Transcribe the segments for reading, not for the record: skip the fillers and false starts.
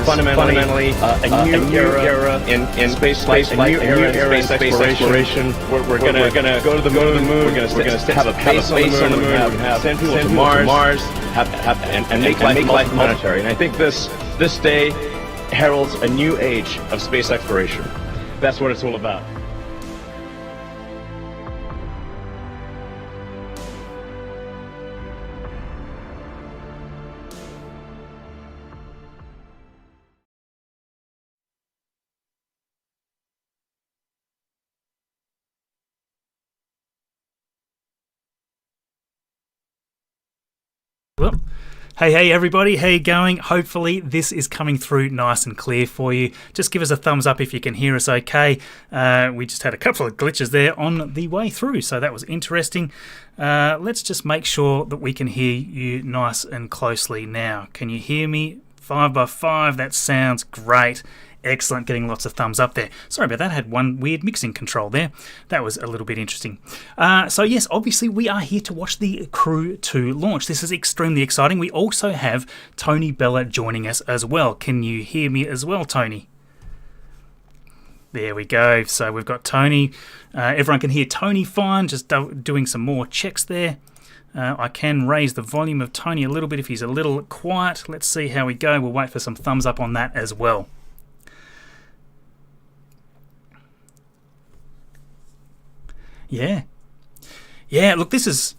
fundamentally a new era in space flight, a new era in space exploration. We're gonna go to the moon. We're gonna have a base on the moon. We're gonna have send people to Mars, and make life planetary. And I think this day heralds a new age of space exploration. That's what it's all about. Well, hey everybody, how you going? Hopefully this is coming through nice and clear for you. Just give us a thumbs up if you can hear us okay. We just had a couple of glitches there on the way through, so that was interesting. Let's just make sure that we can hear you nice and closely now. Can you hear me? 5x5, that sounds great. Excellent, getting lots of thumbs up there. Sorry about that, I had one weird mixing control there. That was a little bit interesting. So yes, obviously we are here to watch the Crew 2 launch. This is extremely exciting. We also have Tony Bela joining us as well. Can you hear me as well, Tony? There we go. So we've got Tony. Everyone can hear Tony fine, just doing some more checks there. I can raise the volume of Tony a little bit if he's a little quiet. Let's see how we go. We'll wait for some thumbs up on that as well. Yeah, look, this is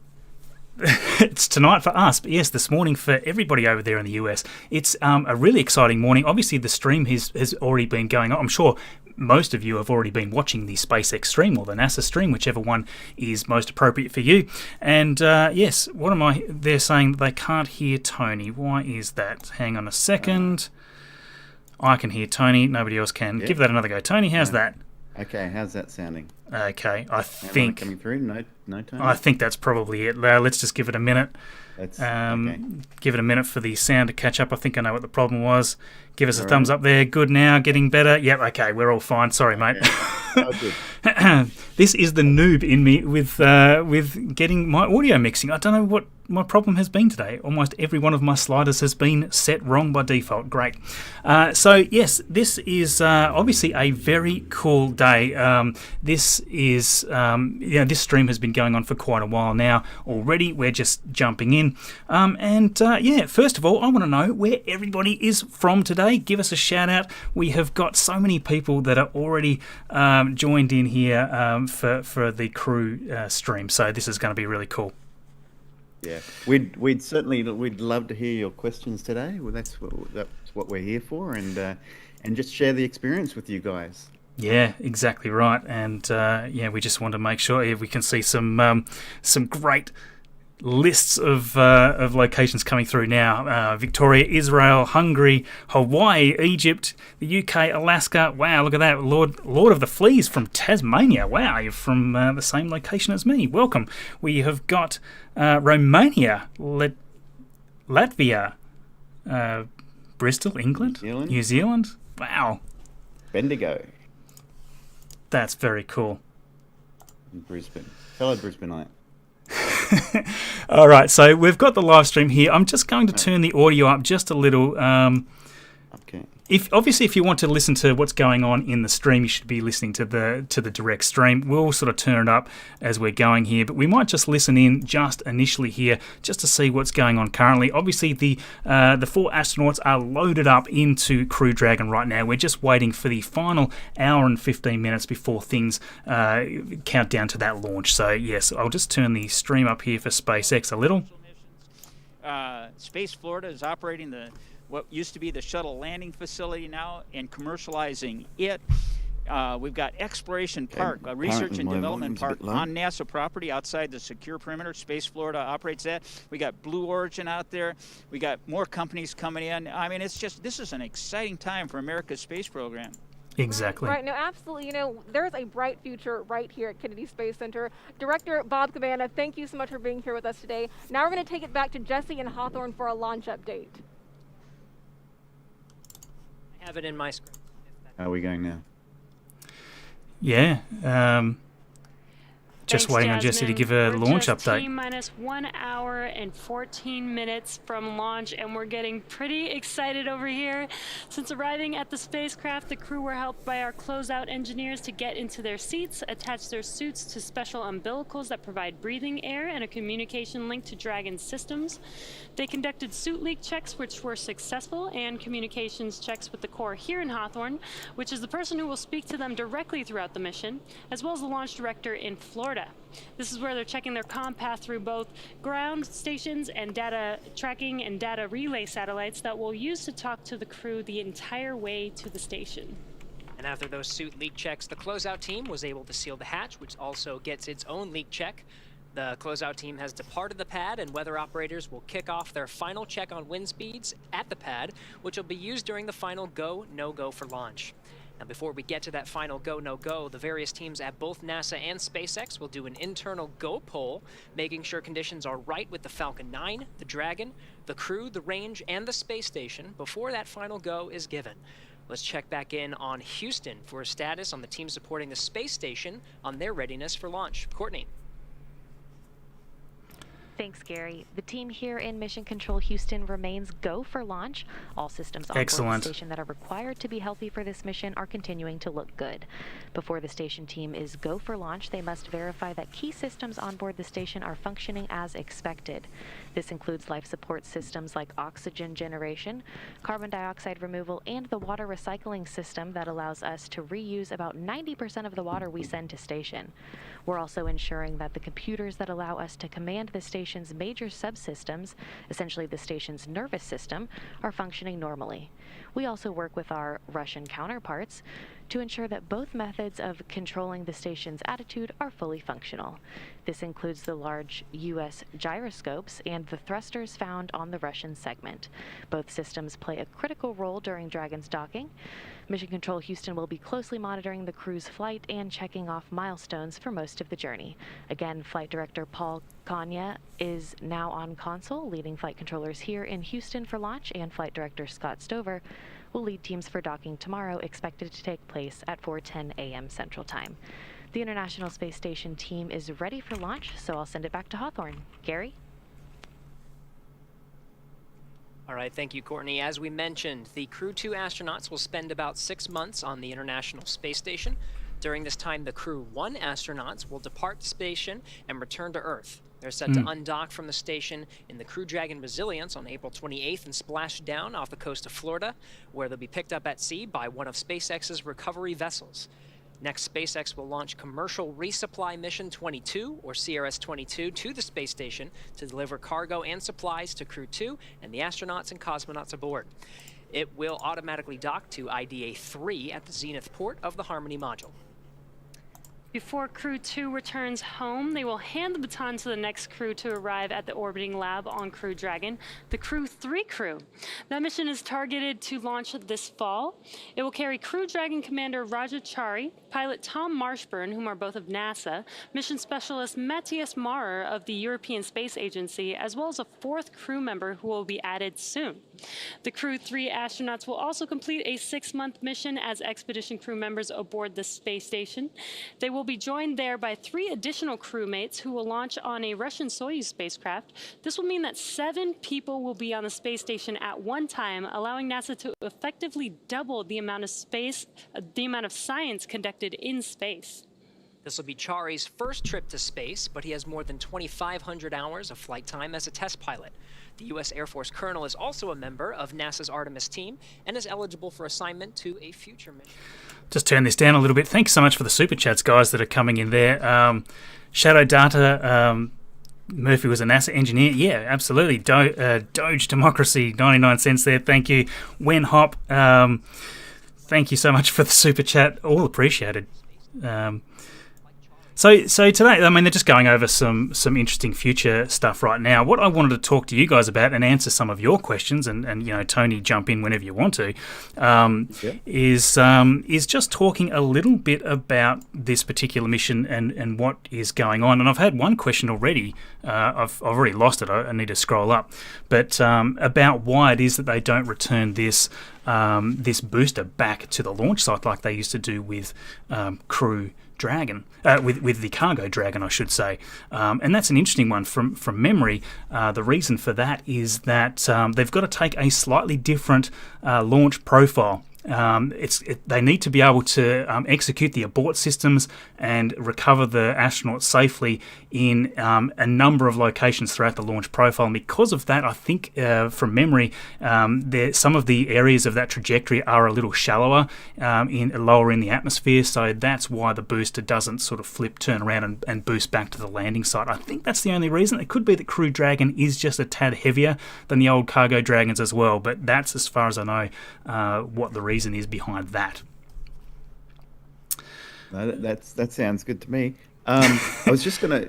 it's tonight for us, but yes, this morning for everybody over there in the US. It's a really exciting morning. Obviously the stream has already been going on. I'm sure most of you have already been watching the SpaceX stream or the NASA stream, whichever one is most appropriate for you. And yes, what am I? They're saying that they can't hear Tony. Why is that? Hang on a second. I can hear Tony, nobody else can. Give that another go. Tony, how's that? Okay, how's that sounding? Okay, I think coming through. No Tony. I think that's probably it. Let's just give it a minute. Okay. Give it a minute for the sound to catch up. I think I know what the problem was. Give us a thumbs up there. Good now, getting better. Yep, okay, we're all fine. Sorry, mate. Oh, good. This is the noob in me with getting my audio mixing. I don't know what my problem has been today. Almost every one of my sliders has been set wrong by default. Great. So yes, this is obviously a very cool day. This is this stream has been going on for quite a while now already. We're just jumping in, and first of all, I want to know where everybody is from today. Give us a shout out. We have got so many people that are already joined in here for the Crew stream. So this is going to be really cool. Yeah, we'd love to hear your questions today. Well, that's what we're here for, and just share the experience with you guys. Yeah, exactly right. And we just want to make sure we can see some great lists of locations coming through now. Victoria, Israel, Hungary, Hawaii, Egypt, the UK, Alaska. Wow, look at that. Lord of the Fleas from Tasmania. Wow, you're from the same location as me. Welcome. We have got Romania, Latvia, Bristol, England, New Zealand. Wow. Bendigo. That's very cool. Brisbane. Fellow Brisbaneite. All right, so we've got the live stream here. I'm just going to turn the audio up just a little. Okay. If you want to listen to what's going on in the stream, you should be listening to the direct stream. We'll sort of turn it up as we're going here, but we might just listen in just initially here just to see what's going on currently. Obviously, the 4 astronauts are loaded up into Crew Dragon right now. We're just waiting for the final hour and 15 minutes before things count down to that launch. So yes, I'll just turn the stream up here for SpaceX a little. Space Florida is operating what used to be the shuttle landing facility now and commercializing it. We've got Exploration Park, a research and development park on NASA property outside the secure perimeter. Space Florida operates that. We got Blue Origin out there. We got more companies coming in. I mean, this is an exciting time for America's space program. Exactly. Right. No, absolutely. There's a bright future right here at Kennedy Space Center. Director Bob Cabana, thank you so much for being here with us today. Now we're going to take it back to Jesse and Hawthorne for a launch update. I have it in my script. How are we going now? Yeah. Just Thanks, waiting on Jesse to Jasmine. give a We're launch just update. T-minus 1 hour and 14 minutes from launch, and we're getting pretty excited over here. Since arriving at the spacecraft, the crew were helped by our closeout engineers to get into their seats, attach their suits to special umbilicals that provide breathing air and a communication link to Dragon's systems. They conducted suit leak checks, which were successful, and communications checks with the core here in Hawthorne, which is the person who will speak to them directly throughout the mission, as well as the launch director in Florida. This is where they're checking their comm path through both ground stations and data tracking and data relay satellites that we'll use to talk to the crew the entire way to the station. And after those suit leak checks, the closeout team was able to seal the hatch, which also gets its own leak check. The closeout team has departed the pad, and weather operators will kick off their final check on wind speeds at the pad, which will be used during the final go, no-go for launch. Now, before we get to that final go, no-go, the various teams at both NASA and SpaceX will do an internal go poll, making sure conditions are right with the Falcon 9, the Dragon, the crew, the range, and the space station before that final go is given. Let's check back in on Houston for a status on the team supporting the space station on their readiness for launch. Courtney. Thanks, Gary. The team here in Mission Control Houston remains go for launch. All systems on board the station that are required to be healthy for this mission are continuing to look good. Before the station team is go for launch, they must verify that key systems on board the station are functioning as expected. This includes life support systems like oxygen generation, carbon dioxide removal, and the water recycling system that allows us to reuse about 90% of the water we send to station. We're also ensuring that the computers that allow us to command the station's major subsystems, essentially the station's nervous system, are functioning normally. We also work with our Russian counterparts to ensure that both methods of controlling the station's attitude are fully functional. This includes the large U.S. gyroscopes and the thrusters found on the Russian segment. Both systems play a critical role during Dragon's docking. Mission Control Houston will be closely monitoring the crew's flight and checking off milestones for most of the journey. Again, Flight Director Paul Kanya is now on console, leading flight controllers here in Houston for launch, and Flight Director Scott Stover will lead teams for docking tomorrow, expected to take place at 4:10 a.m. Central Time. The International Space Station team is ready for launch, so I'll send it back to Hawthorne. Gary? All right, thank you, Courtney. As we mentioned, the Crew 2 astronauts will spend about 6 months on the International Space Station. During this time, the Crew 1 astronauts will depart the station and return to Earth. They're set to undock from the station in the Crew Dragon Resilience on April 28th and splash down off the coast of Florida, where they'll be picked up at sea by one of SpaceX's recovery vessels. Next, SpaceX will launch Commercial Resupply Mission 22, or CRS-22, to the space station to deliver cargo and supplies to Crew 2 and the astronauts and cosmonauts aboard. It will automatically dock to IDA-3 at the Zenith port of the Harmony module. Before Crew 2 returns home, they will hand the baton to the next crew to arrive at the orbiting lab on Crew Dragon, the Crew 3 crew. That mission is targeted to launch this fall. It will carry Crew Dragon Commander Raja Chari, pilot Tom Marshburn, whom are both of NASA, mission specialist Matthias Maurer of the European Space Agency, as well as a 4th crew member who will be added soon. The Crew 3 astronauts will also complete a 6-month mission as expedition crew members aboard the space station. They will be joined there by 3 additional crewmates who will launch on a Russian Soyuz spacecraft. This will mean that 7 people will be on the space station at one time, allowing NASA to effectively double the amount of science conducted in space. This will be Chari's first trip to space, but he has more than 2,500 hours of flight time as a test pilot. The U.S. Air Force colonel is also a member of NASA's Artemis team and is eligible for assignment to a future mission. Just turn this down a little bit. Thanks so much for the super chats, guys, that are coming in there. Shadow Data, Murphy was a NASA engineer. Yeah, absolutely. Doge Democracy, 99 cents there. Thank you. Wen Hop, thank you so much for the super chat. All appreciated. So today, I mean, they're just going over some interesting future stuff right now. What I wanted to talk to you guys about and answer some of your questions, and you know, Tony, jump in whenever you want to, is just talking a little bit about this particular mission and what is going on. And I've had one question already. I've already lost it. I need to scroll up. But about why it is that they don't return this booster back to the launch site like they used to do with Crew Dragon, with the cargo Dragon, I should say, and that's an interesting one from memory. The reason for that is that they've got to take a slightly different launch profile. They need to be able to execute the abort systems and recover the astronauts safely in a number of locations throughout the launch profile. And because of that, I think from memory, some of the areas of that trajectory are a little shallower, lower in the atmosphere. So that's why the booster doesn't sort of turn around and boost back to the landing site. I think that's the only reason. It could be that Crew Dragon is just a tad heavier than the old cargo Dragons as well, but that's as far as I know what the reason is behind that. No, that sounds good to me. I was just gonna,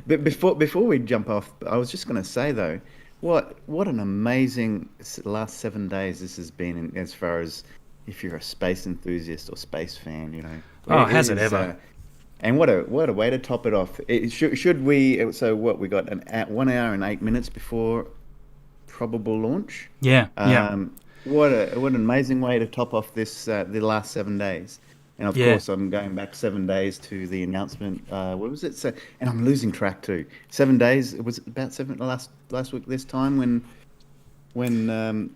but before we jump off, I was just gonna say though, what an amazing last 7 days this has been, as far as if you're a space enthusiast or space fan, you know. Oh, has it ever? And what a way to top it off. Should we? So what, we got 1 hour and 8 minutes before probable launch. Yeah. What an amazing way to top off this the last 7 days. And of course, I'm going back 7 days to the announcement. What was it? So, and I'm losing track too. 7 days. It was about last week this time when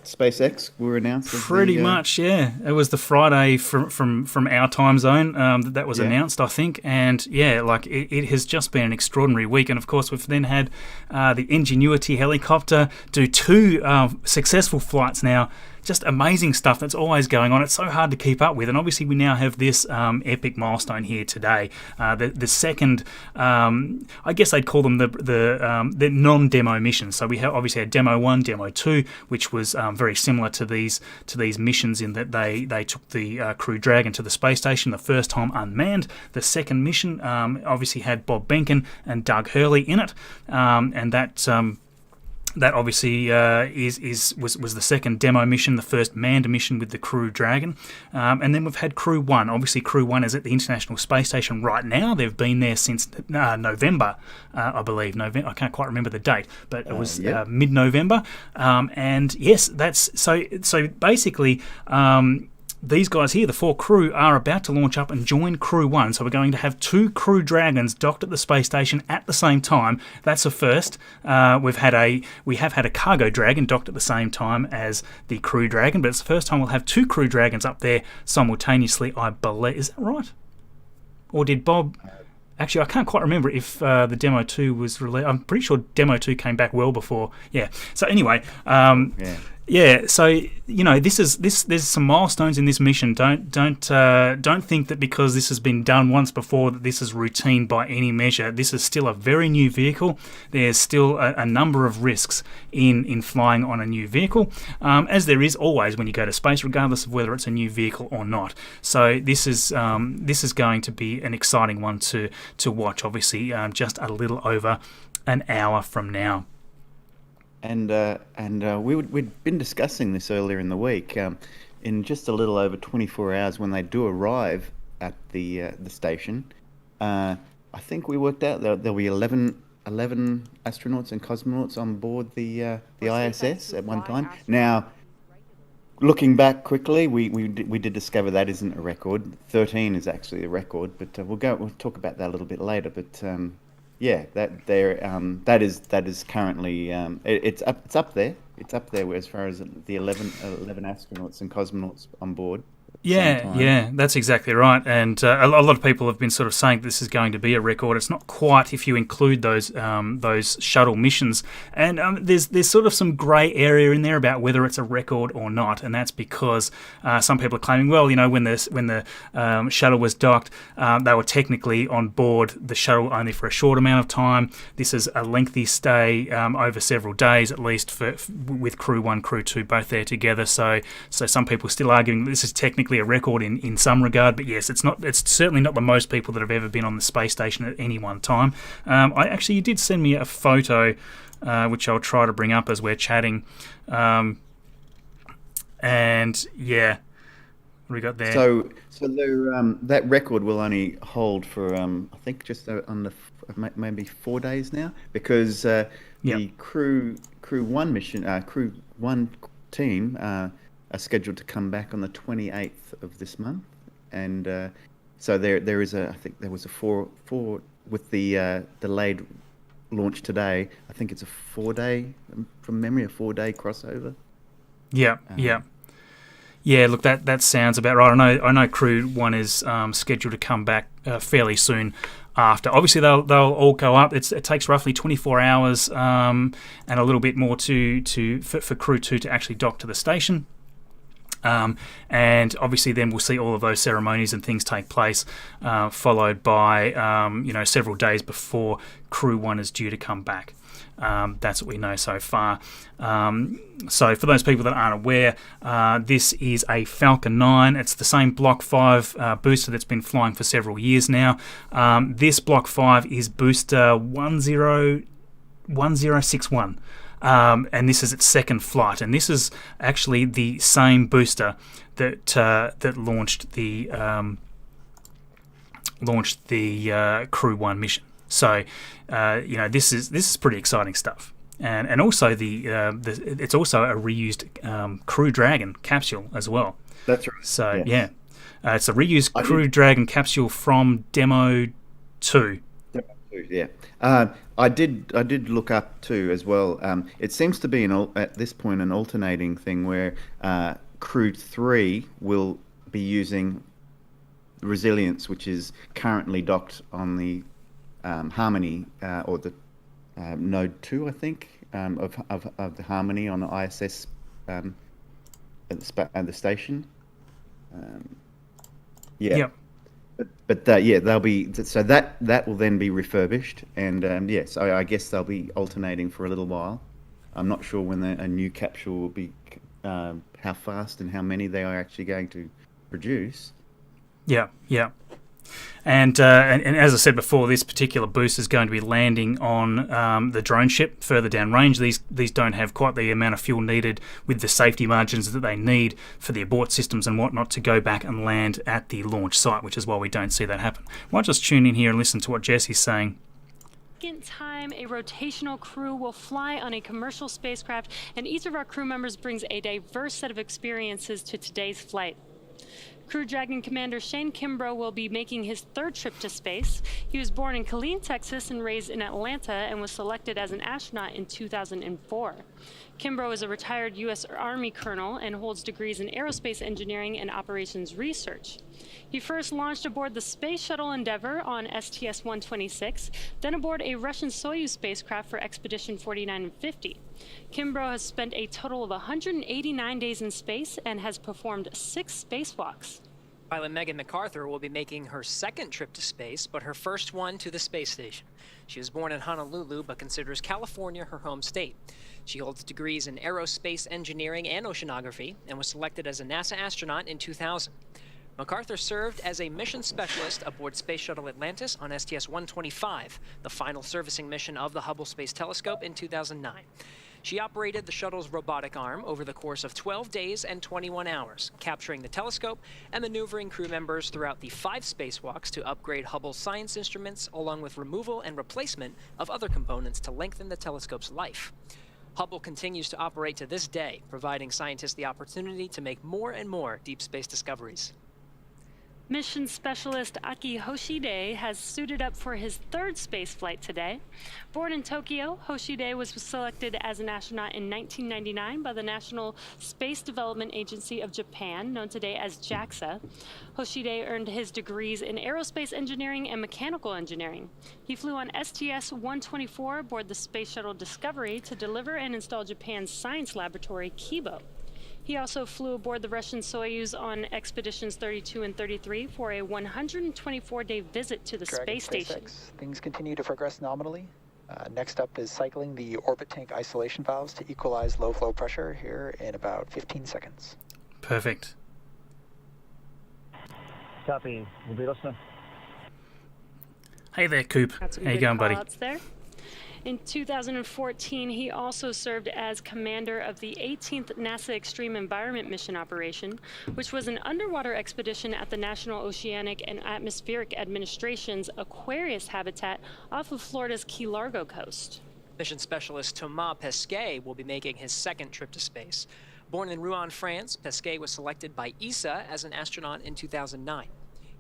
SpaceX were announced. Pretty much, yeah. It was the Friday from our time zone that was announced, I think. And yeah, like it has just been an extraordinary week. And of course, we've then had the Ingenuity helicopter do 2 successful flights now. Just amazing stuff that's always going on. It's so hard to keep up with, and obviously we now have this epic milestone here today. The second, I guess they'd call them the non-demo missions. So we obviously had Demo 1, Demo 2, which was very similar to these missions in that they took the Crew Dragon to the space station the first time unmanned. The second mission obviously had Bob Behnken and Doug Hurley in it, and that obviously was the second demo mission, the first manned mission with the Crew Dragon. And then we've had Crew 1. Obviously, Crew 1 is at the International Space Station right now. They've been there since November, I believe. I can't quite remember the date, but it was mid-November. And yes, that's so basically... these guys here, the 4 crew, are about to launch up and join Crew 1. So we're going to have 2 Crew Dragons docked at the space station at the same time. That's a first. We have had a cargo Dragon docked at the same time as the Crew Dragon, but it's the first time we'll have 2 Crew Dragons up there simultaneously, I believe. Is that right? Or did Bob... Actually, I can't quite remember if the Demo 2 was released. I'm pretty sure Demo 2 came back well before. Yeah. So anyway... Yeah, so you know, there's some milestones in this mission. Don't think that because this has been done once before that this is routine by any measure. This is still a very new vehicle. There's still a number of risks in flying on a new vehicle, as there is always when you go to space, regardless of whether it's a new vehicle or not. So this is going to be an exciting one to watch. Obviously, just a little over an hour from now. And we'd been discussing this earlier in the week. In just a little over 24 hours, when they do arrive at the station, I think we worked out there'll be 11 astronauts and cosmonauts on board the ISS at one time. Now, looking back quickly, we did discover that isn't a record. 13 is actually a record, but we'll talk about that a little bit later. But yeah, that is currently it's up there. It's up there as far as the 11 astronauts and cosmonauts on board. Yeah, that's exactly right. And a lot of people have been sort of saying this is going to be a record. It's not quite if you include those shuttle missions. And there's sort of some grey area in there about whether it's a record or not. And that's because some people are claiming, well, you know, when the shuttle was docked, they were technically on board the shuttle only for a short amount of time. This is a lengthy stay over several days, at least with Crew 1, Crew 2 both there together. So some people are still arguing that this is technically a record in some regard, but yes, it's certainly not the most people that have ever been on the space station at any one time. You did send me a photo, which I'll try to bring up as we're chatting, and yeah, what do we got there? So that record will only hold for I think just on maybe 4 days now, because the Crew 1 mission, Crew 1 team are scheduled to come back on the 28th of this month, and So there is I think there was a four with the delayed launch today. I think it's a 4-day, from memory, a 4-day crossover. Yeah, yeah. Look, that sounds about right. I know Crew 1 is scheduled to come back fairly soon after. Obviously, they'll all go up. It takes roughly 24 hours and a little bit more for Crew 2 to actually dock to the station. And obviously then we'll see all of those ceremonies and things take place, followed by several days before Crew 1 is due to come back. That's what we know so far. So for those people that aren't aware, this is a Falcon 9. It's the same Block 5 booster that's been flying for several years now. This Block 5 is booster 1061. And this is its second flight, and this is actually the same booster that launched the Crew 1 mission. So this is pretty exciting stuff, and also it's also a reused Crew Dragon capsule as well. That's right. So yes. It's a reused Crew Dragon capsule from Demo 2. Yeah. I did look up too as well. It seems to be at this point an alternating thing where Crew 3 will be using Resilience, which is currently docked on the Harmony or the Node 2, I think, of the Harmony on the ISS at the station. Yep. But they'll be, so that will then be refurbished, and so I guess they'll be alternating for a little while. I'm not sure when a new capsule will be, how fast and how many they are actually going to produce. Yeah. And as I said before, this particular boost is going to be landing on the drone ship further downrange. These don't have quite the amount of fuel needed with the safety margins that they need for the abort systems and whatnot to go back and land at the launch site, which is why we don't see that happen. Might just tune in here and listen to what Jesse's saying. Second time a rotational crew will fly on a commercial spacecraft, and each of our crew members brings a diverse set of experiences to today's flight. Crew Dragon Commander Shane Kimbrough will be making his third trip to space. He was born in Killeen, Texas, and raised in Atlanta, and was selected as an astronaut in 2004. Kimbrough is a retired U.S. Army colonel and holds degrees in aerospace engineering and operations research. He first launched aboard the Space Shuttle Endeavour on STS-126, then aboard a Russian Soyuz spacecraft for Expedition 49 and 50. Kimbrough has spent a total of 189 days in space and has performed 6 spacewalks. Pilot Megan MacArthur will be making her second trip to space, but her first one to the space station. She was born in Honolulu, but considers California her home state. She holds degrees in aerospace engineering and oceanography, and was selected as a NASA astronaut in 2000. MacArthur served as a mission specialist aboard Space Shuttle Atlantis on STS-125, the final servicing mission of the Hubble Space Telescope in 2009. She operated the shuttle's robotic arm over the course of 12 days and 21 hours, capturing the telescope and maneuvering crew members throughout the 5 spacewalks to upgrade Hubble's science instruments, along with removal and replacement of other components to lengthen the telescope's life. Hubble continues to operate to this day, providing scientists the opportunity to make more and more deep space discoveries. Mission specialist Aki Hoshide has suited up for his third space flight today. Born in Tokyo, Hoshide was selected as an astronaut in 1999 by the National Space Development Agency of Japan, known today as JAXA. Hoshide earned his degrees in aerospace engineering and mechanical engineering. He flew on STS-124 aboard the Space Shuttle Discovery to deliver and install Japan's science laboratory, Kibo. He also flew aboard the Russian Soyuz on Expeditions 32 and 33 for a 124-day visit to the space station. Things continue to progress nominally. Next up is cycling the orbit tank isolation valves to equalize low flow pressure here in about 15 seconds. Perfect. Copy. We'll be listening. Hey there, Coop. How you going, buddy? There. In 2014, he also served as commander of the 18th NASA Extreme Environment Mission Operation, which was an underwater expedition at the National Oceanic and Atmospheric Administration's Aquarius habitat off of Florida's Key Largo coast. Mission specialist Thomas Pesquet will be making his second trip to space. Born in Rouen, France, Pesquet was selected by ESA as an astronaut in 2009.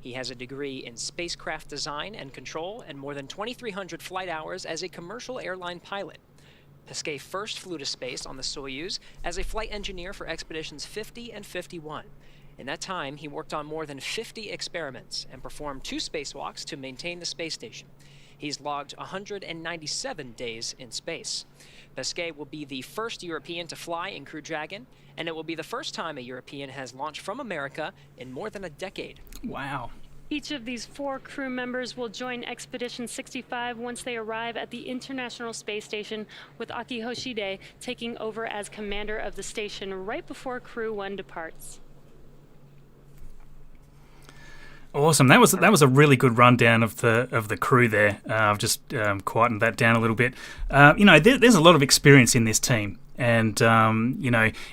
He has a degree in spacecraft design and control and more than 2,300 flight hours as a commercial airline pilot. Pesquet first flew to space on the Soyuz as a flight engineer for expeditions 50 and 51. In that time, he worked on more than 50 experiments and performed 2 spacewalks to maintain the space station. He's logged 197 days in space. Pesquet will be the first European to fly in Crew Dragon, and it will be the first time a European has launched from America in more than a decade. Wow. Each of these 4 crew members will join Expedition 65 once they arrive at the International Space Station, with Aki Hoshide taking over as commander of the station right before Crew 1 departs. Awesome. That was a really good rundown of the crew there. I've just quietened that down a little bit. There's a lot of experience in this team, and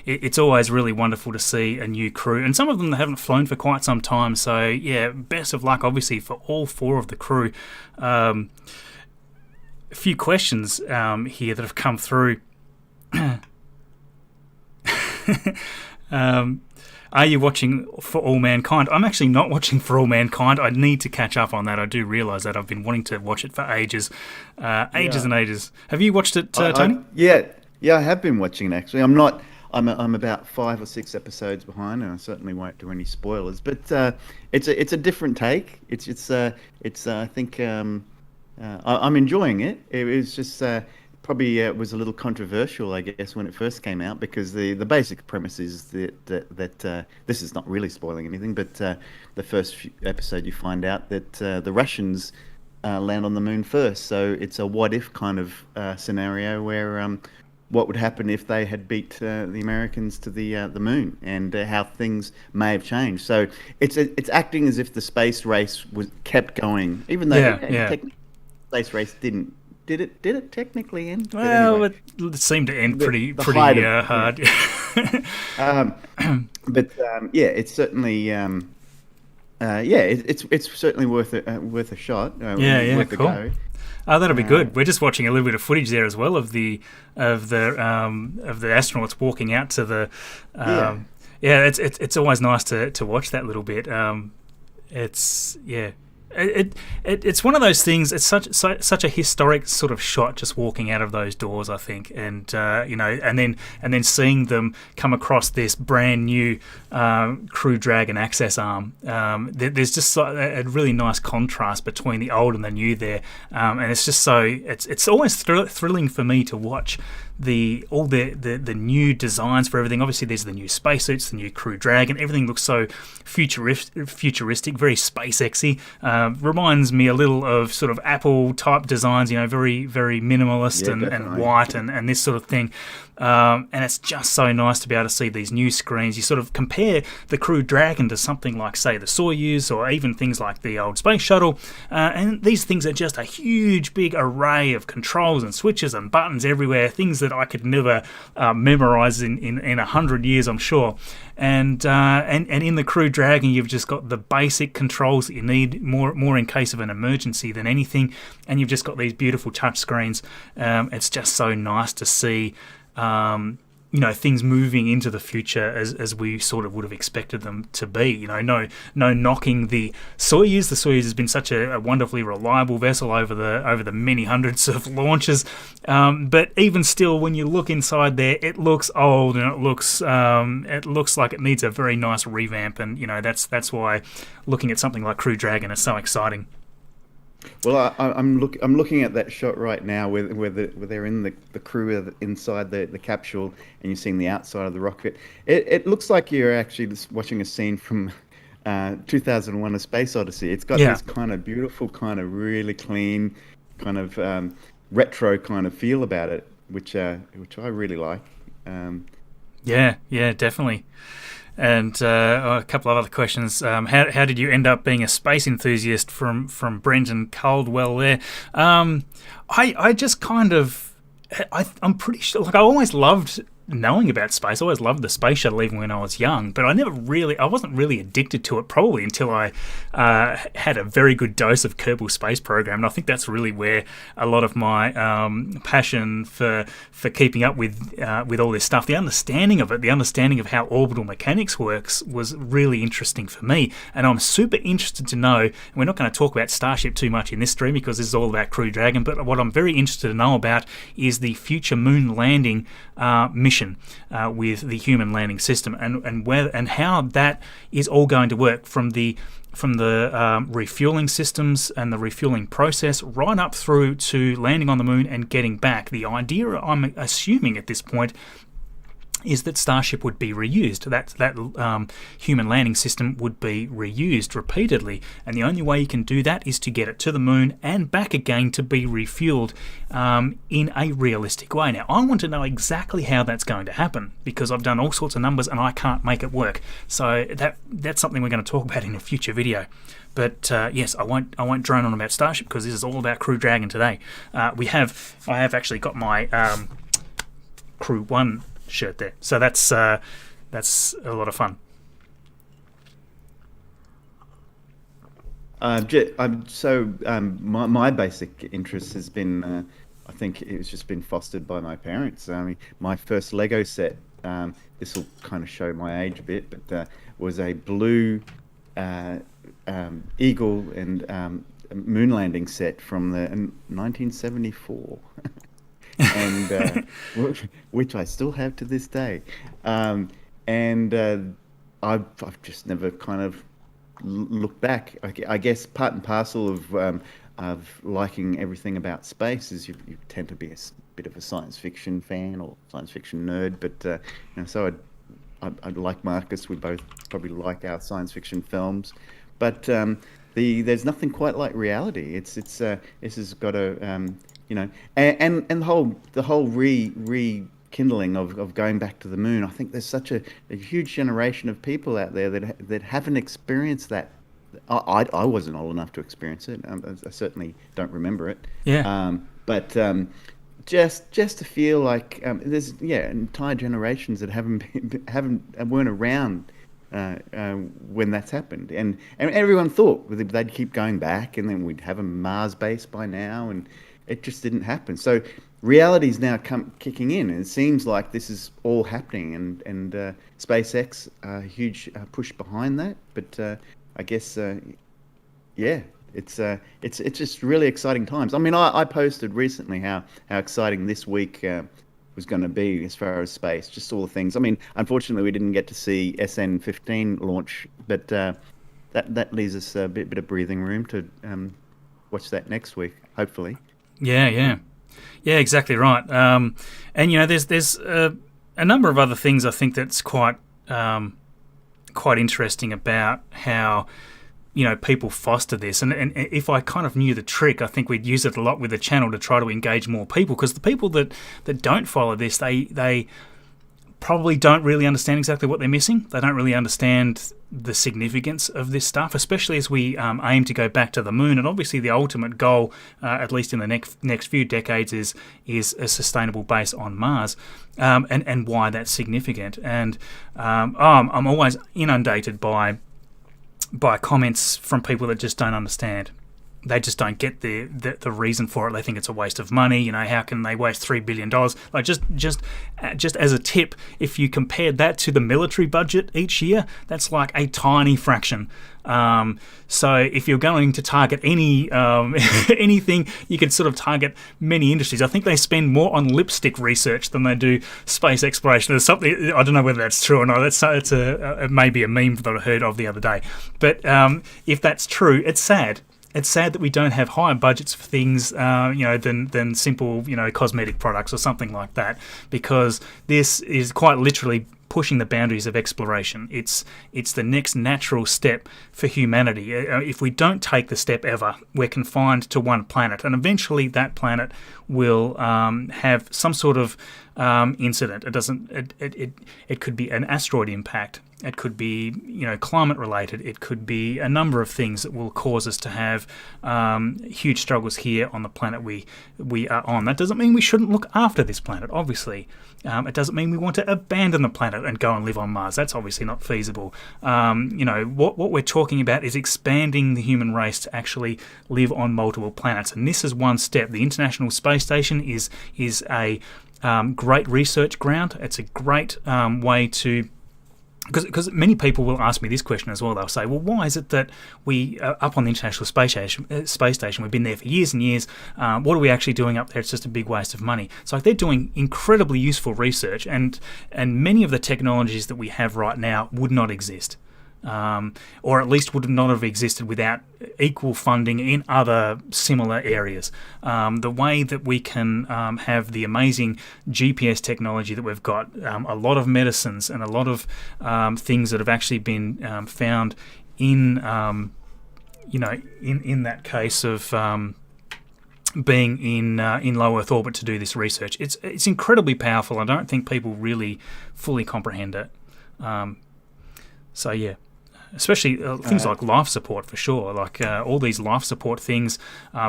it's always really wonderful to see a new crew. And some of them haven't flown for quite some time. So yeah, best of luck, obviously, for all 4 of the crew. A few questions here that have come through. Are you watching For All Mankind? I'm actually not watching For All Mankind. I need to catch up on that. I do realise that. I've been wanting to watch it for ages. And ages. Have you watched it, Tony? Yeah, I have been watching it, actually. I'm about 5 or 6 episodes behind, and I certainly won't do any spoilers. But it's a different take. I think I'm enjoying it. It was just probably was a little controversial, I guess, when it first came out, because the basic premise is that this is not really spoiling anything, but the first episode you find out that the Russians land on the moon first. So it's a what-if kind of scenario where what would happen if they had beat the Americans to the moon, and how things may have changed. So it's acting as if the space race was kept going, even though the space race didn't. Did it technically end? Well, anyway, it seemed to end pretty hard. It's certainly it's certainly worth a shot. Worth a go. Oh, that'll be good. We're just watching a little bit of footage there as well of the astronauts walking out to the. It's always nice to watch that little bit. It's one of those things. It's such a historic sort of shot, just walking out of those doors, I think, and and then seeing them come across this brand new Crew Dragon access arm. There's just a really nice contrast between the old and the new there, and it's just it's always thrilling for me to watch all the new designs for everything. Obviously, there's the new spacesuits, the new Crew Dragon. Everything looks so futuristic, very SpaceX-y. Reminds me a little of sort of Apple type designs, very, very minimalist and white and this sort of thing. And it's just so nice to be able to see these new screens. You sort of compare the Crew Dragon to something like, say, the Soyuz, or even things like the old space shuttle, and these things are just a huge, big array of controls and switches and buttons everywhere, things that I could never memorize in 100 years, I'm sure. And in the Crew Dragon, you've just got the basic controls that you need, more in case of an emergency than anything, and you've just got these beautiful touch screens. It's just so nice to see things moving into the future as we sort of would have expected them to be. No knocking the Soyuz. The Soyuz has been such a wonderfully reliable vessel over the many hundreds of launches. But even still, when you look inside there, it looks old, and it looks like it needs a very nice revamp. And that's why looking at something like Crew Dragon is so exciting. Well, I'm looking at that shot right now where they're in the crew inside the capsule, and you're seeing the outside of the rocket. It looks like you're actually just watching a scene from 2001: A Space Odyssey. It's got this kind of beautiful, kind of really clean, kind of retro kind of feel about it, which I really like. Yeah, definitely. And a couple of other questions. How did you end up being a space enthusiast from Brenton Caldwell there? I just kind of... I'm pretty sure... I always loved knowing about space. I always loved the space shuttle even when I was young, but I wasn't really addicted to it probably until I had a very good dose of Kerbal Space Program, and I think that's really where a lot of my passion for keeping up with all this stuff, the understanding of it, the understanding of how orbital mechanics works, was really interesting for me. And I'm super interested to know, and we're not going to talk about Starship too much in this stream because this is all about Crew Dragon, but what I'm very interested to know about is the future moon landing mission with the human landing system, and how that is all going to work from the refueling systems and the refueling process right up through to landing on the moon and getting back. The idea, I'm assuming at this point, is that Starship would be reused. That human landing system would be reused repeatedly, and the only way you can do that is to get it to the moon and back again to be refueled in a realistic way. Now, I want to know exactly how that's going to happen because I've done all sorts of numbers and I can't make it work. So that's something we're going to talk about in a future video. But yes, I won't drone on about Starship because this is all about Crew Dragon today. I have actually got my Crew 1 shirt there, so that's a lot of fun. My basic interest has been, I think it's just been fostered by my parents. I mean, my first Lego set, this will kind of show my age a bit, but was a blue Eagle and moon landing set from the 1974. And which I still have to this day, and I've just never kind of looked back. I guess part and parcel of liking everything about space is you tend to be a bit of a science fiction fan or science fiction nerd, but so I'd like Marcus. We both probably like our science fiction films, but there's nothing quite like reality. This has got a and the whole rekindling of going back to the moon. I think there's such a huge generation of people out there that haven't experienced that. I wasn't old enough to experience it. I certainly don't remember it. Yeah. But just to feel like there's entire generations that weren't around when that's happened, and everyone thought they'd keep going back, and then we'd have a Mars base by now, and it just didn't happen. So reality's now kicking in, and it seems like this is all happening, and SpaceX a huge push behind that. But I guess it's just really exciting times. I mean, I posted recently how exciting this week was going to be as far as space, just all the things. I mean, unfortunately we didn't get to see SN15 launch, but that leaves us a bit of breathing room to watch that next week, hopefully. Yeah, exactly right. And there's a number of other things I think that's quite interesting about how people foster this. And if I kind of knew the trick, I think we'd use it a lot with the channel to try to engage more people. Because the people that don't follow this, they probably don't really understand exactly what they're missing. They don't really understand the significance of this stuff, especially as we aim to go back to the moon. And obviously the ultimate goal, at least in the next few decades, is a sustainable base on Mars, and why that's significant. And I'm always inundated by comments from people that just don't understand. They just don't get the reason for it. They think it's a waste of money. How can they waste $3 billion? Like just as a tip, if you compared that to the military budget each year, that's like a tiny fraction. So if you're going to target any anything, you can sort of target many industries. I think they spend more on lipstick research than they do space exploration. There's something, I don't know whether that's true or not. It may be a meme that I heard of the other day. But if that's true, it's sad. It's sad that we don't have higher budgets for things, than simple, cosmetic products or something like that, because this is quite literally pushing the boundaries of exploration. It's the next natural step for humanity. If we don't take the step ever, we're confined to one planet, and eventually that planet will have some sort of incident. It could be an asteroid impact. It could be, climate related. It could be a number of things that will cause us to have huge struggles here on the planet we are on. That doesn't mean we shouldn't look after this planet, obviously. It doesn't mean we want to abandon the planet and go and live on Mars. That's obviously not feasible. What we're talking about is expanding the human race to actually live on multiple planets. And this is one step. The International Space Station is a great research ground. It's a great way to... Because many people will ask me this question as well. They'll say, well, why is it that we are up on the International Space Station, we've been there for years and years, what are we actually doing up there? It's just a big waste of money. So they're doing incredibly useful research, and many of the technologies that we have right now would not exist. Or at least would not have existed without equal funding in other similar areas. The way that we can have the amazing GPS technology that we've got, a lot of medicines and a lot of things that have actually been found in, in that case of being in low Earth orbit to do this research. It's incredibly powerful. I don't think people really fully comprehend it. So yeah. Especially things like life support, for sure. Like all these life support things,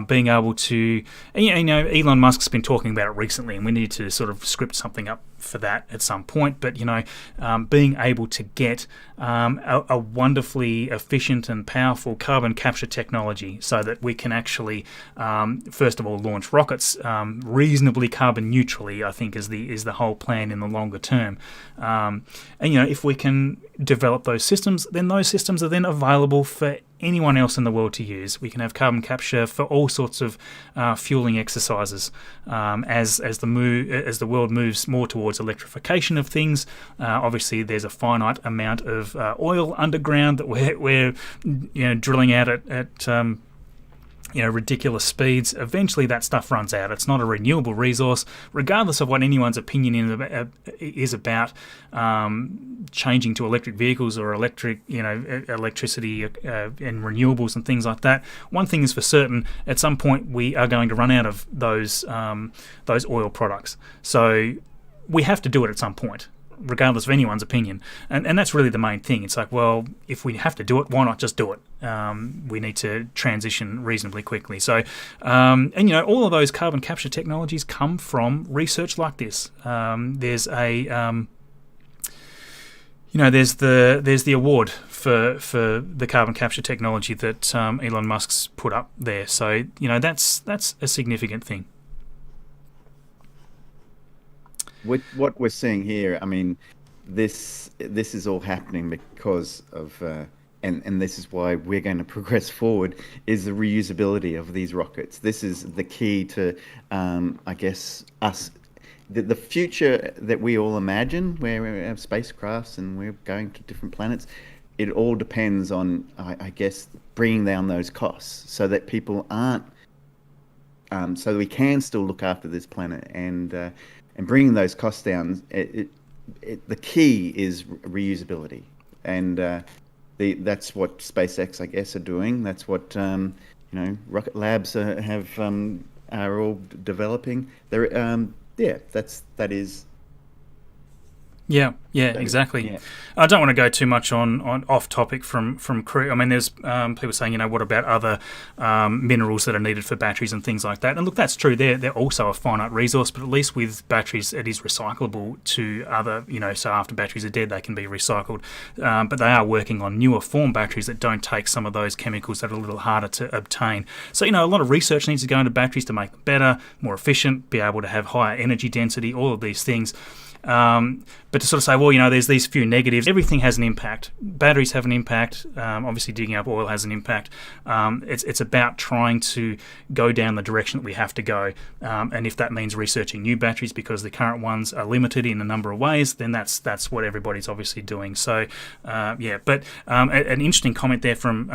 being able to... Elon Musk's been talking about it recently, and we need to sort of script something up for that at some point. But, being able to get a wonderfully efficient and powerful carbon capture technology so that we can actually, first of all, launch rockets reasonably carbon neutrally, I think, is the whole plan in the longer term. If we can develop those systems, then those systems are then available for anyone else in the world to use. We can have carbon capture for all sorts of fueling exercises as the world moves more towards electrification of things. Obviously, there's a finite amount of oil underground that we're drilling out at ridiculous speeds. Eventually that stuff runs out. It's not a renewable resource, regardless of what anyone's opinion is about changing to electric vehicles or electricity and renewables and things like that. One thing is for certain, at some point we are going to run out of those oil products. So we have to do it at some point, regardless of anyone's opinion. And that's really the main thing. It's like, well, if we have to do it, why not just do it? We need to transition reasonably quickly. So, all of those carbon capture technologies come from research like this. There's the award for the carbon capture technology that Elon Musk's put up there. So, that's a significant thing. With what we're seeing here, I mean, this is all happening because of, and this is why we're going to progress forward, is the reusability of these rockets. This is the key to, I guess, us, the future that we all imagine, where we have spacecrafts and we're going to different planets. It all depends on, I guess, bringing down those costs so that people aren't, so that we can still look after this planet and bringing those costs down. The key is reusability, and that's what SpaceX, I guess, are doing. That's what rocket labs are all developing. That is. Yeah, exactly. Yeah. I don't want to go too much on off topic from crew. I mean, there's people saying, what about other minerals that are needed for batteries and things like that? And look, that's true. They're also a finite resource, but at least with batteries, it is recyclable to other, so after batteries are dead, they can be recycled. But they are working on newer form batteries that don't take some of those chemicals that are a little harder to obtain. So, a lot of research needs to go into batteries to make them better, more efficient, be able to have higher energy density, all of these things. But to sort of say, well, there's these few negatives. Everything has an impact. Batteries have an impact. Obviously, digging up oil has an impact. It's about trying to go down the direction that we have to go. And if that means researching new batteries because the current ones are limited in a number of ways, then that's what everybody's obviously doing. So, But an interesting comment there from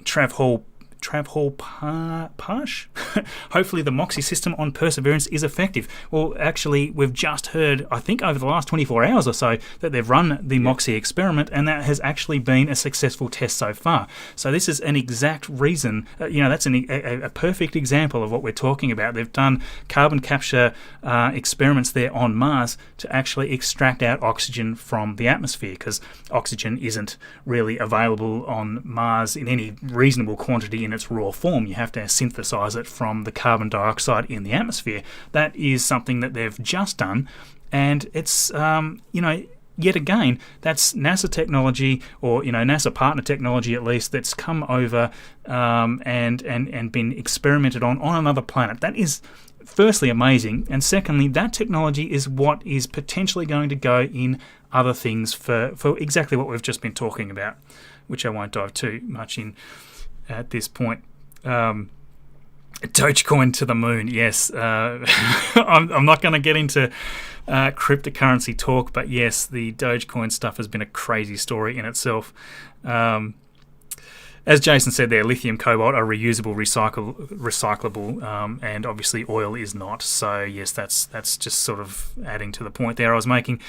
Trav Hall trap hall push. Hopefully the MOXIE system on Perseverance is effective. Well, actually, we've just heard, I think over the last 24 hours or so, that they've run the MOXIE experiment, and that has actually been a successful test so far. So this is an exact reason, that's a perfect example of what we're talking about. They've done carbon capture experiments there on Mars to actually extract out oxygen from the atmosphere, because oxygen isn't really available on Mars in any reasonable quantity in its raw form. You have to synthesize it from the carbon dioxide in the atmosphere. That is something that they've just done, and it's yet again, that's NASA technology, or NASA partner technology at least, that's come over and been experimented on another planet. That is firstly amazing, and secondly, that technology is what is potentially going to go in other things for exactly what we've just been talking about, which I won't dive too much in at this point. Dogecoin to the moon, yes. I'm not going to get into cryptocurrency talk, but yes, the Dogecoin stuff has been a crazy story in itself. As Jason said there, lithium, cobalt are reusable, recyclable, and obviously oil is not. So yes, that's just sort of adding to the point there I was making.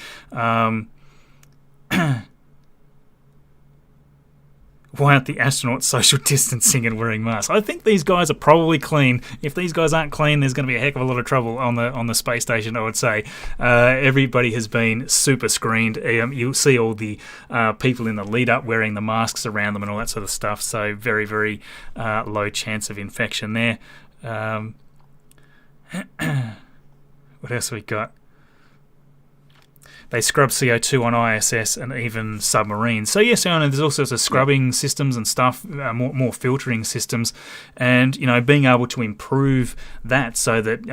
Why aren't the astronauts social distancing and wearing masks? I think these guys are probably clean. If these guys aren't clean, there's going to be a heck of a lot of trouble on the space station, I would say. Everybody has been super screened. You'll see all the people in the lead up wearing the masks around them and all that sort of stuff. So very, very low chance of infection there. What else have we got? They scrub CO2 on ISS and even submarines. So yes, there's all sorts of scrubbing systems and stuff, more filtering systems, and being able to improve that so that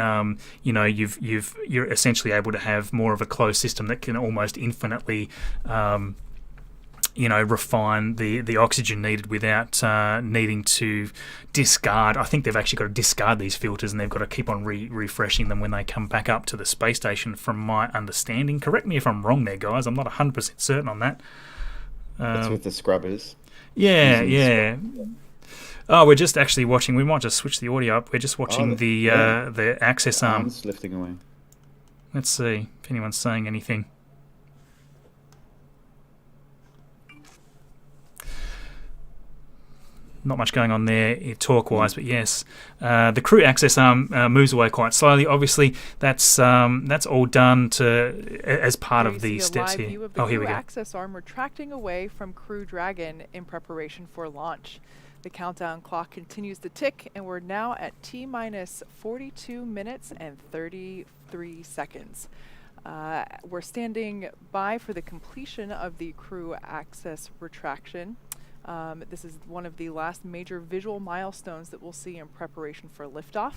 you're essentially able to have more of a closed system that can almost infinitely refine the oxygen needed without needing to discard. I think they've actually got to discard these filters, and they've got to keep on refreshing them when they come back up to the space station, from my understanding. Correct me if I'm wrong there, guys. I'm not 100% certain on that. That's with the scrubbers. Yeah. Oh, we're just actually watching. We might just switch the audio up. We're just watching the access arm. Arms lifting away. Let's see if anyone's saying anything. Not much going on there talk-wise, but yes, the crew access arm moves away quite slowly. Obviously, that's all done as part of the steps here. Here we go. Access arm retracting away from Crew Dragon in preparation for launch. The countdown clock continues to tick, and we're now at T-minus 42 minutes and 33 seconds. We're standing by for the completion of the crew access retraction. This is one of the last major visual milestones that we'll see in preparation for liftoff.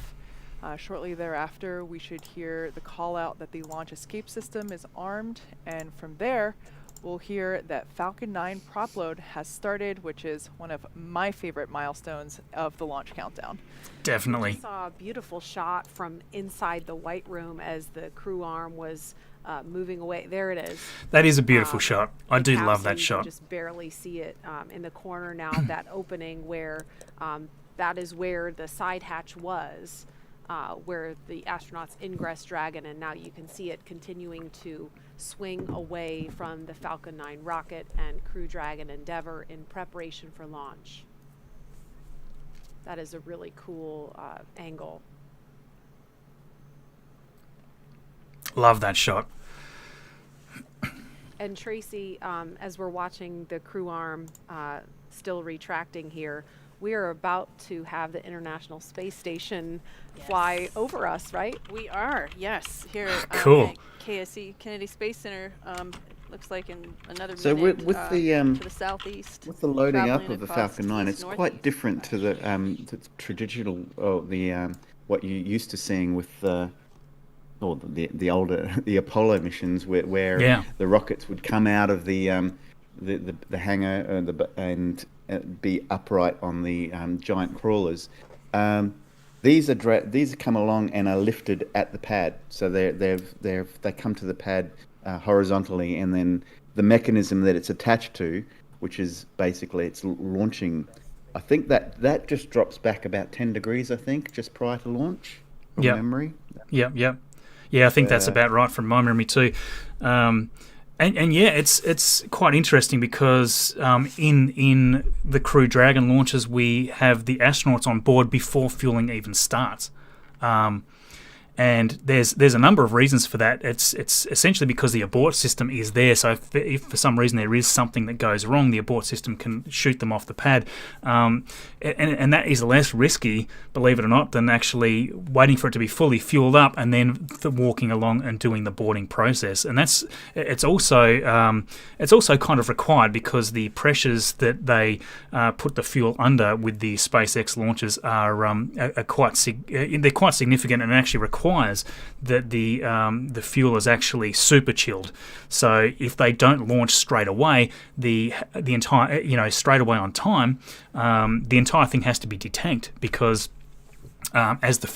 Shortly thereafter, we should hear the call out that the launch escape system is armed, and from there, we'll hear that Falcon 9 prop load has started, which is one of my favorite milestones of the launch countdown. Definitely. We saw a beautiful shot from inside the White Room as the crew arm was moving away. There it is. That is a beautiful shot. I do love that shot. You can just barely see it in the corner now, that opening where that is where the side hatch was, where the astronauts ingress Dragon, and now you can see it continuing to swing away from the Falcon 9 rocket and Crew Dragon Endeavour in preparation for launch. That is a really cool angle. Love that shot. And Tracy, as we're watching the crew arm still retracting here, we are about to have the International Space Station fly over us, right? We are, yes. Here cool. At KSC, Kennedy Space Center, looks like in another minute, So with to the southeast. With the loading up of the Falcon 9, it's quite different to the traditional, what you're used to seeing with the Apollo missions, where the rockets would come out of the hangar and be upright on the giant crawlers. These come along and are lifted at the pad, so they come to the pad horizontally, and then the mechanism that it's attached to, which is basically it's launching I think that just drops back about 10 degrees, I think, just prior to launch, from memory. Yeah, I think that's about right from my memory too. And yeah, it's quite interesting because in the Crew Dragon launches, we have the astronauts on board before fueling even starts. And there's a number of reasons for that. It's essentially because the abort system is there. So if for some reason there is something that goes wrong, the abort system can shoot them off the pad. And that is less risky, believe it or not, than actually waiting for it to be fully fueled up and then walking along and doing the boarding process. And it's also kind of required because the pressures that they put the fuel under with the SpaceX launches are quite significant and actually requires that the fuel is actually super chilled. So if they don't launch straight away, the entire straight away on time, the entire thing has to be detanked because as the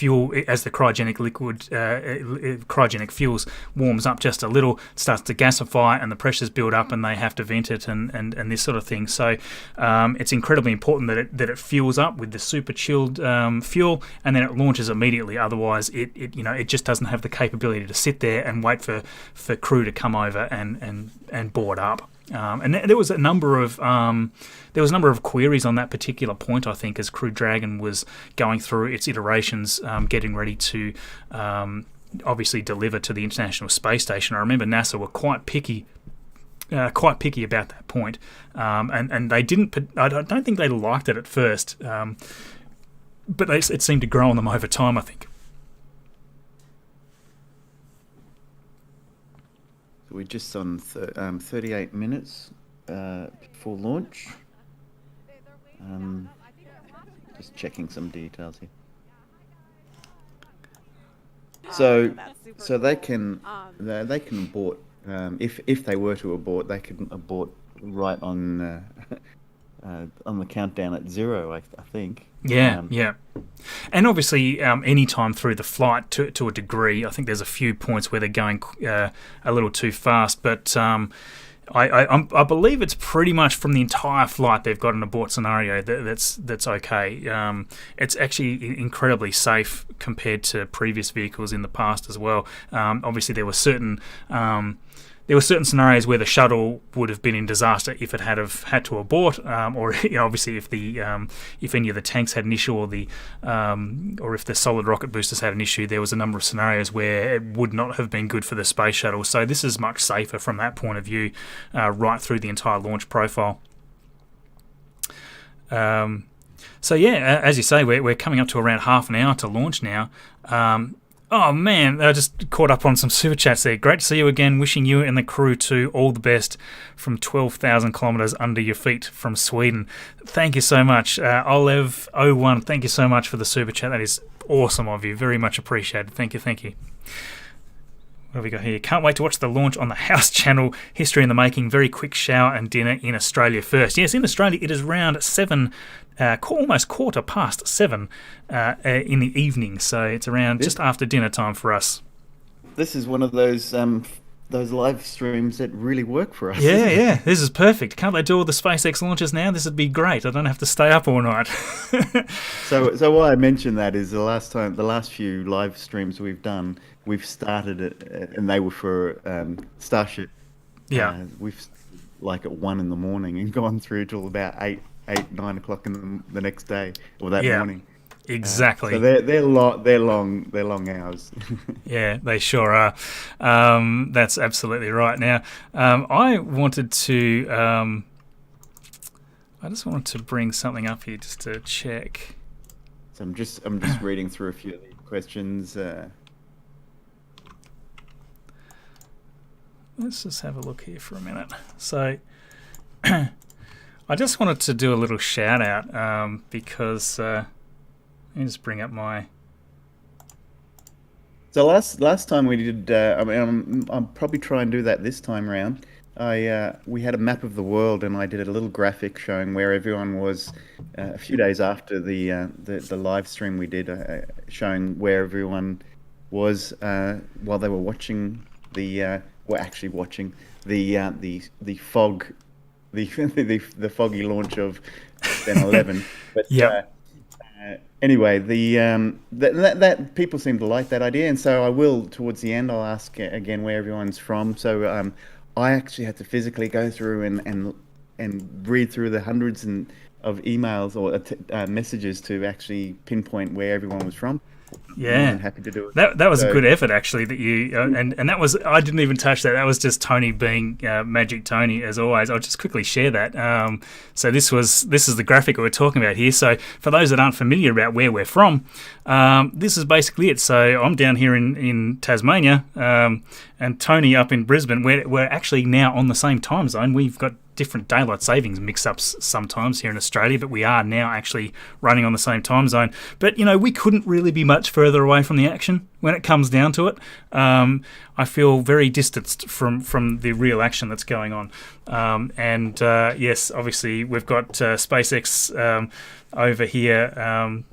cryogenic fuels warms up just a little, it starts to gasify and the pressures build up and they have to vent it and this sort of thing. So it's incredibly important that it fuels up with the super chilled fuel and then it launches immediately. Otherwise, it just doesn't have the capability to sit there and wait for crew to come over and board up. And there was a number of queries on that particular point, I think, as Crew Dragon was going through its iterations, getting ready to obviously deliver to the International Space Station. I remember NASA were quite picky about that point, and they didn't. I don't think they liked it at first, but it seemed to grow on them over time, I think. We're just on 38 minutes before launch. Just checking some details here. So they can abort if they were to abort, they can abort right on the countdown at 0. I think. Yeah. And obviously, any time through the flight, to a degree, I think there's a few points where they're going a little too fast. But I believe it's pretty much from the entire flight they've got an abort scenario that's okay. It's actually incredibly safe compared to previous vehicles in the past as well. Obviously, there were certain scenarios where the shuttle would have been in disaster if it had to abort, or obviously if any of the tanks had an issue, or if the solid rocket boosters had an issue. There was a number of scenarios where it would not have been good for the space shuttle. So this is much safer from that point of view, right through the entire launch profile. So yeah, as you say, we're coming up to around half an hour to launch now. Oh man, I just caught up on some super chats there. Great to see you again. Wishing you and the crew too all the best from 12,000 kilometres under your feet from Sweden. Thank you so much. Olev01, thank you so much for the super chat. That is awesome of you. Very much appreciated. Thank you. What have we got here? Can't wait to watch the launch on the House channel. History in the making. Very quick shower and dinner in Australia first. Yes, in Australia it is around 7, almost 7:15 in the evening. So it's around just after dinner time for us. This is one of those live streams that really work for us. Yeah. This is perfect. Can't they do all the SpaceX launches now? This would be great. I don't have to stay up all night. So why I mentioned that is the last few live streams we've done, we've started it, and they were for Starship. Yeah. We've like at 1 a.m. and gone through till about 9 o'clock in the next day or that morning. Exactly. So they're long hours. Yeah, they sure are. That's absolutely right. Now, I just wanted to bring something up here just to check. So I'm just reading through a few of the questions. Let's just have a look here for a minute. So, I just wanted to do a little shout out because let me just bring up my. So last time we did, I'll probably try and do that this time around. We had a map of the world, and I did a little graphic showing where everyone was a few days after the live stream we did, showing where everyone was while they were watching the foggy launch of than 11. But anyway, that people seem to like that idea, and so I will towards the end. I'll ask again where everyone's from. So I actually had to physically go through and read through the hundreds of emails or messages to actually pinpoint where everyone was from. Yeah, I'm happy to do it. That was a good effort, actually. That you and that was, I didn't even touch that. That was just Tony being Magic Tony, as always. I'll just quickly share that. So this is the graphic we're talking about here. So for those that aren't familiar about where we're from, this is basically it. So I'm down here in Tasmania, and Tony up in Brisbane. We're actually now on the same time zone. We've got different daylight savings mix-ups sometimes here in Australia, but we are now actually running on the same time zone. But, we couldn't really be much further away from the action when it comes down to it. I feel very distanced from the real action that's going on. Yes, obviously we've got SpaceX over here,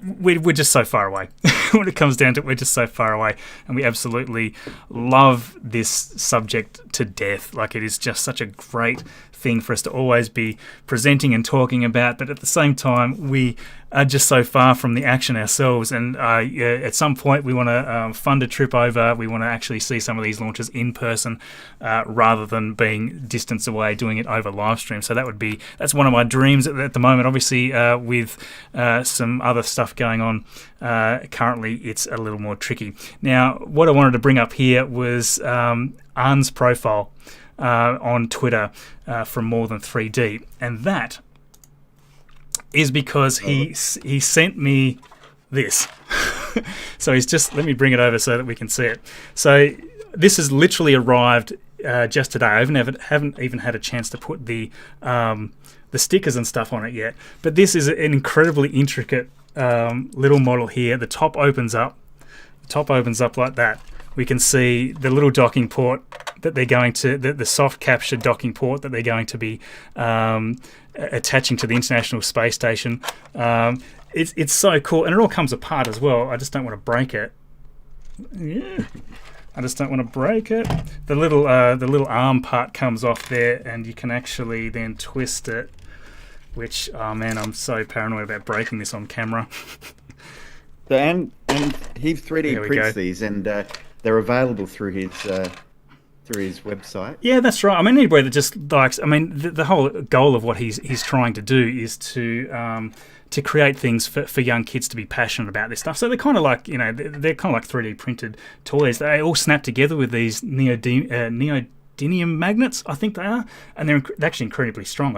we're just so far away. When it comes down to it, we're just so far away, and we absolutely love this subject to death. Like, it is just such a great thing for us to always be presenting and talking about, but at the same time we are just so far from the action ourselves, and at some point we want to fund a trip over. We want to actually see some of these launches in person, rather than being distance away doing it over live stream. So that's one of my dreams at the moment. Obviously with some other stuff going on currently, it's a little more tricky. Now, what I wanted to bring up here was Arn's profile on Twitter from More Than 3D, and that is because he sent me this. So he's just, let me bring it over so that we can see it. So this has literally arrived just today. I haven't even had a chance to put the stickers and stuff on it yet, but this is an incredibly intricate little model here. The top opens up like that. We can see the little docking port that they're going to, the soft capture docking port that they're going to be attaching to the International Space Station. It's so cool, and it all comes apart as well. I just don't want to break it. Yeah, I just don't want to break it. The little arm part comes off there, and you can actually then twist it. Which, oh man, I'm so paranoid about breaking this on camera. So and he 3D prints these, and they're available through his website. Yeah, that's right. I mean, anybody that just likes, the whole goal of what he's trying to do is to create things for young kids to be passionate about this stuff. So they're kind of like, they're kind of like 3D printed toys. They all snap together with these neodymium magnets, I think they are, and they're actually incredibly strong.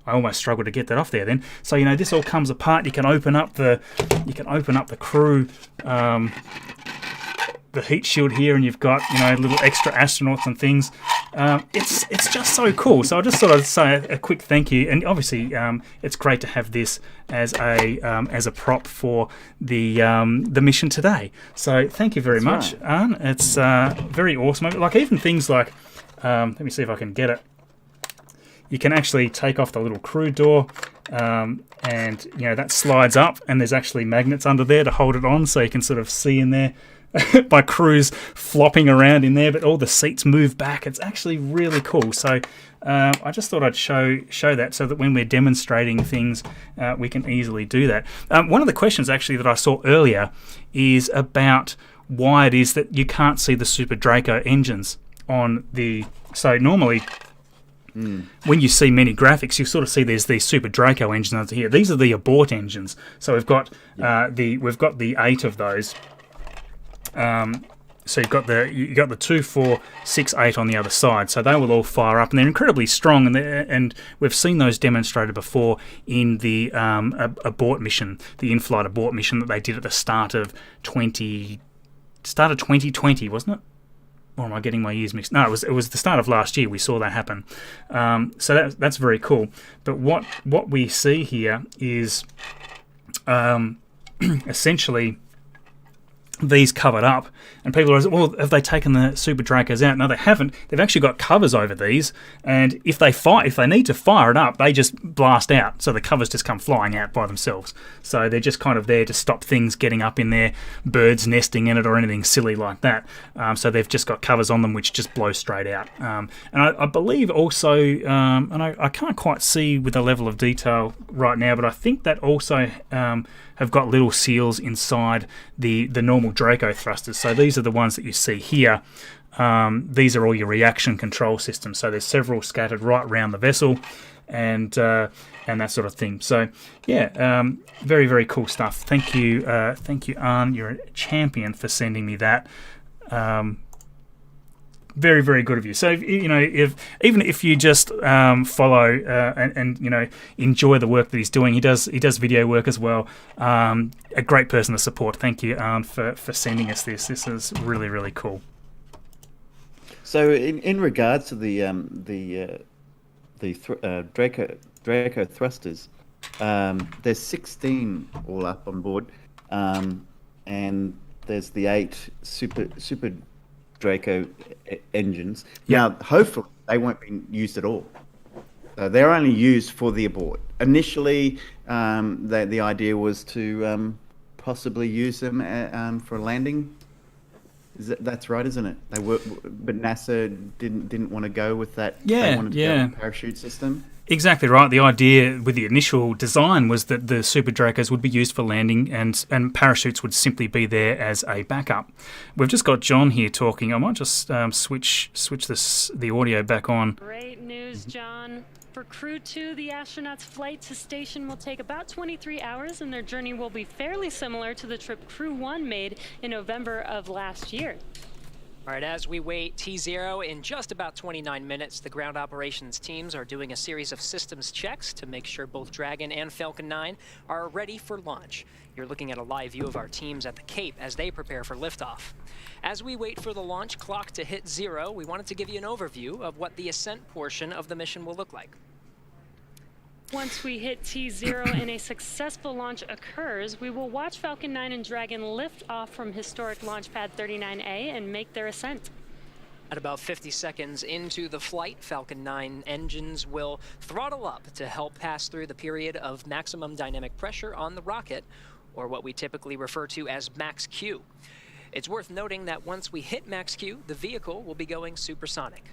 I almost struggled to get that off there then. So, this all comes apart. You can open up the crew, the heat shield here, and you've got, little extra astronauts and things. It's just so cool. So I just thought I'd say a quick thank you. And obviously, it's great to have this as a prop for the mission today. So thank you very much, Arn. It's very awesome. Like, even things like, let me see if I can get it. You can actually take off the little crew door, and that slides up, and there's actually magnets under there to hold it on, so you can sort of see in there by crews flopping around in there, but all the seats move back. It's actually really cool. So I just thought I'd show that, so that when we're demonstrating things, we can easily do that. One of the questions actually that I saw earlier is about why it is that you can't see the Super Draco engines on the... So normally... When you see many graphics, you sort of see there's these Super Draco engines under here. These are the abort engines. So we've got the 8 of those. So you've got the 2, 4, 6, 8 on the other side. So they will all fire up, and they're incredibly strong. And we've seen those demonstrated before in the abort mission, the in-flight abort mission that they did at the start of 2020, wasn't it? Or am I getting my years mixed? No, it was the start of last year we saw that happen. So that's very cool. But what we see here is essentially these covered up, and people are, well, have they taken the Super Dracos out? No, they haven't. They've actually got covers over these, and if they need to fire it up, they just blast out. So the covers just come flying out by themselves. So they're just kind of there to stop things getting up in there, birds nesting in it or anything silly like that. So they've just got covers on them which just blow straight out. And I believe also, and I can't quite see with the level of detail right now, but I think that also have got little seals inside the normal Draco thrusters. So these are the ones that you see here. These are all your reaction control systems. So there's several scattered right around the vessel, and that sort of thing. So yeah, very, very cool stuff. Thank you, Arne. You're a champion for sending me that. Very, very good of you. So even if you just follow and enjoy the work that he's doing, he does video work as well. A great person to support. Thank you, Arne, for sending us this. This is really, really cool. So in regards to the Draco thrusters, there's 16 all up on board, and there's the 8 super Draco engines. Yeah. Now, hopefully, they won't be used at all. They're only used for the abort. Initially, the idea was to possibly use them for landing. That's right, isn't it? They were, but NASA didn't want to go with that. Yeah, they wanted to go with the parachute system. Exactly right. The idea with the initial design was that the Super Dracos would be used for landing, and parachutes would simply be there as a backup. We've just got John here talking. I might just switch the audio back on. Great news, John. For Crew 2, the astronauts' flight to station will take about 23 hours, and their journey will be fairly similar to the trip Crew 1 made in November of last year. All right, as we wait T0 in just about 29 minutes, the ground operations teams are doing a series of systems checks to make sure both Dragon and Falcon 9 are ready for launch. You're looking at a live view of our teams at the Cape as they prepare for liftoff. As we wait for the launch clock to hit 0, we wanted to give you an overview of what the ascent portion of the mission will look like. Once we hit T0 and a successful launch occurs, we will watch Falcon 9 and Dragon lift off from historic launch pad 39A and make their ascent. At about 50 seconds into the flight, Falcon 9 engines will throttle up to help pass through the period of maximum dynamic pressure on the rocket, or what we typically refer to as max Q. It's worth noting that once we hit max Q, the vehicle will be going supersonic.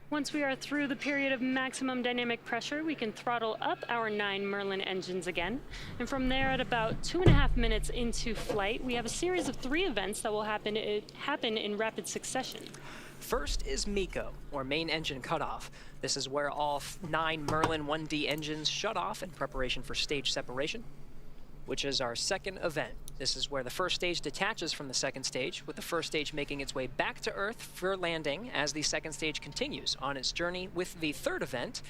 Once we are through the period of maximum dynamic pressure, we can throttle up our 9 Merlin engines again. And from there, at about 2.5 minutes into flight, we have a series of 3 events that will happen in rapid succession. First is MECO, or main engine cutoff. This is where all 9 Merlin 1D engines shut off in preparation for stage separation, which is our second event. This is where the first stage detaches from the second stage, with the first stage making its way back to Earth for landing as the second stage continues on its journey with the third event.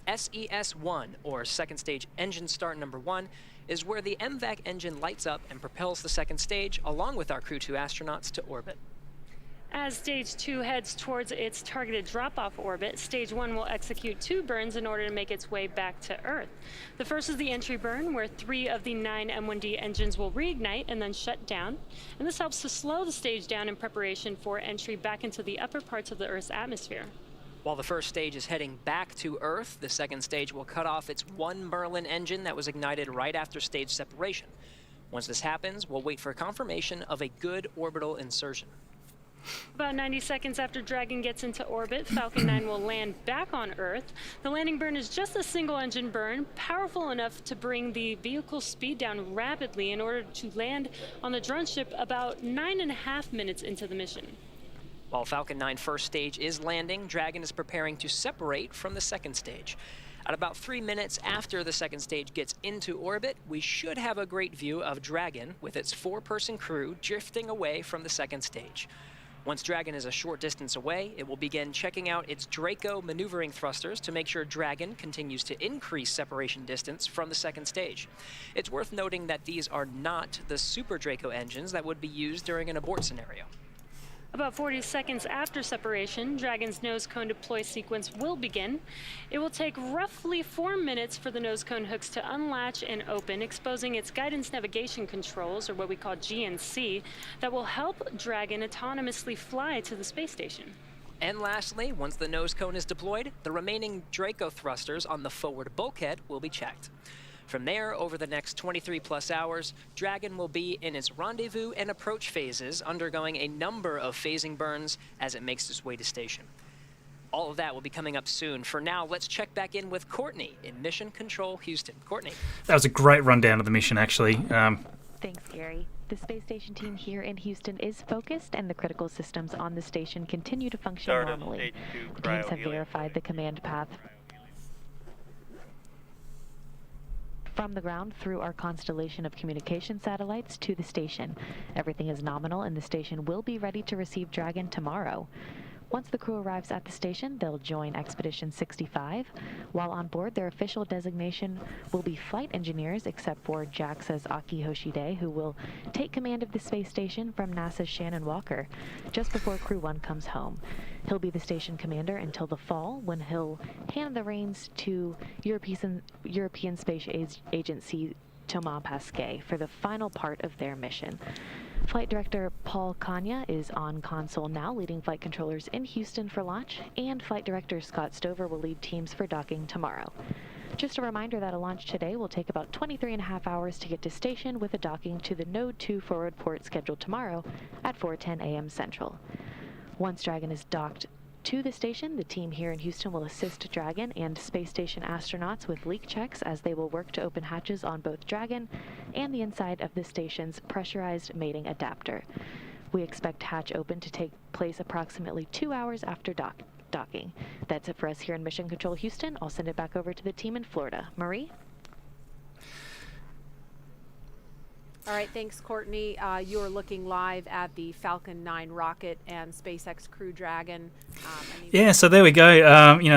SES-1, or second stage engine start number 1, is where the MVAC engine lights up and propels the second stage along with our Crew 2 astronauts to orbit. As Stage 2 heads towards its targeted drop-off orbit, Stage 1 will execute 2 burns in order to make its way back to Earth. The first is the entry burn, where 3 of the 9 M1D engines will reignite and then shut down, and this helps to slow the stage down in preparation for entry back into the upper parts of the Earth's atmosphere. While the first stage is heading back to Earth, the second stage will cut off its 1 Merlin engine that was ignited right after stage separation. Once this happens, we'll wait for confirmation of a good orbital insertion. About 90 seconds after Dragon gets into orbit, Falcon 9 will land back on Earth. The landing burn is just a single engine burn, powerful enough to bring the vehicle's speed down rapidly in order to land on the drone ship about 9.5 minutes into the mission. While Falcon 9 first stage is landing, Dragon is preparing to separate from the second stage. At about 3 minutes after the second stage gets into orbit, we should have a great view of Dragon with its 4-person crew drifting away from the second stage. Once Dragon is a short distance away, it will begin checking out its Draco maneuvering thrusters to make sure Dragon continues to increase separation distance from the second stage. It's worth noting that these are not the Super Draco engines that would be used during an abort scenario. About 40 seconds after separation, Dragon's nose cone deploy sequence will begin. It will take roughly 4 minutes for the nose cone hooks to unlatch and open, exposing its guidance navigation controls, or what we call GNC, that will help Dragon autonomously fly to the space station. And lastly, once the nose cone is deployed, the remaining Draco thrusters on the forward bulkhead will be checked. From there, over the next 23+ hours, Dragon will be in its rendezvous and approach phases, undergoing a number of phasing burns as it makes its way to station. All of that will be coming up soon. For now, let's check back in with Courtney in Mission Control Houston. Courtney. That was a great rundown of the mission, actually. Thanks, Gary. The space station team here in Houston is focused, and the critical systems on the station continue to function normally. The teams have verified the command path from the ground through our constellation of communication satellites to the station. Everything is nominal, and the station will be ready to receive Dragon tomorrow. Once the crew arrives at the station, they'll join Expedition 65. While on board, their official designation will be flight engineers, except for JAXA's Aki Hoshide, who will take command of the space station from NASA's Shannon Walker, just before Crew 1 comes home. He'll be the station commander until the fall, when he'll hand the reins to European Space Agency Thomas Pesquet for the final part of their mission. Flight Director Paul Kanya is on console now, leading flight controllers in Houston for launch, and Flight Director Scott Stover will lead teams for docking tomorrow. Just a reminder that a launch today will take about 23.5 hours to get to station, with a docking to the Node 2 forward port scheduled tomorrow at 4:10 a.m. Central. Once Dragon is docked to the station, the team here in Houston will assist Dragon and space station astronauts with leak checks, as they will work to open hatches on both Dragon and the inside of the station's pressurized mating adapter. We expect hatch open to take place approximately 2 hours after docking. That's it for us here in Mission Control Houston. I'll send it back over to the team in Florida. Marie? All right, thanks, Courtney. You are looking live at the Falcon 9 rocket and SpaceX Crew Dragon. Yeah, so there we go.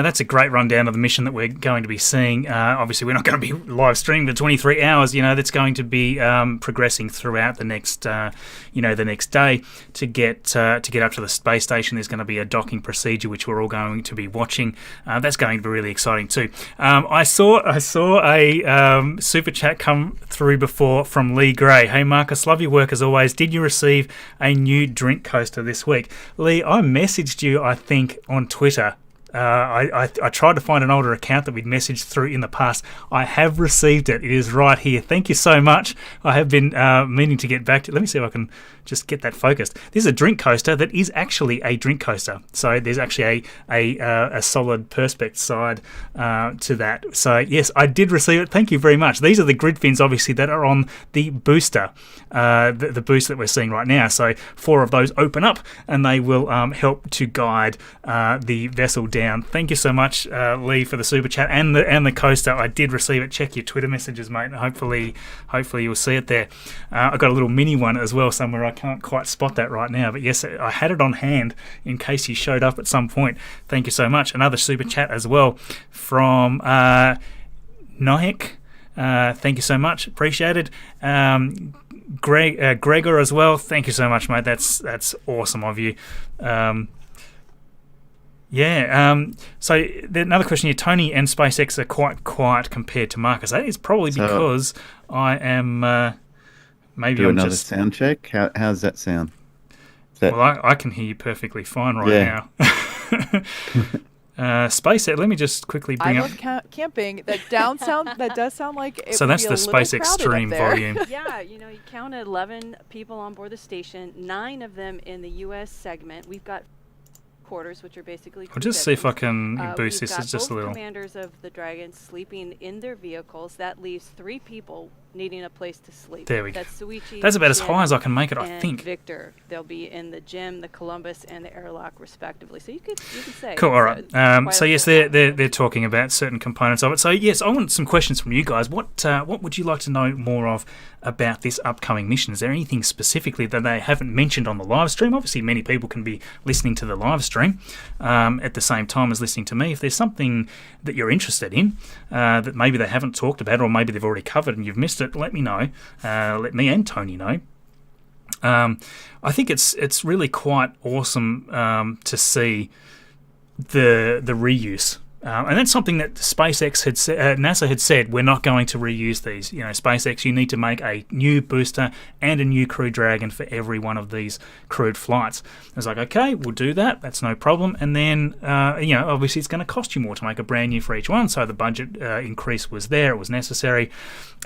That's a great rundown of the mission that we're going to be seeing. Obviously, we're not going to be live streaming for 23 hours. That's going to be progressing throughout the next, the next day to get up to the space station. There's going to be a docking procedure which we're all going to be watching. That's going to be really exciting too. I saw a super chat come through before from Lee Gray. Hey Marcus, love your work as always. Did you receive a new drink coaster this week? Lee, I messaged you, I think, on Twitter. I tried to find an older account that we'd messaged through in the past. I have received it. It is right here. Thank you so much. I have been meaning to get back to. Let me see if I can just get that focused. This is a drink coaster that is actually a drink coaster. So there's actually a solid perspex side to that. So yes, I did receive it. Thank you very much. These are the grid fins, obviously, that are on the booster, the booster that we're seeing right now. So 4 of those open up, and they will help to guide the vessel down. Thank you so much, Lee, for the super chat and the coaster. I did receive it. Check your Twitter messages, mate. Hopefully you'll see it there. I got a little mini one as well somewhere. I can't quite spot that right now, but yes, I had it on hand in case you showed up at some point. Thank you so much. Another super chat as well from Nahik. Thank you so much. Appreciated. Gregor as well. Thank you so much, mate. That's awesome of you. So another question here. Tony and SpaceX are quite quiet compared to Marcus. That is probably because I am maybe do I'm another just sound check. How's that sound? Well, I can hear you perfectly fine now. SpaceX. Let me just quickly bring up. I love camping. That does sound like it. So would that's be the a little SpaceX crowded stream up there. volume. Yeah, you counted 11 people on board the station, 9 of them in the U.S. segment. We've got quarters, which are basically. I'll just see if I can boost this. It's just a little. Commanders of the Dragon sleeping in their vehicles. That leaves 3 people needing a place to sleep. There we go. That's Suichi, That's about as Jim, high as I can make it, I and think. Victor. They'll be in the Jim, the Columbus, and the airlock, respectively. So you could say. Cool. All right. So yes, they're talking about certain components of it. So yes, I want some questions from you guys. What would you like to know more of about this upcoming mission? Is there anything specifically that they haven't mentioned on the live stream? Obviously, many people can be listening to the live stream at the same time as listening to me. If there's something that you're interested in that maybe they haven't talked about, or maybe they've already covered and you've missed it, let me know. Let me and Tony know. I think it's really quite awesome to see the reuse. And that's something that SpaceX had NASA had said, we're not going to reuse these. SpaceX, you need to make a new booster and a new Crew Dragon for every one of these crewed flights. I was like, okay, we'll do that. That's no problem. And then, obviously it's going to cost you more to make a brand new for each one. So the budget increase was there. It was necessary.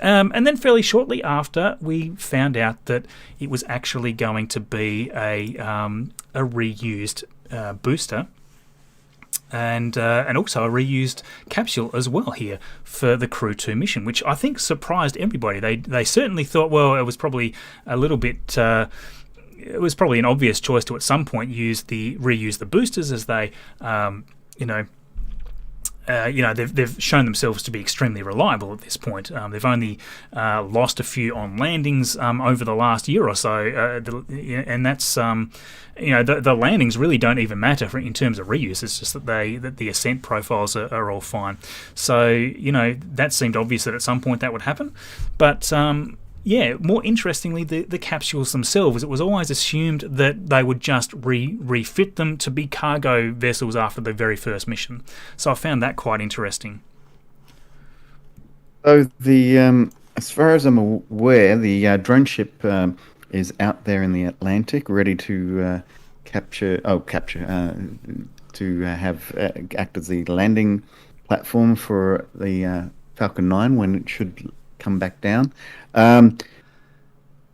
And then fairly shortly after, we found out that it was actually going to be a reused booster. And also a reused capsule as well here for the Crew 2 mission, which I think surprised everybody. They certainly thought, well, it was probably a little bit... it was probably an obvious choice to at some point reuse the boosters as they, they've shown themselves to be extremely reliable at this point. They've only lost a few on landings over the last year or so, and that's the landings really don't even matter in terms of reuse. It's just that the ascent profiles are all fine. So that seemed obvious that at some point that would happen, but. More interestingly, the capsules themselves, it was always assumed that they would just refit them to be cargo vessels after the very first mission. So I found that quite interesting. So as far as I'm aware, the drone ship is out there in the Atlantic, ready to act as the landing platform for the Falcon 9 when it should come back down.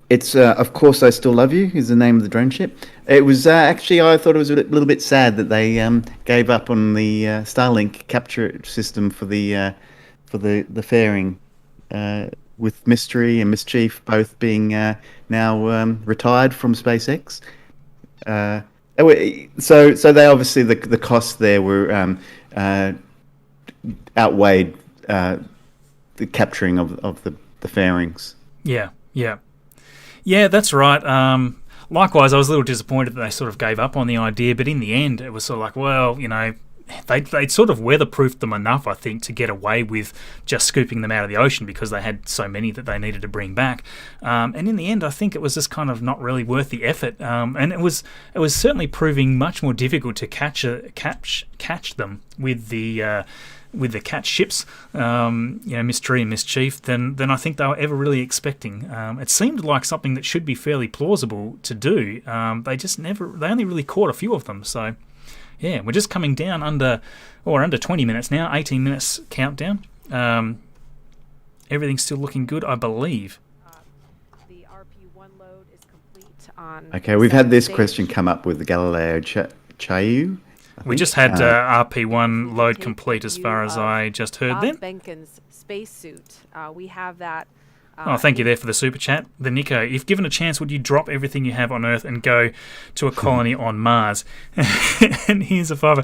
It's Of Course I Still Love You is the name of the drone ship. It was actually, I thought it was a little bit sad that they gave up on the Starlink capture system for the fairing, with Mystery and Mischief both being now retired from SpaceX. So they obviously the costs there were outweighed the capturing of the fairings. Yeah, that's right. Likewise, I was a little disappointed that they sort of gave up on the idea, but in the end, it was sort of like, well, they'd sort of weatherproofed them enough, I think, to get away with just scooping them out of the ocean because they had so many that they needed to bring back. And in the end, I think it was just kind of not really worth the effort. And it was certainly proving much more difficult to catch them with the catch ships, Mystery and Mischief, than I think they were ever really expecting. It seemed like something that should be fairly plausible to do. They only really caught a few of them. So, yeah, we're just coming down under 20 minutes now, 18 minutes countdown. Everything's still looking good, I believe. The RP1 load is complete on... Okay, we've had this question come up with the Galileo Chayu. We just had RP1 load complete as far as I just heard Bob then. Benken's spacesuit. We have that. Thank you there for the super chat. The Nico, if given a chance, would you drop everything you have on Earth and go to a colony on Mars? And here's a fiver.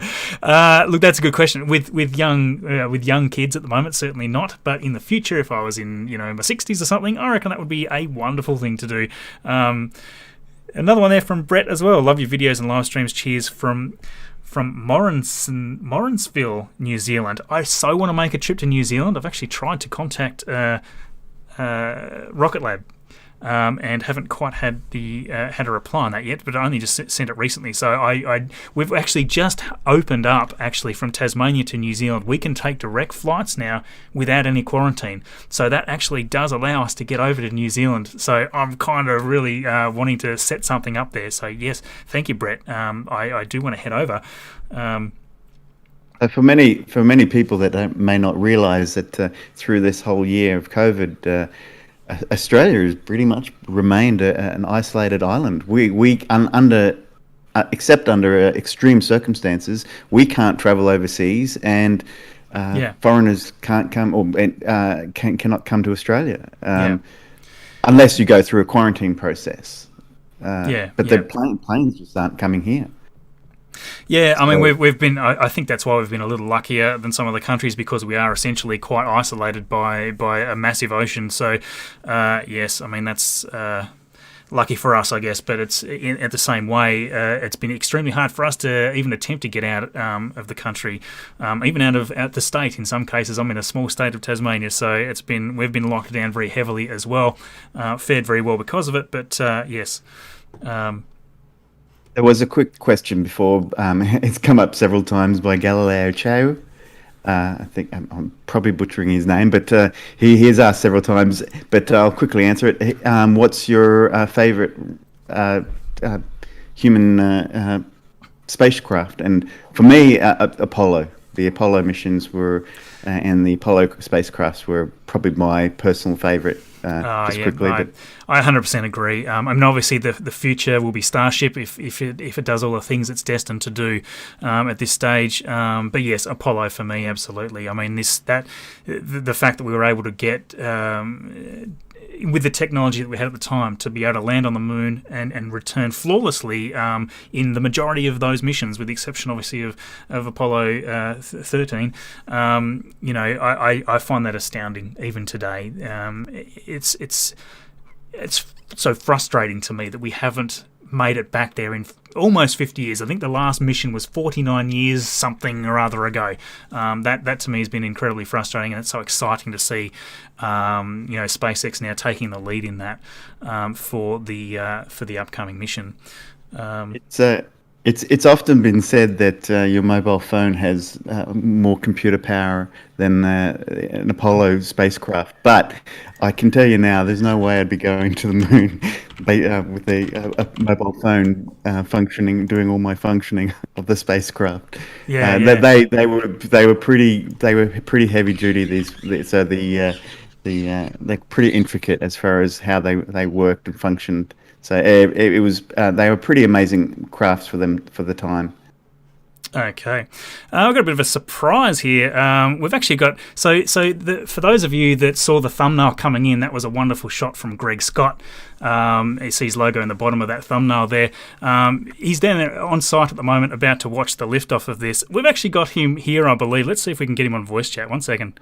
Look, that's a good question. With young kids at the moment, certainly not. But in the future, if I was in my 60s or something, I reckon that would be a wonderful thing to do. Another one there from Brett as well. Love your videos and live streams. Cheers from Morrinsville, New Zealand. I so want to make a trip to New Zealand. I've actually tried to contact Rocket Lab and haven't quite had a reply on that yet, but I only just sent it recently. So we've actually just opened up from Tasmania to New Zealand. We can take direct flights now without any quarantine. So that actually does allow us to get over to New Zealand. So I'm kind of really wanting to set something up there. So yes, thank you, Brett. I do want to head over. For many people that may not realise that through this whole year of COVID, Australia has pretty much remained an isolated island. Except under extreme circumstances, we can't travel overseas, and foreigners can't come or cannot come to Australia unless you go through a quarantine process. The planes just aren't coming here. Yeah, I mean, we've been. I think that's why we've been a little luckier than some of the countries, because we are essentially quite isolated by a massive ocean. So, yes, I mean that's lucky for us, I guess, but it's at the same way. It's been extremely hard for us to even attempt to get out of the country, even out the state. In some cases, I'm in a small state of Tasmania, so we've been locked down very heavily as well. Fared very well because of it, but yes. There was a quick question before. It's come up several times by Galileo Chow. I think I'm probably butchering his name, but he has asked several times. But I'll quickly answer it. What's your favourite human spacecraft? And for me, Apollo. The Apollo missions were, and the Apollo spacecrafts were probably my personal favourite. Quickly, I 100% agree. I mean, obviously, the future will be Starship if it does all the things it's destined to do at this stage. But yes, Apollo for me, absolutely. I mean, the fact that we were able to get with the technology that we had at the time to be able to land on the moon and return flawlessly in the majority of those missions, with the exception, obviously, of Apollo 13. I find that astounding even today. It's so frustrating to me that we haven't made it back there in almost 50 years. I think the last mission was 49 years something or other ago. That to me has been incredibly frustrating, and it's so exciting to see SpaceX now taking the lead in that for the upcoming mission. It's often been said that your mobile phone has more computer power than an Apollo spacecraft, but I can tell you now, there's no way I'd be going to the moon with a mobile phone doing all my functioning of the spacecraft. They were pretty heavy duty. They're pretty intricate as far as how they worked and functioned. So it was they were pretty amazing crafts for the time. Okay, I've got a bit of a surprise here. We've actually got for those of you that saw the thumbnail coming in, that was a wonderful shot from Greg Scott. You see his logo in the bottom of that thumbnail there. He's down there on site at the moment, about to watch the liftoff of this. We've actually got him here, I believe. Let's see if we can get him on voice chat. 1 second.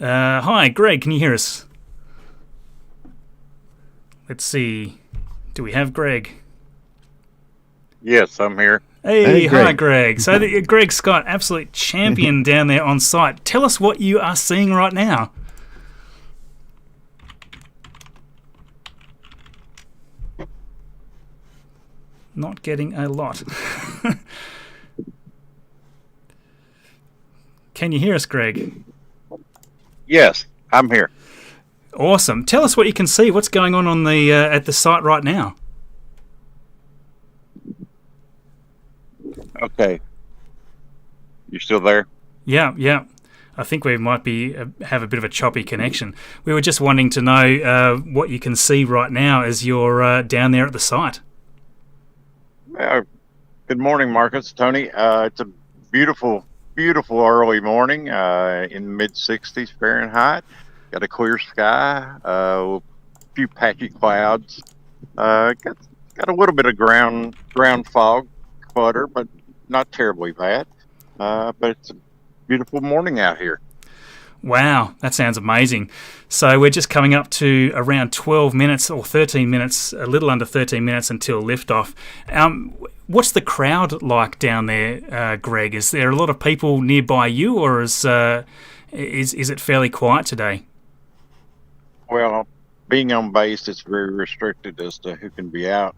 Hi, Greg. Can you hear us? Let's see. Do we have Greg? Yes, I'm here. Hey, Greg. Hi, Greg. So, Greg Scott, absolute champion down there on site. Tell us what you are seeing right now. Not getting a lot. Can you hear us, Greg? Yes, I'm here. Awesome. Tell us what you can see. What's going on the at the site right now? Okay. You still there? Yeah. I think we might have a bit of a choppy connection. We were just wanting to know what you can see right now as you're down there at the site. Good morning, Marcus, Tony. It's a beautiful early morning in mid-60s Fahrenheit. Got a clear sky, a few patchy clouds. Got a little bit of ground fog clutter, but not terribly bad. But it's a beautiful morning out here. Wow, that sounds amazing. So we're just coming up to around 12 minutes or 13 minutes, a little under 13 minutes until liftoff. What's the crowd like down there, Greg? Is there a lot of people nearby you, or is it fairly quiet today? Well, being on base, it's very restricted as to who can be out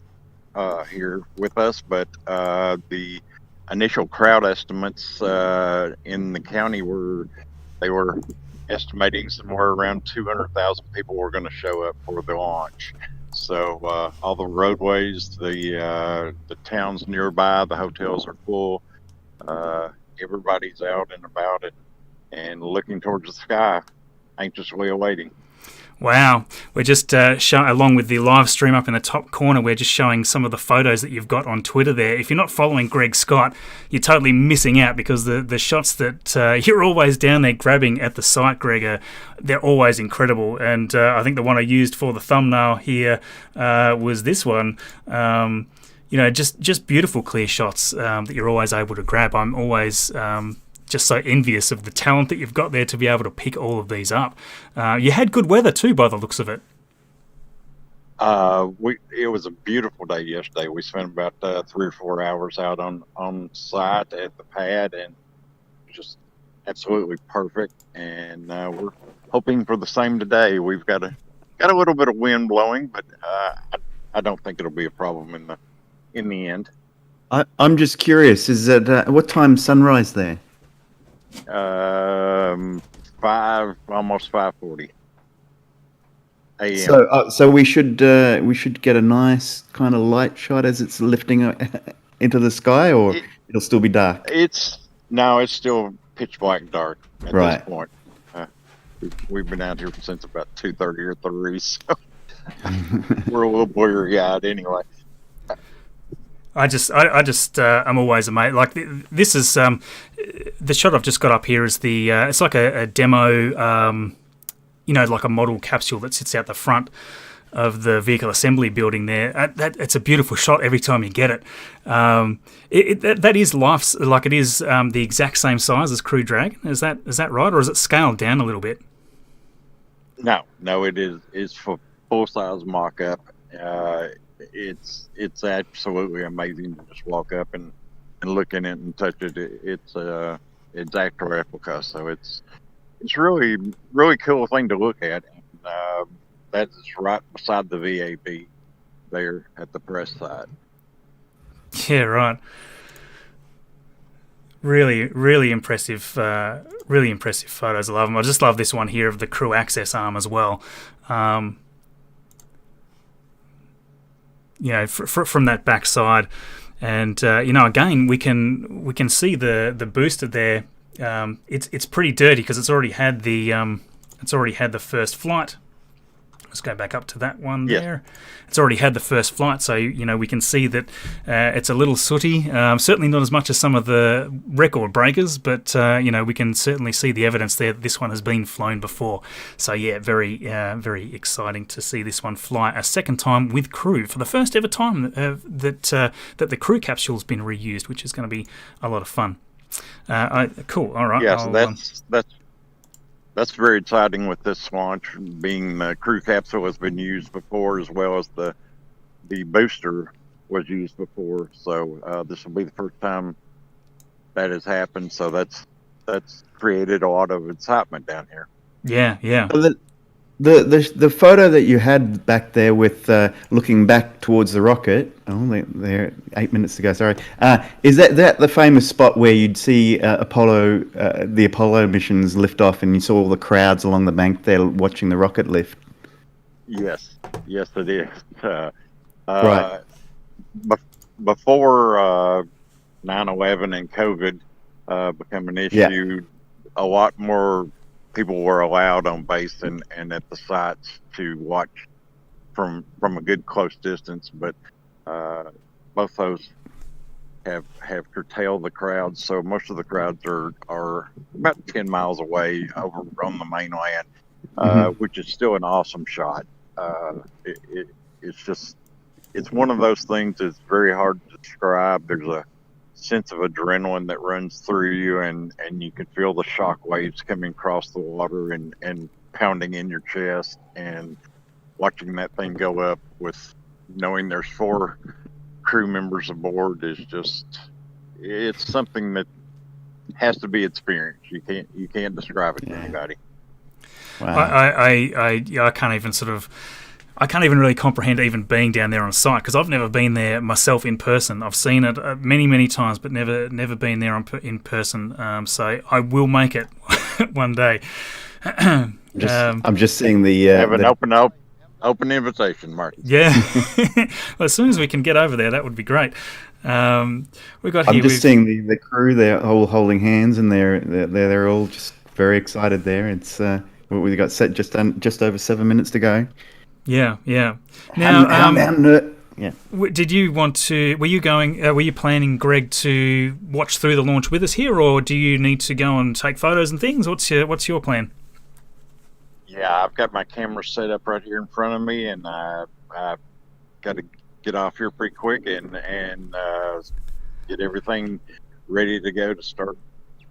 here with us, but the initial crowd estimates in the county were estimating somewhere around 200,000 people were going to show up for the launch. So all the roadways, the towns nearby, the hotels are full. Everybody's out and about it and looking towards the sky, anxiously awaiting. Wow. We're just along with the live stream up in the top corner, we're just showing some of the photos that you've got on Twitter there. If you're not following Greg Scott, you're totally missing out, because the shots that you're always down there grabbing at the site, Greg, they're always incredible. And I think the one I used for the thumbnail here was this one. Just beautiful clear shots that you're always able to grab. I'm always just so envious of the talent that you've got there to be able to pick all of these up. You had good weather too, by the looks of it. It was a beautiful day yesterday. We spent about 3 or 4 hours out on site at the pad, and just absolutely perfect. And we're hoping for the same today. We've got a little bit of wind blowing, but I don't think it'll be a problem in the end. I'm just curious. Is it what time sunrise there? 5:40 a.m. So we should get a nice kind of light shot as it's lifting into the sky, or it'll still be dark. It's still pitch black dark at this point. We've been out here since about 2:30 or 3, so we're a little blurry-eyed anyway. I'm always amazed. Like this is the shot I've just got up here is the it's like a demo, like a model capsule that sits out the front of the vehicle assembly building there. It's a beautiful shot every time you get it. That is life's like it is the exact same size as Crew Dragon. Is that right, or is it scaled down a little bit? No, it is for full size mock up. It's absolutely amazing to just walk up and look in it and touch it. It's exact replica, so it's really cool thing to look at. And, that's right beside the VAB there at the press side. Yeah, right. Really impressive. Really impressive photos. I love them. I just love this one here of the crew access arm as well. From that back side, and again we can see the booster there. It's pretty dirty because it's already had the first flight. Let's go back up to that one there. It's already had the first flight, so we can see that it's a little sooty. Certainly not as much as some of the record breakers, but we can certainly see the evidence there that this one has been flown before. So yeah, very exciting to see this one fly a second time with crew for the first ever time that the crew capsule's been reused, which is going to be a lot of fun. Cool. All right. Yeah, so that's very exciting with this launch, being the crew capsule has been used before, as well as the booster was used before. So this will be the first time that has happened. So that's created a lot of excitement down here. Yeah. The photo that you had back there with looking back towards the rocket, there 8 minutes to go, sorry, is that the famous spot where you'd see the Apollo missions lift off and you saw all the crowds along the bank there watching the rocket lift? Yes, it is. Right. Before 9/11 and COVID became an issue, a lot more people were allowed on base and at the sites to watch from a good close distance, but both those have curtailed the crowds, so most of the crowds are about 10 miles away over on the mainland, which is still an awesome shot. It's one of those things that's very hard to describe. There's a sense of adrenaline that runs through you, and you can feel the shock waves coming across the water and pounding in your chest, and watching that thing go up with knowing there's 4 crew members aboard is it's something that has to be experienced. You can't describe it to anybody. Wow. I can't even really comprehend even being down there on site, because I've never been there myself in person. I've seen it many times, but never been there in person. So I will make it one day. I'm just seeing have an open invitation, Mark. Yeah. Well, as soon as we can get over there, that would be great. I'm just seeing the crew. They're all holding hands, and they're all just very excited there. It's we've got set just over 7 minutes to go. Yeah. Now, yeah. Did you want to? Were you planning, Greg, to watch through the launch with us here, or do you need to go and take photos and things? What's your plan? Yeah, I've got my camera set up right here in front of me, and I've got to get off here pretty quick and get everything ready to go to start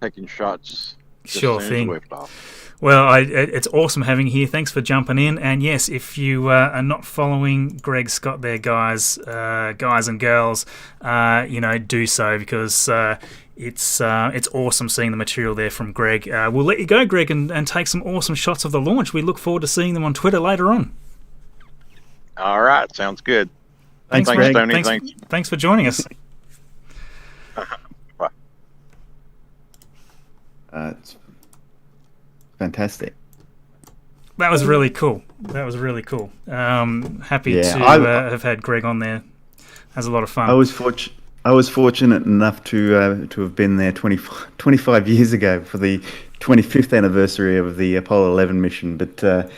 taking shots. Sure thing. Well, it's awesome having you here. Thanks for jumping in. And yes, if you are not following Greg Scott there, guys and girls, do so, because it's awesome seeing the material there from Greg. We'll let you go, Greg, and take some awesome shots of the launch. We look forward to seeing them on Twitter later on. All right, sounds good. Thanks, Greg. Tony. Thanks. Thanks for joining us. Bye. It's fantastic. That was really cool. Happy to have had Greg on there. Has a lot of fun. I was fortunate enough to have been there 25 years ago for the 25th anniversary of the Apollo 11 mission, but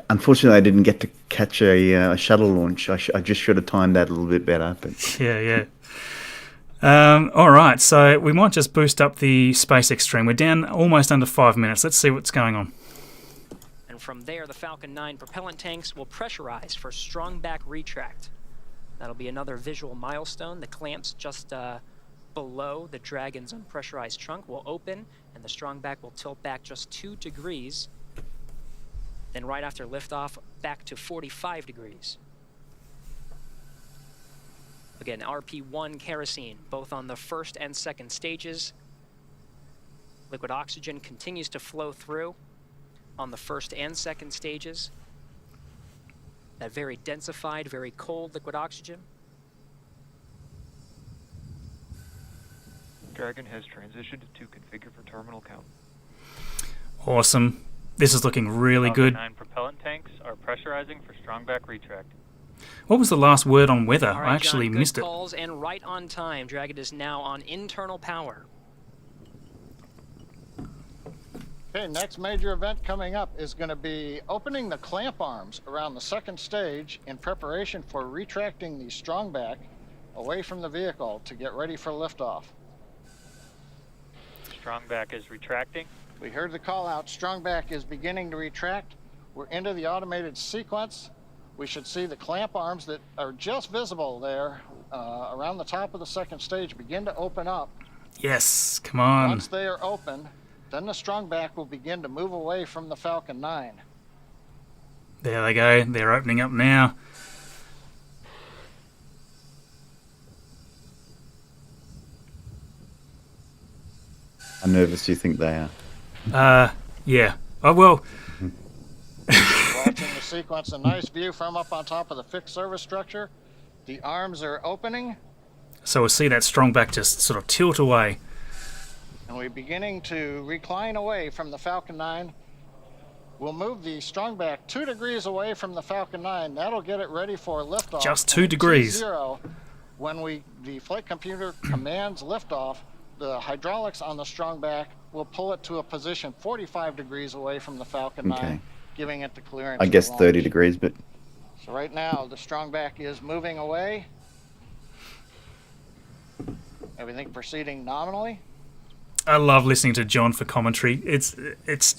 unfortunately I didn't get to catch a shuttle launch. I just should have timed that a little bit better. But yeah. All right, so we might just boost up the SpaceX stream. We're down almost under 5 minutes. Let's see what's going on. And from there, the Falcon 9 propellant tanks will pressurize for strong back retract. That'll be another visual milestone. The clamps just below the Dragon's unpressurized trunk will open, and the strong back will tilt back just 2 degrees. Then right after liftoff, back to 45 degrees. Again, RP1 kerosene, both on the first and second stages. Liquid oxygen continues to flow through on the first and second stages. That very densified, very cold liquid oxygen. Dragon has transitioned to configure for terminal count. Awesome. This is looking really good. 9 propellant tanks are pressurizing for strong back retract. What was the last word on weather? All right, I actually John, missed good it. calls and right on time. Dragon is now on internal power. Okay, next major event coming up is going to be opening the clamp arms around the second stage in preparation for retracting the strong back away from the vehicle to get ready for liftoff. Strong back is retracting. We heard the call out. Strong back is beginning to retract. We're into the automated sequence. We should see the clamp arms that are just visible there around the top of the second stage begin to open up. Yes, come on. Once they are open, then the strong back will begin to move away from the Falcon 9. There they go. They're opening up now. How nervous do you think they are? Yeah. Oh, well. Watching the sequence, a nice view from up on top of the fixed service structure. The arms are opening. So we'll see that strong back just sort of tilt away. And we're beginning to recline away from the Falcon 9. We'll move the strong back 2 degrees away from the Falcon 9. That'll get it ready for liftoff. Just 2 degrees. Zero. When the flight computer commands liftoff, the hydraulics on the strong back will pull it to a position 45 degrees away from the Falcon 9, giving it the clearance. I guess 30 degrees, but... So right now, the strong back is moving away. Everything proceeding nominally. I love listening to John for commentary. It's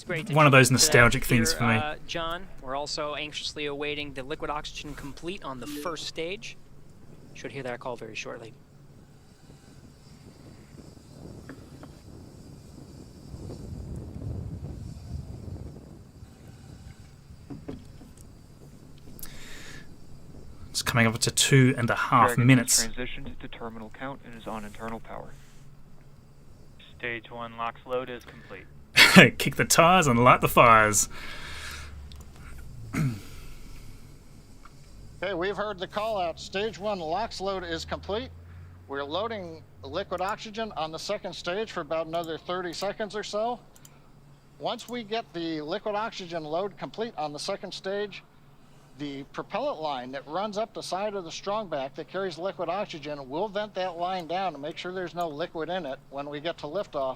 one of those nostalgic things for me. John, we're also anxiously awaiting the liquid oxygen complete on the first stage. Should hear that call very shortly. It's coming up to 2.5 minutes. Transitioned to terminal count and is on internal power. Stage 1 LOX load is complete. Kick the tires and light the fires. Okay, we've heard the call out. Stage 1 LOX load is complete. We're loading liquid oxygen on the second stage for about another 30 seconds or so. Once we get the liquid oxygen load complete on the second stage, the propellant line that runs up the side of the strong back that carries liquid oxygen will vent that line down to make sure there's no liquid in it when we get to liftoff.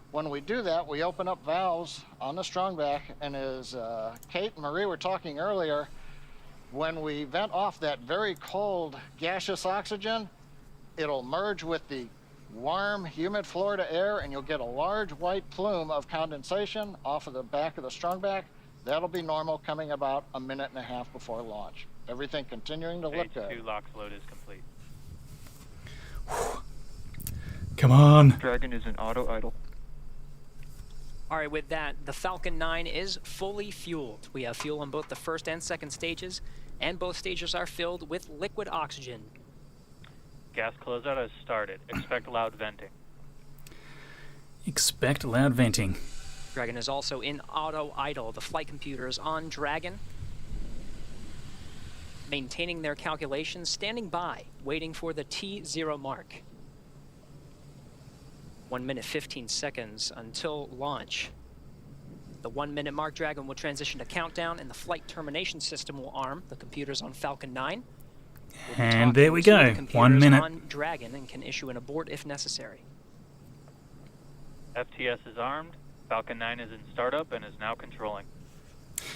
When we do that, we open up valves on the strong back, and as Kate and Marie were talking earlier, when we vent off that very cold gaseous oxygen, it'll merge with the warm, humid Florida air, and you'll get a large white plume of condensation off of the back of the strong back. That'll be normal, coming about a minute and a half before launch. Everything continuing to look good. Stage 2 LOX load is complete. Come on. Dragon is in auto idle. All right, with that, the Falcon 9 is fully fueled. We have fuel on both the first and second stages, and both stages are filled with liquid oxygen. Gas closeout has started. Expect loud venting. Expect loud venting. Dragon is also in auto idle. The flight computers on Dragon, maintaining their calculations, standing by, waiting for the T0 mark. 1 minute 15 seconds until launch. The 1 minute mark, Dragon will transition to countdown, and the flight termination system will arm the computers on Falcon 9. And there we go. 1 minute. On Dragon and can issue an abort if necessary. FTS is armed. Falcon 9 is in startup and is now controlling.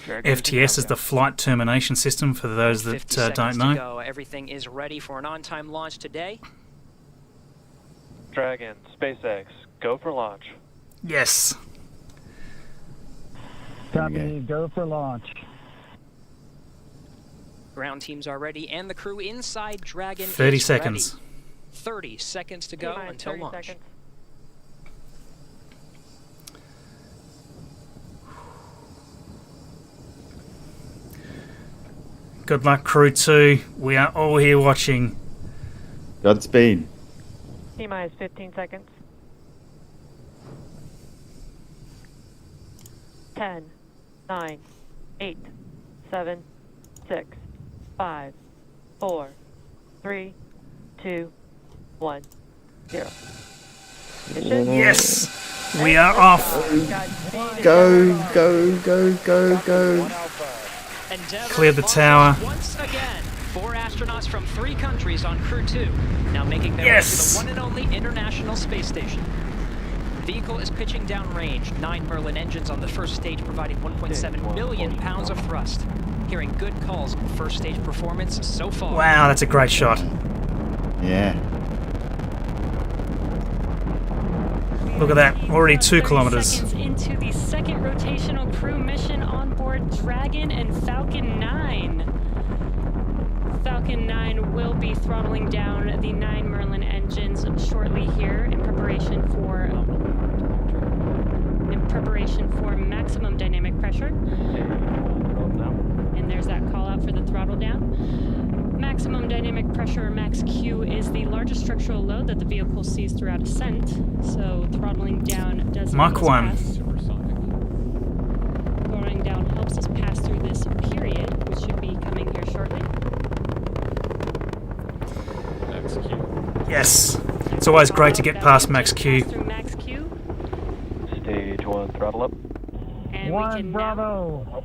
FTS is the flight termination system for those that don't know. To go. Everything is ready for an on-time launch today. Dragon, SpaceX, go for launch. Yes. Copy, go for launch. Ground teams are ready, and the crew inside Dragon 30 is seconds. Ready. 30 seconds to go until launch. Seconds. Good luck, Crew 2. We are all here watching. Godspeed. T-minus 15 seconds. 10, 9, 8, 7, 6, 5, 4, 3, 2, 1, 0. Yes! We are off! Go, go, go, go, go. Clear the tower. Once again, 4 astronauts from 3 countries on Crew 2, now making their way to the one and only International Space Station. Vehicle is pitching downrange. 9 Merlin engines on the first stage, providing 1.7 million pounds of thrust. Hearing good calls on first stage performance so far. Wow, that's a great shot. Yeah. Look at that, already 2 kilometers. Seconds into the second rotational crew mission on board Dragon and Falcon 9. Falcon 9 will be throttling down the 9 Merlin engines shortly here in preparation for maximum dynamic pressure. And there's that call out for the throttle down. Maximum dynamic pressure, or max Q, is the largest structural load that the vehicle sees throughout ascent. So throttling down does Mach 1. Throttling down helps us pass through this period, which should be coming here shortly. Max Q. Yes. It's always great to get past max Q. Through max Q. Stage 1, throttle up. And 1 Bravo.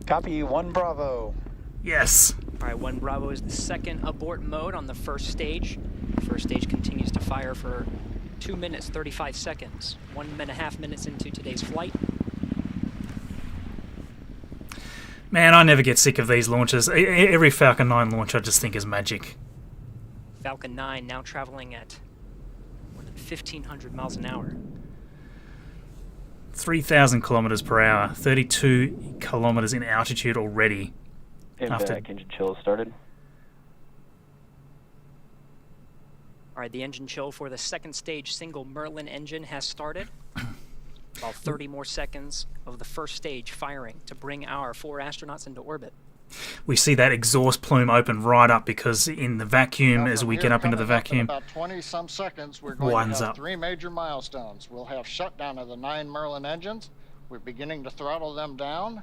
Copy, 1 Bravo. Yes. All right, 1 Bravo is the second abort mode on the first stage. The first stage continues to fire for 2 minutes, 35 seconds. 1.5 minutes into today's flight. Man, I never get sick of these launches. Every Falcon 9 launch I just think is magic. Falcon 9 now traveling at more than 1,500 miles an hour. 3,000 kilometers per hour, 32 kilometers in altitude already. Back engine chill started. All right, the engine chill for the second stage single Merlin engine has started. About 30 more seconds of the first stage firing to bring our 4 astronauts into orbit. We see that exhaust plume open right up because in the vacuum, as we get up into the vacuum, about 20-some seconds, we're going winds to have up. 3 major milestones. We'll have shutdown of the 9 Merlin engines. We're beginning to throttle them down.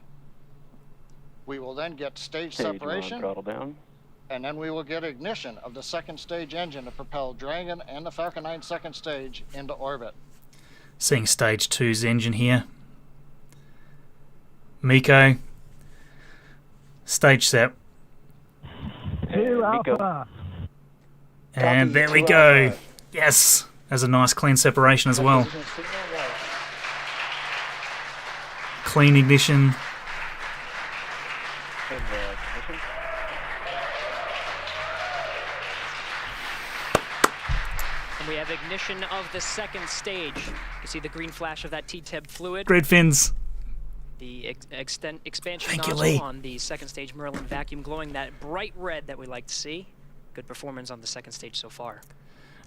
We will then get stage separation. Throttle down. And then we will get ignition of the second stage engine to propel Dragon and the Falcon 9 second stage into orbit. Seeing stage 2's engine here. Miko. Stage set. 2 Alpha. And there we go. Yes. There's a nice clean separation as well. Clean ignition. And we have ignition of the second stage. You see the green flash of that T-Teb fluid. Grid fins. The expansion Thank you, nozzle Lee. on the second stage Merlin vacuum glowing that bright red that we like to see. Good performance on the second stage so far.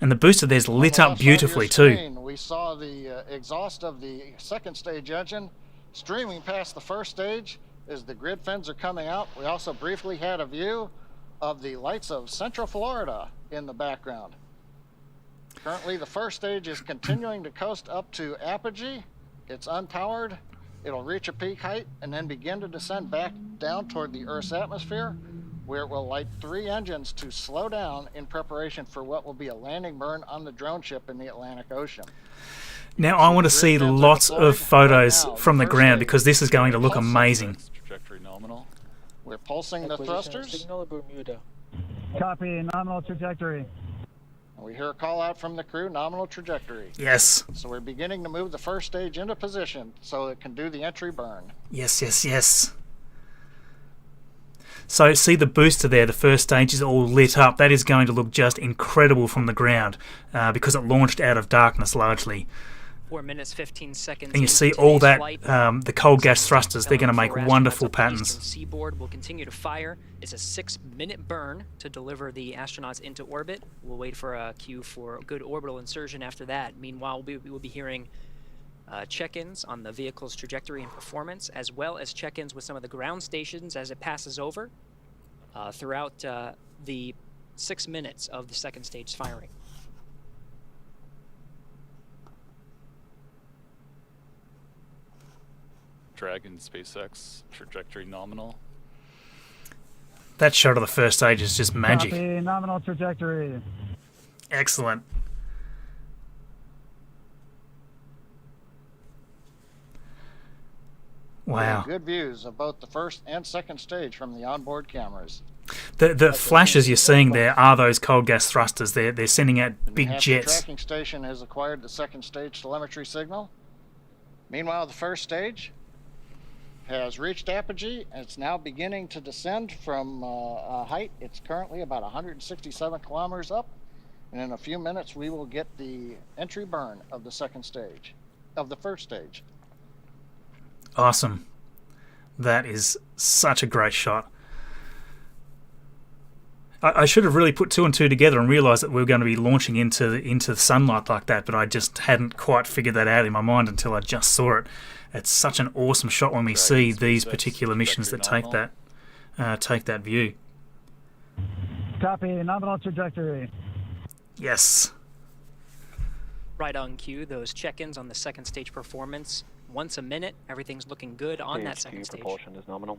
And the booster there's lit up beautifully too. We saw the exhaust of the second stage engine streaming past the first stage as the grid fins are coming out. We also briefly had a view of the lights of Central Florida in the background. Currently, the first stage is continuing to coast up to apogee. It's unpowered. It'll reach a peak height and then begin to descend back down toward the Earth's atmosphere, where it will light 3 engines to slow down in preparation for what will be a landing burn on the drone ship in the Atlantic Ocean. Now I want to see lots of photos from the ground because this is going to look amazing. Trajectory nominal. We're pulsing the thrusters. Signal Bermuda. Copy, nominal trajectory. We hear a call out from the crew, nominal trajectory. Yes. So we're beginning to move the first stage into position so it can do the entry burn. Yes, yes, yes. So see the booster there, the first stage is all lit up. That is going to look just incredible from the ground because it launched out of darkness largely. 4 minutes, 15 seconds. And you see all that, the cold gas thrusters, they're going to make wonderful patterns. Seaboard will continue to fire. It's a 6-minute burn to deliver the astronauts into orbit. We'll wait for a cue for a good orbital insertion after that. Meanwhile, we will be hearing check-ins on the vehicle's trajectory and performance, as well as check-ins with some of the ground stations as it passes over throughout the 6 minutes of the second stage firing. Dragon SpaceX trajectory nominal. That shot of the first stage is just magic. Copy, nominal trajectory. Excellent. Wow. Good views of both the first and second stage from the onboard cameras. The flashes you're seeing there are those cold gas thrusters. They're sending out big jets. The tracking station has acquired the second stage telemetry signal. Meanwhile, the first stage has reached apogee and it's now beginning to descend from a height. It's currently about 167 kilometers up, and in a few minutes we will get the entry burn of the second stage, of the first stage. Awesome. That is such a great shot. I should have really put 2 and 2 together and realised that we were going to be launching into the sunlight like that, but I just hadn't quite figured that out in my mind until I just saw it. It's such an awesome shot when we see these particular missions that take that view. Copy, nominal trajectory. Yes. Right on cue, those check-ins on the second stage performance. Once a minute, everything's looking good on that second stage. Propulsion is nominal.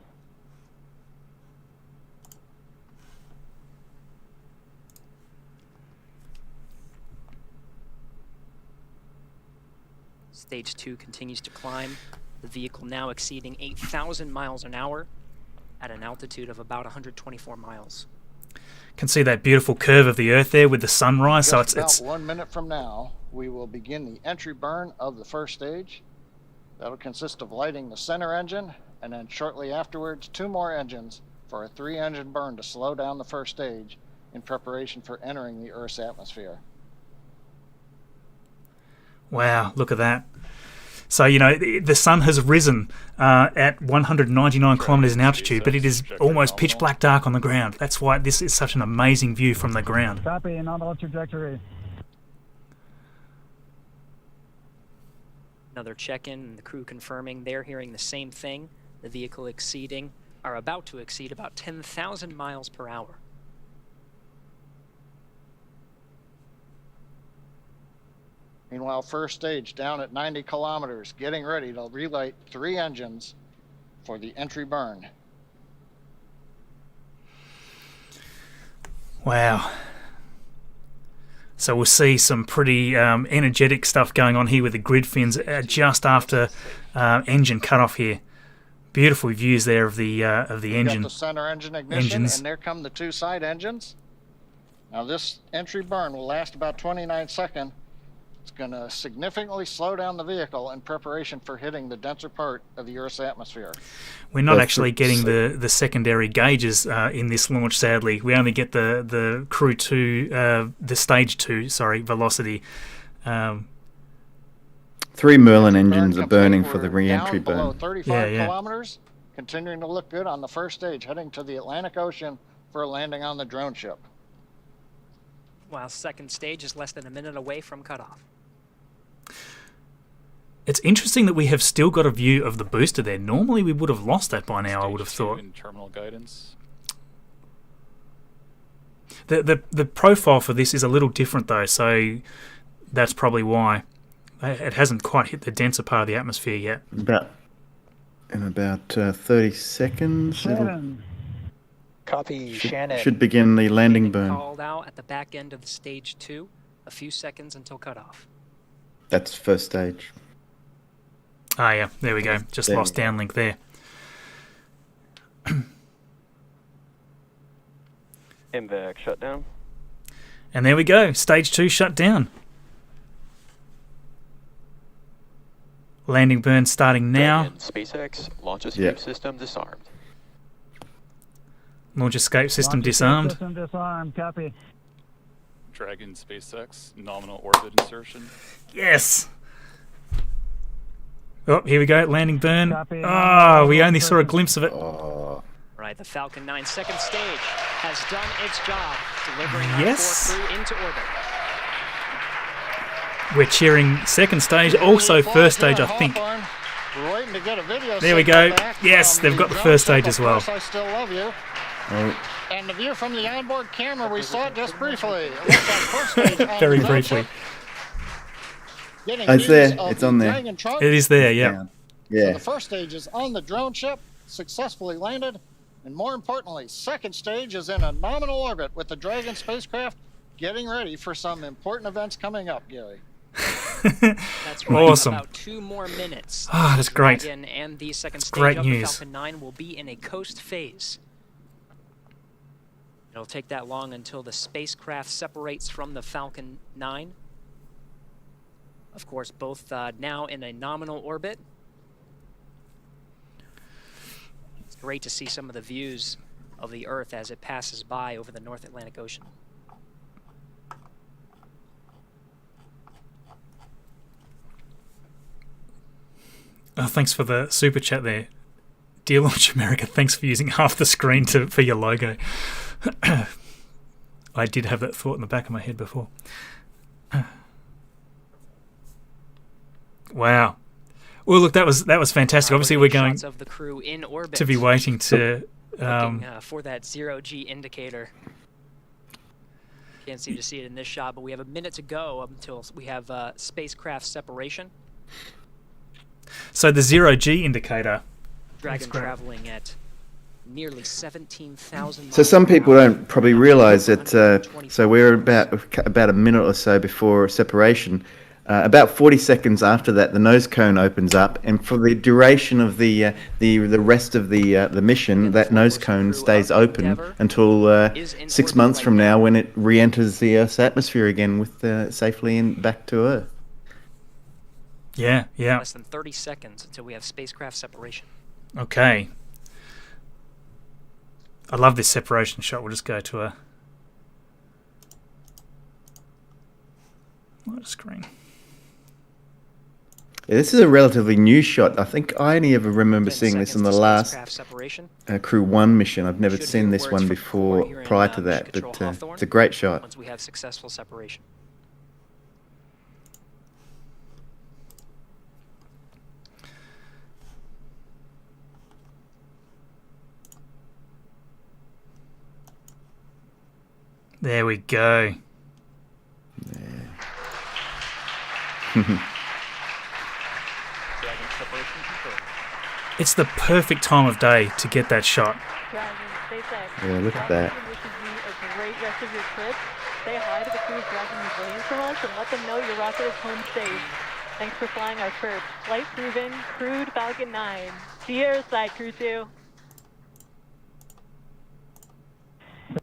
Stage 2 continues to climb. The vehicle now exceeding 8,000 miles an hour at an altitude of about 124 miles. Can see that beautiful curve of the Earth there with the sunrise. So it's about 1 minute from now, we will begin the entry burn of the first stage. That'll consist of lighting the center engine, and then shortly afterwards, 2 more engines for a 3-engine burn to slow down the first stage in preparation for entering the Earth's atmosphere. Wow, look at that. So, you know, the sun has risen at 199 kilometres in altitude, but it is almost pitch black dark on the ground. That's why this is such an amazing view from the ground. Copy, nominal trajectory. Another check-in, and the crew confirming they're hearing the same thing. The vehicle about to exceed about 10,000 miles per hour. Meanwhile, first stage down at 90 kilometers, getting ready to relight 3 engines for the entry burn. Wow. So we'll see some pretty energetic stuff going on here with the grid fins just after engine cutoff here. Beautiful views there of the engine. Got the center engine ignition, and there come the 2 side engines. Now this entry burn will last about 29 seconds. It's going to significantly slow down the vehicle in preparation for hitting the denser part of the Earth's atmosphere. We're not actually getting the secondary gauges in this launch, sadly. We only get the Crew 2, the Stage 2, velocity. 3 Merlin engines are burning for the re-entry burn. Below 35 kilometers, continuing to look good on the first stage, heading to the Atlantic Ocean for a landing on the drone ship. while second stage is less than a minute away from cutoff. It's interesting that we have still got a view of the booster there. Normally we would have lost that by now, I would have thought. In terminal guidance. The profile for this is a little different though, so that's probably why. It hasn't quite hit the denser part of the atmosphere yet. In about 30 seconds, Copy, Shannon. should begin the landing burn. Called out at the back end of stage 2, a few seconds until cutoff. That's first stage. Ah, yeah, there we go. Just There lost we go. downlink there. MVAC shutdown. And there we go. Stage 2 shut down. Landing burn starting now. SpaceX launch escape Yep. system disarmed. Launch escape system Launch disarmed. System disarmed. Copy. Dragon SpaceX nominal orbit insertion. Yes. Oh, here we go. Landing burn. Copy. Oh, we only saw a glimpse of it. Right, the Falcon 9 second stage has done its job, delivering Yes. our 4 crew into orbit. We're cheering second stage, also first stage, I think. We're waiting to get a video There we signal go. back Yes, from they've got the drone first stage ship. as well. Of course, I still love you. Oh, And the view from the onboard camera, we saw it just briefly. It looks like first stage on Very the drone briefly. ship. Getting it's there. views of It's the on there. Dragon trunk. It is there, yeah. So Yeah. the first stage is on the drone ship, successfully landed, and more importantly, second stage is in a nominal orbit with the Dragon spacecraft getting ready for some important events coming up, Gary. That's right. Awesome. About 2 more minutes. Ah, that's great. Dragon and the second It's stage great of news. the Falcon 9 will be in a coast phase. It'll take that long until the spacecraft separates from the Falcon 9. Of course, both now in a nominal orbit. It's great to see some of the views of the Earth as it passes by over the North Atlantic Ocean. Oh, thanks for the super chat there. Dear Launch America, thanks for using half the screen for your logo. I did have that thought in the back of my head before. Wow. Well, look, that was fantastic. Obviously, we're going Shots of the crew in orbit. to be waiting to. Looking for that 0G indicator. Can't seem to see it in this shot, but we have a minute to go up until we have spacecraft separation. So the 0G indicator. Dragon traveling at nearly 17,000 miles. So some people per hour. don't probably realise that. So we're about a minute or so before separation. About 40 seconds after that, the nose cone opens up, and for the duration of the rest of the mission, that nose cone stays open until 6 months from now, when it re-enters the Earth's atmosphere again, with safely back to Earth. Yeah, yeah. Less than 30 seconds until we have spacecraft separation. Okay. I love this separation shot. We'll just go to a light screen. Yeah, this is a relatively new shot. I think I only ever remember seeing this in the last Crew 1 mission. I've never seen this one before prior to that, but it's a great shot. Once we have successful separation. There we go. It's the perfect time of day to get that shot. Yeah, look at that. Wishes you a great rest of your trip. Say hi to the crew's Dragon resilience from us and let them know your rocket is home safe. Thanks for flying our first flight proven crewed Falcon 9. See you airside, Crew 2.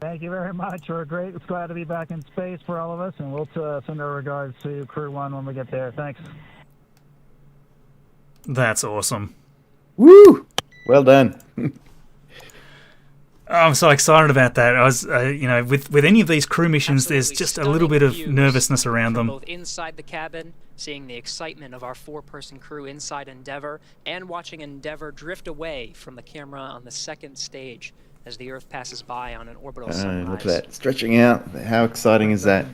Thank you very much. We're great. It's glad to be back in space for all of us, and we'll send our regards to Crew 1 when we get there. Thanks. That's awesome. Woo! Well done. I'm so excited about that. I was, with any of these crew missions, there's just a little bit of nervousness around them. Both inside the cabin, seeing the excitement of our 4-person crew inside Endeavour, and watching Endeavour drift away from the camera on the second stage. as the Earth passes by on an orbital sunrise. Look at that, stretching out. How exciting is that?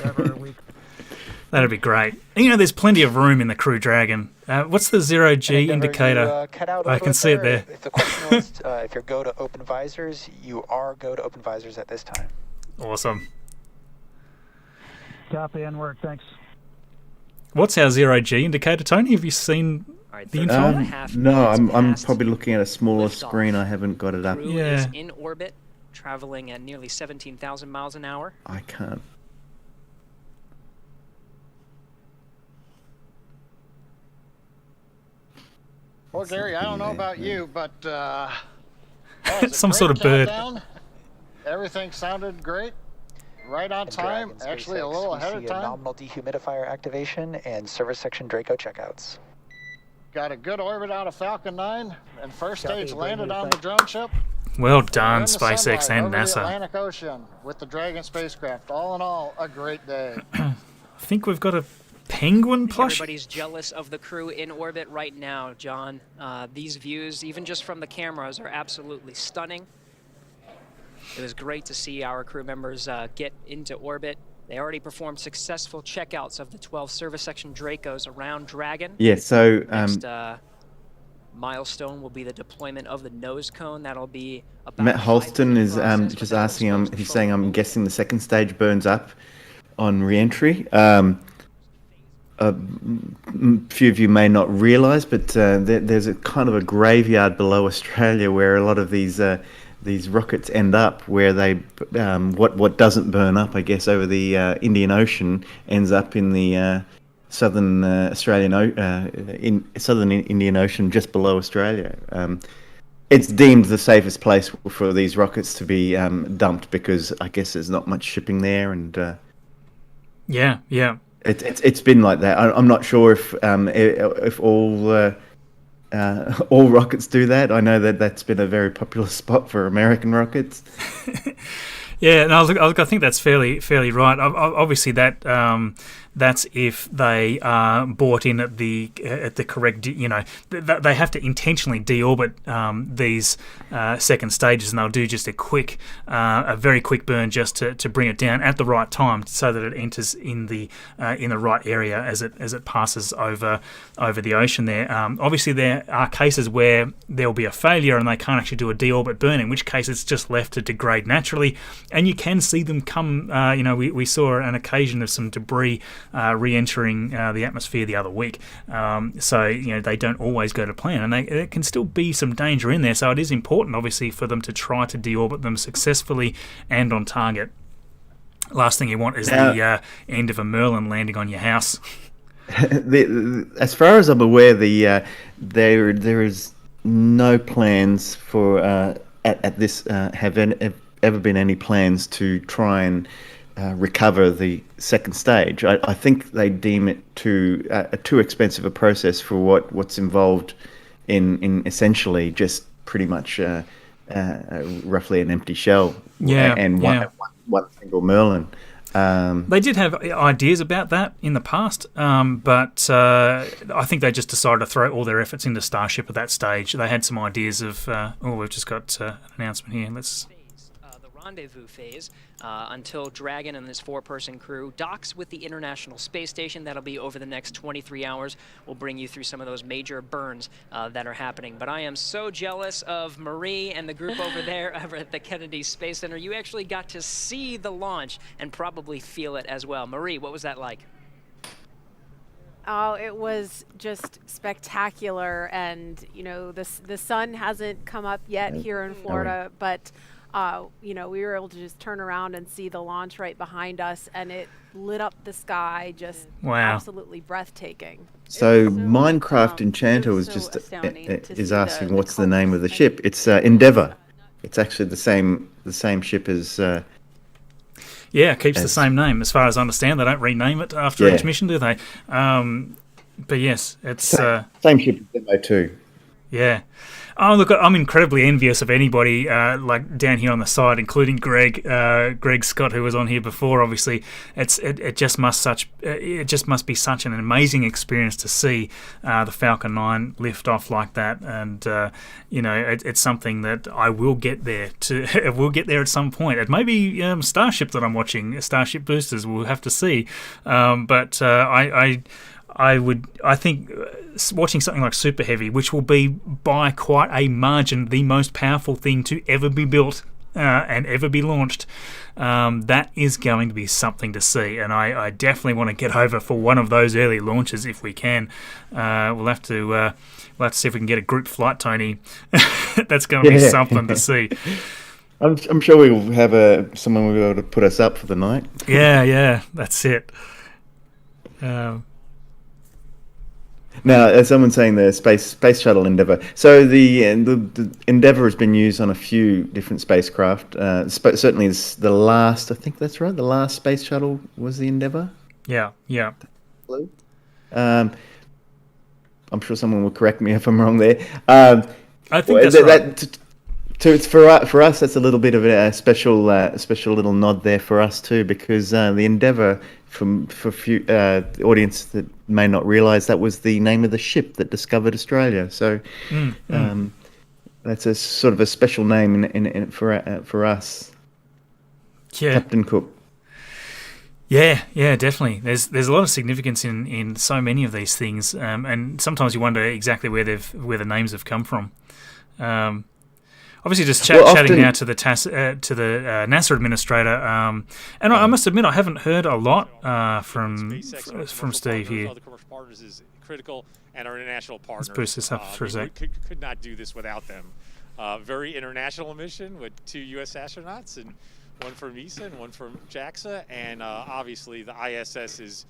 That'd be great. You know, there's plenty of room in the Crew Dragon. What's the 0G indicator? I can see it there. If the question was if you're go to open visors, you are go to open visors at this time. Awesome. Copy and work, thanks. What's our 0G indicator, Tony? Have you seen the info? No, I'm probably looking at a smaller screen. I haven't got it up. Crew is in orbit, traveling at nearly 17,000 miles an hour. I can't. Well, Gary, I don't know about you, but some sort of bird. Countdown. Everything sounded great, right on time. Actually, a little ahead of time. Nominal dehumidifier activation and service section Draco checkouts. Got a good orbit out of Falcon 9, and first stage landed on the drone ship. Well done, In the SpaceX sunlight and over NASA. The Atlantic Ocean with the Dragon spacecraft. All in all, a great day. I think we've got a penguin plush. Everybody's jealous of the crew in orbit right now, John. These views, even just from the cameras, are absolutely stunning. It was great to see our crew members get into orbit. They already performed successful checkouts of the 12 service section Dracos around Dragon. Yeah, so Next milestone will be the deployment of the nose cone. That'll be about Matt Holston is just asking. He's saying, I'm guessing the second stage burns up on re-entry. A few of you may not realise, but there's a kind of a graveyard below Australia where a lot of these rockets end up, where they what doesn't burn up, I guess, over the Indian Ocean ends up in the southern southern Indian Ocean, just below Australia. It's deemed the safest place for these rockets to be dumped because I guess there's not much shipping there, and yeah. It's been like that. I'm not sure if all rockets do that. I know that's been a very popular spot for American rockets. Yeah, no, I think that's fairly right. Obviously, that's if they are brought in at the correct. They have to intentionally deorbit these second stages, and they'll do just a very quick burn just to bring it down at the right time, so that it enters in the right area as it passes over the ocean there. Obviously, there are cases where there will be a failure and they can't actually do a deorbit burn, in which case it's just left to degrade naturally. And you can see them come, we saw an occasion of some debris re-entering the atmosphere the other week. So they don't always go to plan, and there can still be some danger in there. So it is important, obviously, for them to try to deorbit them successfully and on target. Last thing you want is the end of a Merlin landing on your house. As far as I'm aware, there is no plans for at this ever been any plans to try and recover the second stage. I think they deem it too expensive a process for what's involved in essentially just pretty much roughly an empty shell. One single Merlin. They did have ideas about that in the past, but I think they just decided to throw all their efforts into Starship at that stage. They had some ideas of, we've just got an announcement here. Let's... rendezvous phase until Dragon and his 4-person crew docks with the International Space Station. That'll be over the next 23 hours. We'll bring you through some of those major burns that are happening. But I am so jealous of Marie and the group over there over at the Kennedy Space Center. You actually got to see the launch and probably feel it as well. Marie, what was that like? Oh, it was just spectacular, and the sun hasn't come up yet here in Florida, but we were able to just turn around and see the launch right behind us, and it lit up the sky, just absolutely breathtaking. So Minecraft Enchanter was just is asking what's the name of the ship. It's Endeavour. It's actually the same ship as. It keeps the same name, as far as I understand. They don't rename it after each mission, do they? But yes, it's same ship as Demo 2. Yeah. Oh, look, I'm incredibly envious of anybody like down here on the side, including Greg Scott, who was on here before. Obviously, it just must be such an amazing experience to see the Falcon 9 lift off like that, and it's something that I will get there to. We'll get there at some point. It may be Starship that I'm watching, Starship Boosters. We'll have to see, but I think watching something like Super Heavy, which will be by quite a margin the most powerful thing to ever be built and ever be launched, that is going to be something to see. And I definitely want to get over for one of those early launches if we can. We'll have to see if we can get a group flight, Tony. That's going to be something to see. I'm sure we'll have someone will be able to put us up for the night. Yeah, that's it. Now, as someone's saying, the space shuttle Endeavour. So the Endeavour has been used on a few different spacecraft. Certainly, it's the last. I think that's right. The last space shuttle was the Endeavour. Yeah. I'm sure someone will correct me if I'm wrong there. I think that's right. For us, that's a little bit of a special little nod there for us too, because the Endeavour, for few the audience that may not realise, that was the name of the ship that discovered Australia. So that's a sort of a special name in for us. Yeah. Captain Cook. Yeah, definitely. There's a lot of significance in so many of these things, and sometimes you wonder exactly where the names have come from. Obviously, just chatting now to the NASA administrator, and I must admit I haven't heard a lot from Steve here. Other commercial partners is critical, and our international partners. Let's boost this up for a sec. Could not do this without them. Very international mission with 2 U.S. astronauts, and one from ESA and one from JAXA, and obviously the ISS is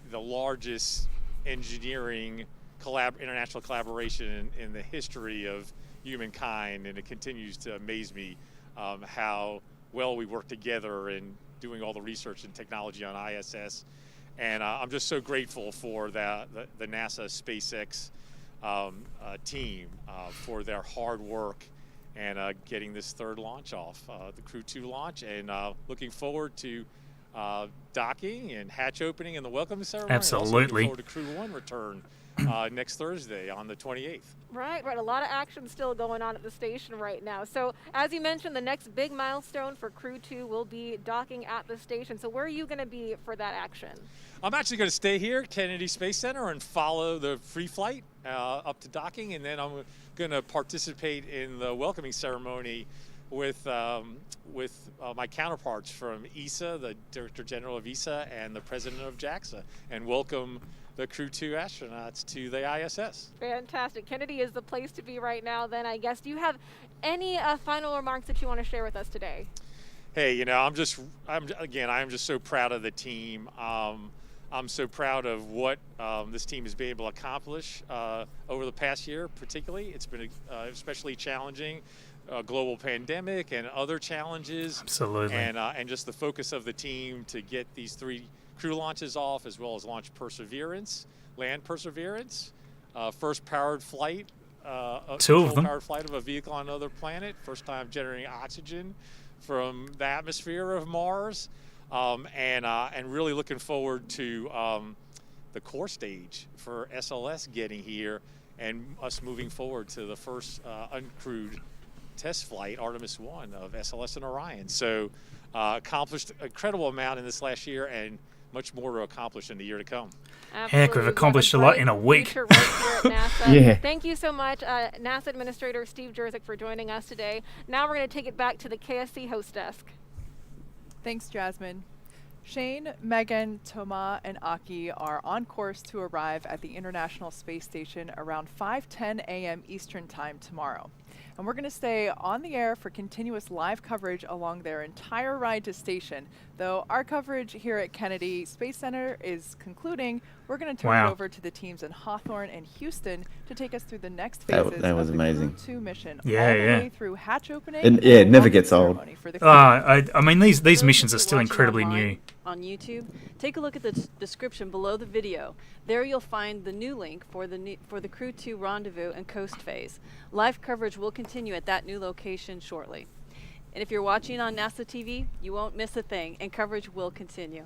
the largest engineering international collaboration in the history of humankind, and it continues to amaze me how well we work together in doing all the research and technology on ISS. And I'm just so grateful for the NASA SpaceX team for their hard work and getting this third launch off, the Crew 2 launch, and looking forward to docking and hatch opening and the welcome ceremony. Absolutely. Also looking forward to Crew 1 return next Thursday on the 28th. Right. A lot of action still going on at the station right now. So, as you mentioned, the next big milestone for Crew 2 will be docking at the station. So, where are you going to be for that action? I'm actually going to stay here at Kennedy Space Center and follow the free flight up to docking, and then I'm going to participate in the welcoming ceremony with my counterparts from ESA, the Director General of ESA, and the President of JAXA, and welcome the Crew 2 astronauts to the ISS. Fantastic. Kennedy is the place to be right now, then, I guess. Do you have any final remarks that you want to share with us today? Hey, I'm just so proud of the team. I'm so proud of what this team has been able to accomplish over the past year, particularly. It's been especially challenging. Global pandemic and other challenges. Absolutely. And just the focus of the team to get these 3 crew launches off, as well as launch Perseverance, land Perseverance, first powered flight, 2 of them. Powered flight of a vehicle on another planet, first time generating oxygen from the atmosphere of Mars, and really looking forward to the core stage for SLS getting here and us moving forward to the first uncrewed test flight, Artemis 1 of SLS and Orion. So accomplished an incredible amount in this last year, and much more to accomplish in the year to come. Absolutely. Heck, we've accomplished a lot in a week. Right here at NASA. Yeah. Thank you so much, NASA Administrator Steve Jerzik, for joining us today. Now we're going to take it back to the KSC host desk. Thanks, Jasmine. Shane, Megan, Toma, and Aki are on course to arrive at the International Space Station around 5:10 a.m. Eastern Time tomorrow. And we're going to stay on the air for continuous live coverage along their entire ride to station, though our coverage here at Kennedy Space Center is concluding We're going to turn it over to the teams in Hawthorne and Houston to take us through the next phases That was of the amazing. Crew 2 mission, Yeah, all the yeah. way through hatch opening. And yeah, it never gets old. For the crew. I mean, these missions are still incredibly new. On YouTube, take a look at the description below the video. There you'll find the new link for the Crew 2 rendezvous and coast phase. Live coverage will continue at that new location shortly. And if you're watching on NASA TV, you won't miss a thing, and coverage will continue.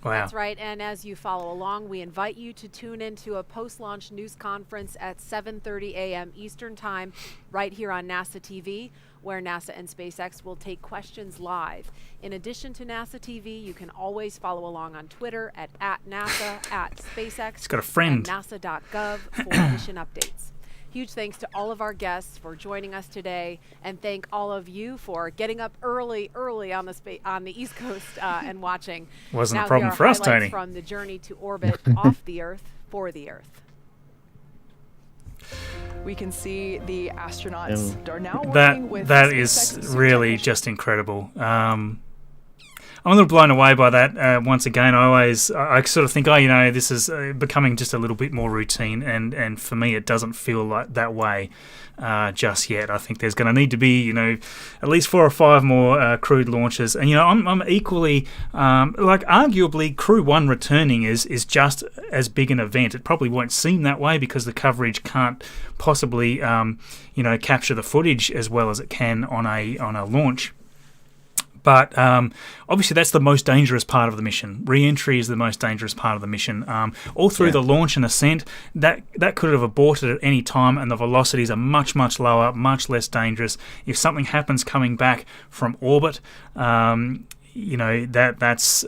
Wow. That's right, and as you follow along, we invite you to tune into a post-launch news conference at 7:30 a.m. Eastern Time right here on NASA TV, where NASA and SpaceX will take questions live. In addition to NASA TV, you can always follow along on Twitter at NASA, at SpaceX, He's got a friend. and NASA.gov for mission updates. Huge thanks to all of our guests for joining us today, and thank all of you for getting up early on the East Coast and watching. Wasn't now a problem here are for us, highlights Tony. From the journey to orbit off the Earth for the Earth. We can see the astronauts are now working That with that is really just incredible. I'm a little blown away by that. Once again, I sort of think, this is becoming just a little bit more routine, and for me, it doesn't feel like that way just yet. I think there's going to need to be, at least 4 or 5 more crewed launches, and I'm equally arguably Crew 1 returning is just as big an event. It probably won't seem that way because the coverage can't possibly capture the footage as well as it can on a launch. But obviously that's the most dangerous part of the mission. Re-entry is the most dangerous part of the mission. All through the launch and ascent, that could have aborted at any time, and the velocities are much, much lower, much less dangerous. If something happens coming back from orbit, that's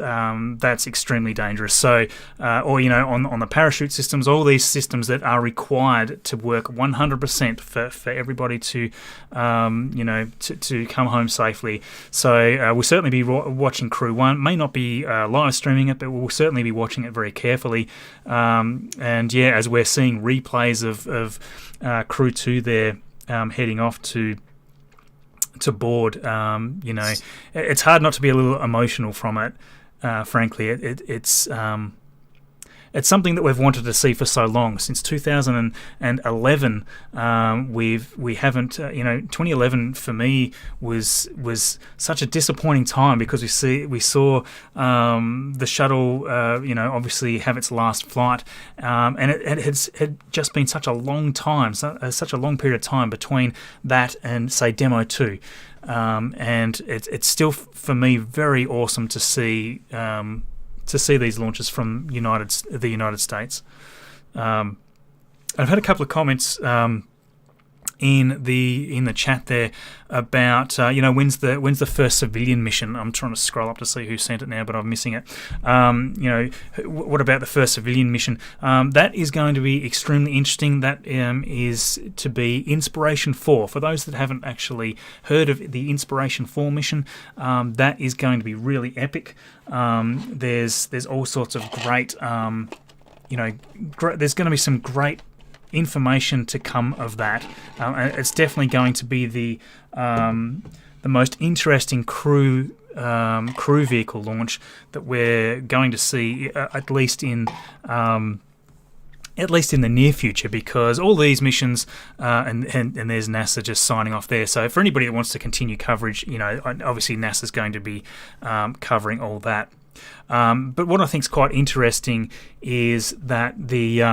extremely dangerous. So, on the parachute systems, all these systems that are required to work 100% for everybody to come home safely. So we'll certainly be watching Crew 1. May not be live streaming it, but we'll certainly be watching it very carefully. As we're seeing replays of Crew 2 there heading off to board, it's hard not to be a little emotional from it. Frankly, it's something that we've wanted to see for so long. Since 2011, we haven't. 2011 for me was such a disappointing time because we saw the shuttle, obviously have its last flight, and it had just been such a long time, such a long period of time between that and say Demo 2. And it's still for me very awesome to see these launches from the United States. I've had a couple of comments in the chat there about when's the first civilian mission. I'm trying to scroll up to see who sent it now, but I'm missing it. What about the first civilian mission? That is going to be extremely interesting. That is to be Inspiration 4. For those that haven't actually heard of the Inspiration 4 mission, that is going to be really epic. There's all sorts of great, there's going to be some great information to come of that. It's definitely going to be the most interesting crew vehicle launch that we're going to see, at least in the near future, because all these missions, and there's NASA just signing off there. So for anybody that wants to continue coverage, obviously NASA's going to be covering all that. But what I think is quite interesting is that the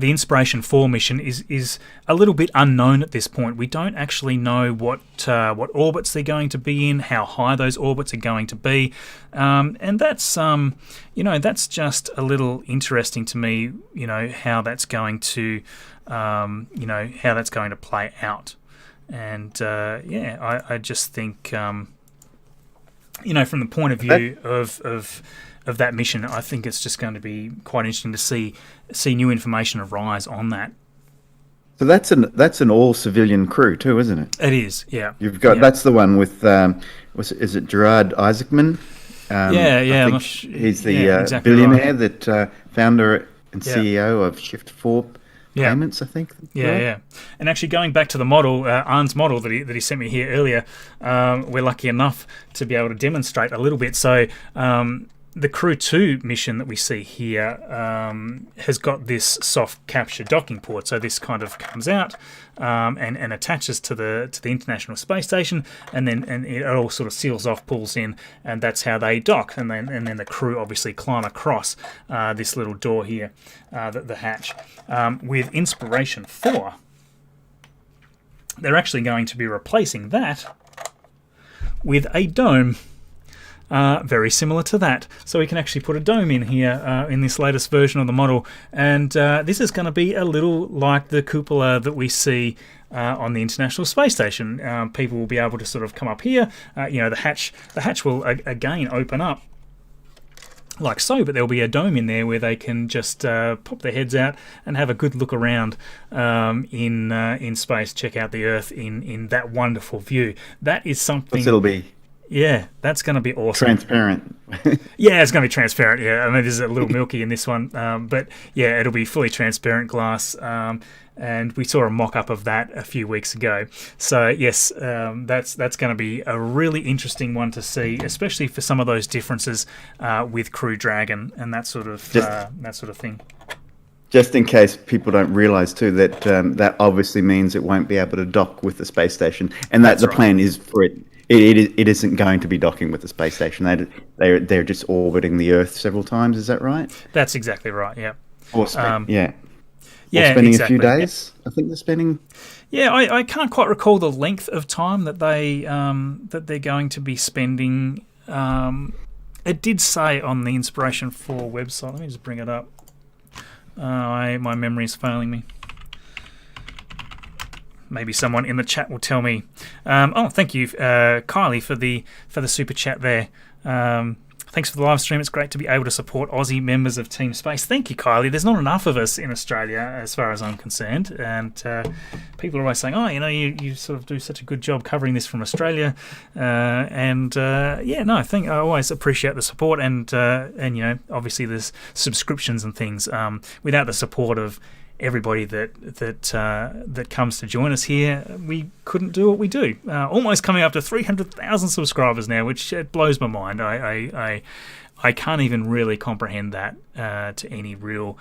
Inspiration 4 mission is a little bit unknown at this point. We don't actually know what orbits they're going to be in, how high those orbits are going to be, and that's that's just a little interesting to me. How that's going to how that's going to play out, and I just think from the point of view of that mission, I think it's just going to be quite interesting to see new information arise on that. So that's an all civilian crew too, isn't it? It is, yeah. You've got that's the one with is it Gerard Isaacman? I think he's the exactly billionaire right. that founder and CEO of Shift 4 Payments, I think. Yeah. And actually, going back to the model, Arne's model that he sent me here earlier, we're lucky enough to be able to demonstrate a little bit. So the Crew 2 mission that we see here has got this soft capture docking port. So this kind of comes out and attaches to the International Space Station, and then it all sort of seals off, pulls in, and that's how they dock. And then the crew obviously climb across this little door here, the hatch. With Inspiration 4, they're actually going to be replacing that with a dome. Very similar to that. So we can actually put a dome in here in this latest version of the model, and this is going to be a little like the cupola that we see on the International Space Station. People will be able to sort of come up here. The hatch will again open up like so, but there'll be a dome in there where they can just pop their heads out and have a good look around in space, check out the Earth in that wonderful view. That is something. It'll be. Yeah, that's going to be awesome. Transparent. Yeah, it's going to be transparent. Yeah, I mean, there's a little milky in this one, but yeah, it'll be fully transparent glass. And we saw a mock-up of that a few weeks ago. So yes, that's going to be a really interesting one to see, especially for some of those differences with Crew Dragon and that sort of thing. Just in case people don't realise too that that obviously means it won't be able to dock with the space station, and that the plan is for it. It isn't going to be docking with the space station. They're just orbiting the Earth several times. Is that right? That's exactly right. Yeah. Or spending a few days. I think they're spending. Yeah, I can't quite recall the length of time that they're going to be spending. It did say on the Inspiration 4 website. Let me just bring it up. My memory is failing me. Maybe someone in the chat will tell me. Thank you, Kylie, for the super chat there. Thanks for the live stream. It's great to be able to support Aussie members of Team Space. Thank you, Kylie. There's not enough of us in Australia, as far as I'm concerned. And people are always saying, you sort of do such a good job covering this from Australia. I always appreciate the support. And obviously there's subscriptions and things. Without the support of everybody that comes to join us here, we couldn't do what we do. Almost coming up to 300,000 subscribers now, which blows my mind. I can't even really comprehend that to any real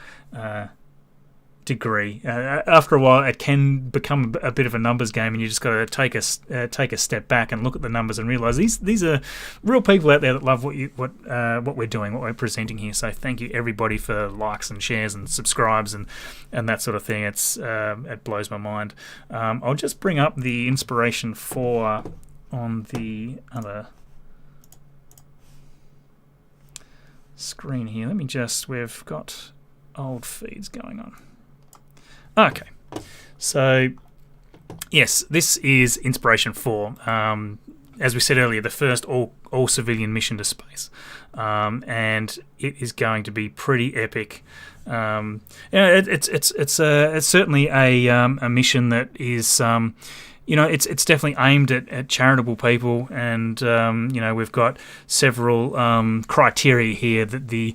degree. After a while, it can become a bit of a numbers game, and you just got to take a step back and look at the numbers and realise these are real people out there that love what we're doing, what we're presenting here. So thank you everybody for likes and shares and subscribes and that sort of thing. It blows my mind. I'll just bring up the Inspiration 4 on the other screen here. We've got old feeds going on. Okay, so yes, this is Inspiration 4. As we said earlier, the first all civilian mission to space, and it is going to be pretty epic. It's certainly a mission that is. It's definitely aimed at charitable people, and we've got several criteria here that the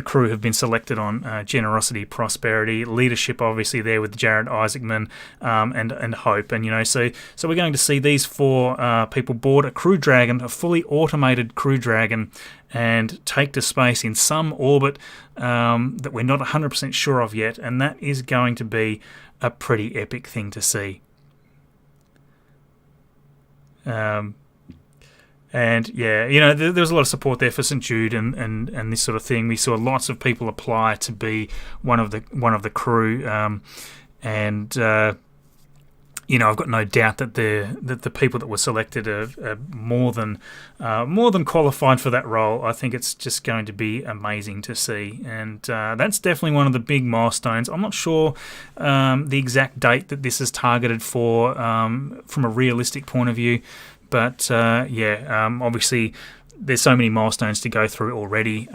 crew have been selected on: generosity, prosperity, leadership. Obviously, there with Jared Isaacman and Hope, and so we're going to see these 4 people board a Crew Dragon, a fully automated Crew Dragon, and take to space in some orbit that we're not 100% sure of yet, and that is going to be a pretty epic thing to see. There was a lot of support there for St Jude and this sort of thing. We saw lots of people apply to be one of the crew, I've got no doubt that the people that were selected are more than qualified for that role. I think it's just going to be amazing to see, and that's definitely one of the big milestones. I'm not sure the exact date that this is targeted for from a realistic point of view, but obviously there's so many milestones to go through already,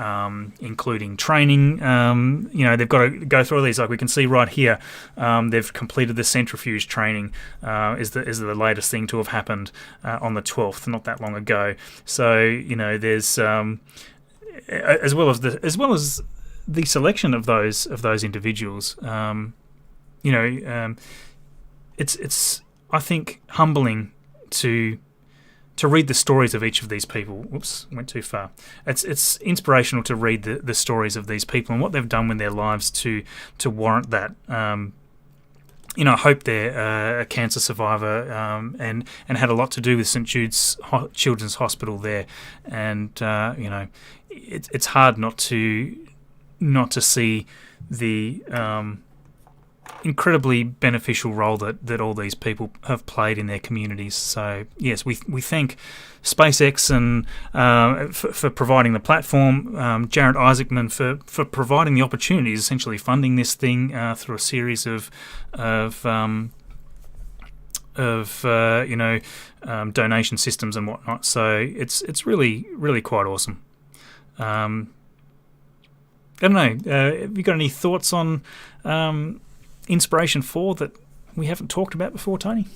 including training. They've got to go through all these. Like we can see right here, they've completed the centrifuge training. Is the latest thing to have happened on the 12th, not that long ago. So there's as well as the selection of those individuals. It's I think humbling to to read the stories of each of these people. Whoops, went too far. It's inspirational to read the stories of these people and what they've done with their lives to warrant that. I hope they're a cancer survivor and had a lot to do with St Jude's Children's Hospital there, and it's hard not to see the incredibly beneficial role that all these people have played in their communities. So yes, we thank SpaceX and for providing the platform, Jared Isaacman for providing the opportunities, essentially funding this thing through a series of donation systems and whatnot. So it's really quite awesome. I don't know. Have you got any thoughts on Inspiration 4 that we haven't talked about before, Tony?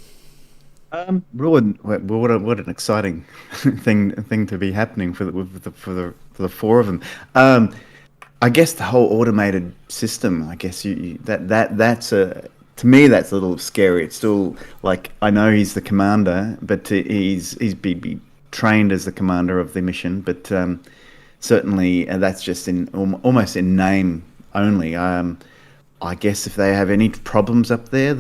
What an exciting thing to be happening for the four of them. I guess the whole automated system. I guess that's to me that's a little scary. It's still like, I know he's the commander, but he's be trained as the commander of the mission. But certainly that's just almost in name only. I guess if they have any problems up there,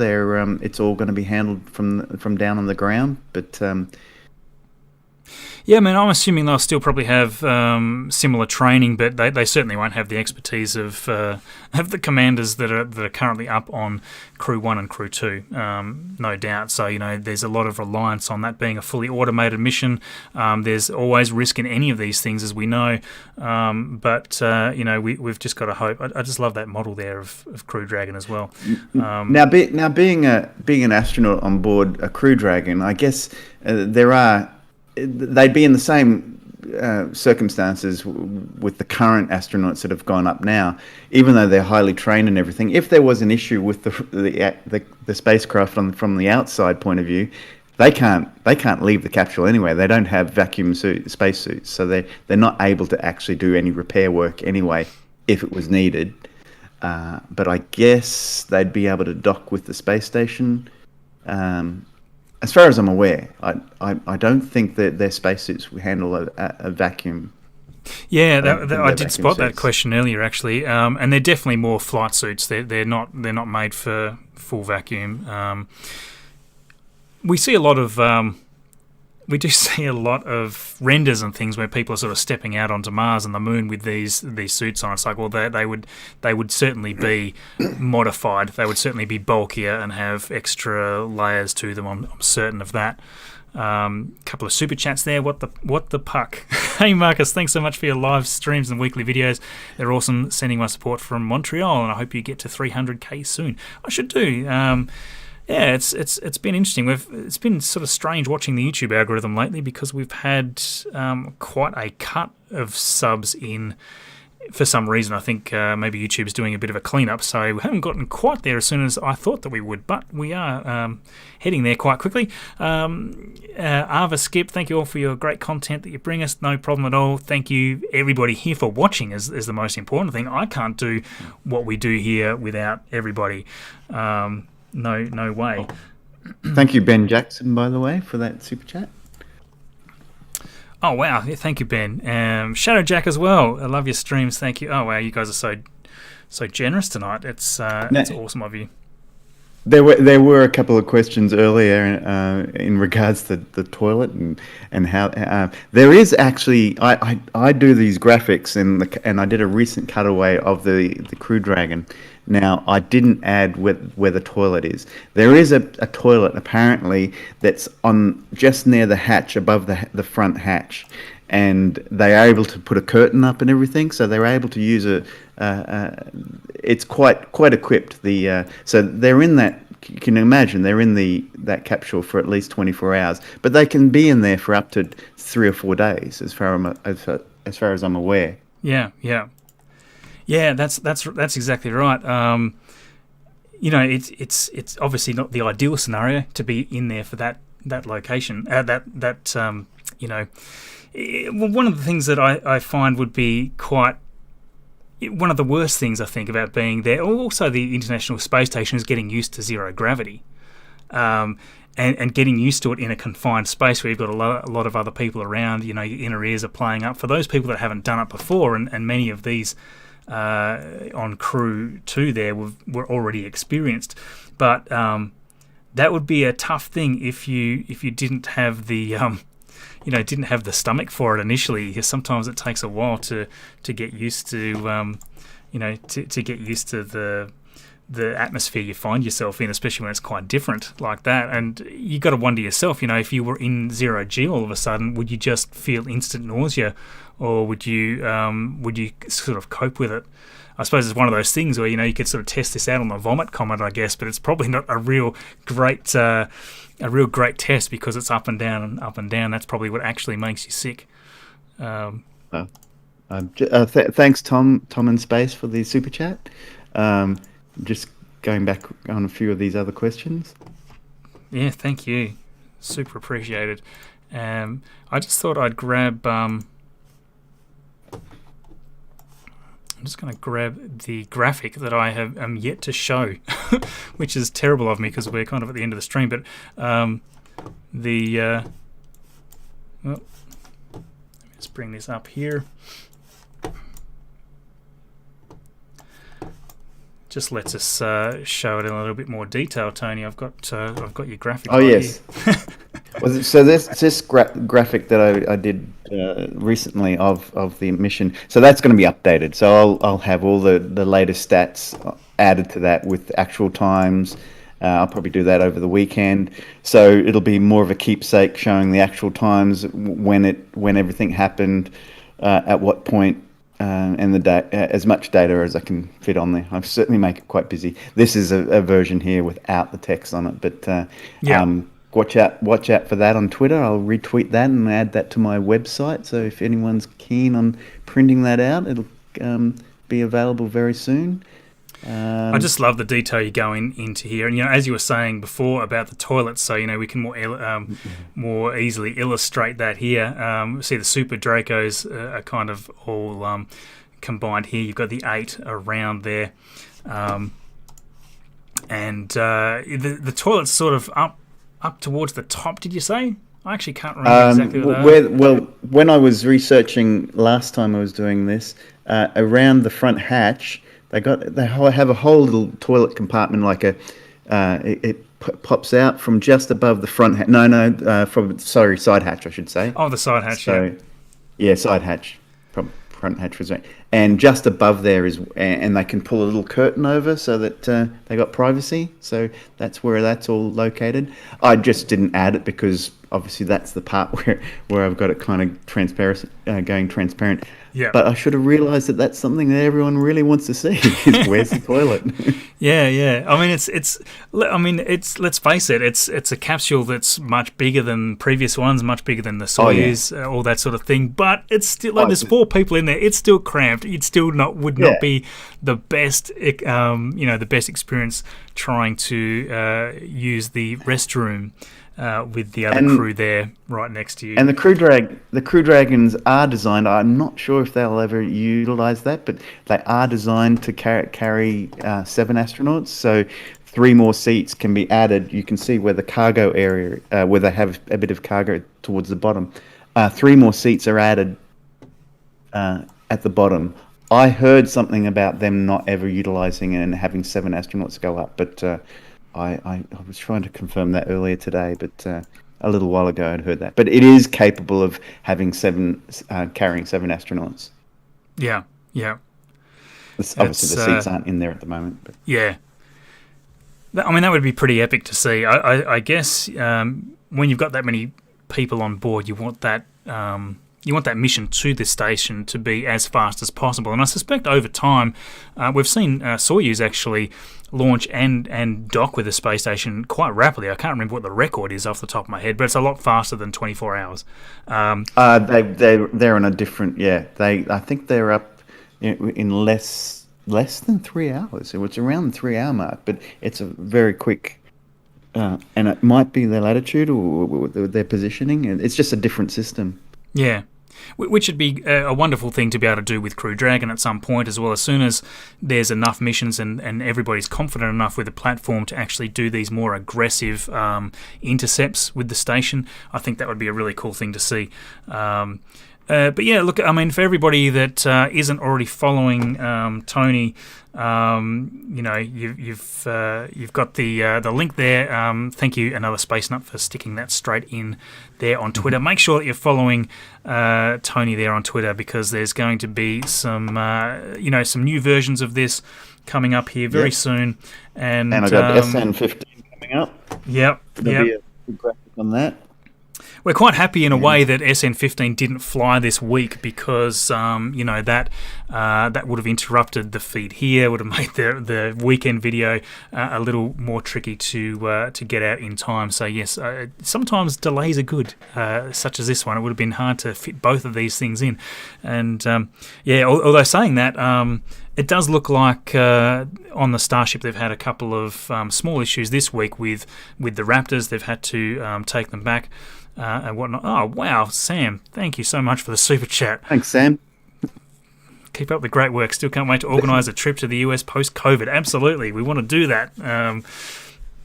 it's all going to be handled from down on the ground. But yeah, I mean, I'm assuming they'll still probably have similar training, but they certainly won't have the expertise of the commanders that are currently up on Crew 1 and Crew 2, no doubt. So, there's a lot of reliance on that being a fully automated mission. There's always risk in any of these things, as we know. But we've just got to hope. I just love that model there of Crew Dragon as well. Now, being an astronaut on board a Crew Dragon, I guess they'd be in the same circumstances with the current astronauts that have gone up now, even though they're highly trained and everything. If there was an issue with the spacecraft from the outside point of view, they can't leave the capsule anyway. They don't have vacuum spacesuits, so they're not able to actually do any repair work anyway if it was needed. But I guess they'd be able to dock with the space station. As far as I'm aware, I don't think that their spacesuits will handle a vacuum. Yeah, I did spot that question earlier, actually, and they're definitely more flight suits. They're not made for full vacuum. We see a lot of renders and things where people are sort of stepping out onto Mars and the Moon with these suits on. It's like, well, they would certainly be modified. They would certainly be bulkier and have extra layers to them. I'm certain of that. Couple of super chats there. What the puck? Hey Marcus, thanks so much for your live streams and weekly videos. They're awesome. Sending my support from Montreal, and I hope you get to 300k soon. I should do. Yeah, it's been interesting. It's been sort of strange watching the YouTube algorithm lately because we've had quite a cut of subs in for some reason. I think maybe YouTube's doing a bit of a cleanup, so we haven't gotten quite there as soon as I thought that we would, but we are heading there quite quickly. Ava Skip, thank you all for your great content that you bring us. No problem at all. Thank you everybody here for watching is the most important thing. I can't do what we do here without everybody. No way. Thank you, Ben Jackson, by the way, for that super chat. Oh, wow. Thank you, Ben. Shadow Jack as well. I love your streams. Thank you. Oh, wow. You guys are so generous tonight. It's awesome of you. There were a couple of questions earlier in regards to the toilet and how there is actually I do these graphics and I did a recent cutaway of the Crew Dragon. Now I didn't add where the toilet is. There is a toilet apparently that's on just near the hatch above the front hatch, and they are able to put a curtain up and everything, so they're able to use it's quite equipped. So they're in that. You can imagine they're in that capsule for at least 24 hours, but they can be in there for up to 3 or 4 days, as far as I'm aware. Yeah. That's exactly right. It's obviously not the ideal scenario to be in there for that location. One of the things that I find would be quite one of the worst things I think about being there. Also, the International Space Station is getting used to zero gravity. And getting used to it in a confined space where you've got a lot of other people around, your inner ears are playing up. For those people that haven't done it before, and many of these on Crew 2 there were already experienced, but that would be a tough thing if you didn't have the didn't have the stomach for it initially, because sometimes it takes a while to get used to to get used to the atmosphere you find yourself in, especially when it's quite different like that. And you got to wonder yourself, if you were in 0G all of a sudden, would you just feel instant nausea, or would you sort of cope with it? I suppose it's one of those things where you could sort of test this out on the vomit comment, I guess, but it's probably not a real great test, because it's up and down and up and down. That's probably what actually makes you sick. Thanks, Tom in Space, for the super chat. Just going back on a few of these other questions. Yeah, thank you. Super appreciated. I just thought I'd grab... I'm just going to grab the graphic that I am yet to show, which is terrible of me because we're kind of at the end of the stream. But let's bring this up here. Just lets us show it in a little bit more detail, Tony. I've got your graphic. Oh yes. So this graphic that I did recently of the mission. So that's going to be updated. So I'll have all the latest stats added to that with actual times. I'll probably do that over the weekend. So it'll be more of a keepsake, showing the actual times when everything happened, at what point. And as much data as I can fit on there. I'll certainly make it quite busy. This is a version here without the text on it, but watch out for that on Twitter. I'll retweet that and add that to my website. So if anyone's keen on printing that out, it'll be available very soon. I just love the detail you're going into here, and as you were saying before about the toilets, so we can more easily illustrate that here. See, the Super Dracos are kind of all combined here. You've got the 8 around there, and the toilet's sort of up towards the top. Did you say? I actually can't remember exactly what they are. Well, when I was researching last time I was doing this, around the front hatch. They have a whole little toilet compartment, like it pops out from just above the front hatch. Side hatch, I should say. Oh, the side hatch. So, yeah, side hatch. Front hatch was right. And just above there and they can pull a little curtain over so that they got privacy. So that's where that's all located. I just didn't add it because obviously that's the part where I've got it kind of going transparent. Yeah. But I should have realised that that's something that everyone really wants to see. Is where's the toilet? Yeah. I mean, let's face it. It's a capsule that's much bigger than previous ones, much bigger than the Soyuz, all that sort of thing. But it's still there's 4 people in there. It's still cramped. It still would not be the best, the best experience trying to use the restroom. With the other crew there right next to you. And the crew dragons are designed, I'm not sure if they'll ever utilise that, but they are designed to carry 7 astronauts, so 3 more seats can be added. You can see where the cargo area, where they have a bit of cargo towards the bottom. 3 more seats are added at the bottom. I heard something about them not ever utilising it and having 7 astronauts go up, but I was trying to confirm that earlier today, but a little while ago I'd heard that. But it is capable of having carrying 7 astronauts. Yeah. Obviously, the seats aren't in there at the moment. But. Yeah. I mean, that would be pretty epic to see. I guess when you've got that many people on board, you want that mission to the station to be as fast as possible. And I suspect over time, we've seen Soyuz actually launch and dock with the space station quite rapidly. I can't remember what the record is off the top of my head, but it's a lot faster than 24 hours. They're on a different. I think they're up in less than 3 hours. So it's around the 3 hour mark, but it's a very quick. And it might be their latitude or their positioning. It's just a different system. Yeah. Which would be a wonderful thing to be able to do with Crew Dragon at some point as well. As soon as there's enough missions and everybody's confident enough with the platform to actually do these more aggressive intercepts with the station, I think that would be a really cool thing to see. But yeah, look, I mean, for everybody that isn't already following Tony, you know, you've got the link there. Thank you, Another Space Nut, for sticking that straight in there on Twitter. Make sure that you're following Tony there on Twitter, because there's going to be some you know, some new versions of this coming up here very soon. And I got SN15 coming up. Yep. There'll be a good graphic on that. We're quite happy in a way that SN15 didn't fly this week, because you know, that would have interrupted the feed here, would have made the weekend video a little more tricky to get out in time. So yes, sometimes delays are good, such as this one. It would have been hard to fit both of these things in, and yeah. Although saying that, it does look like on the Starship they've had a couple of small issues this week with the Raptors. They've had to take them back. And whatnot. Oh, wow, Sam, thank you so much for the super chat. Thanks, Sam. Keep up the great work. Still can't wait to organise a trip to the US post-COVID. Absolutely, we want to do that.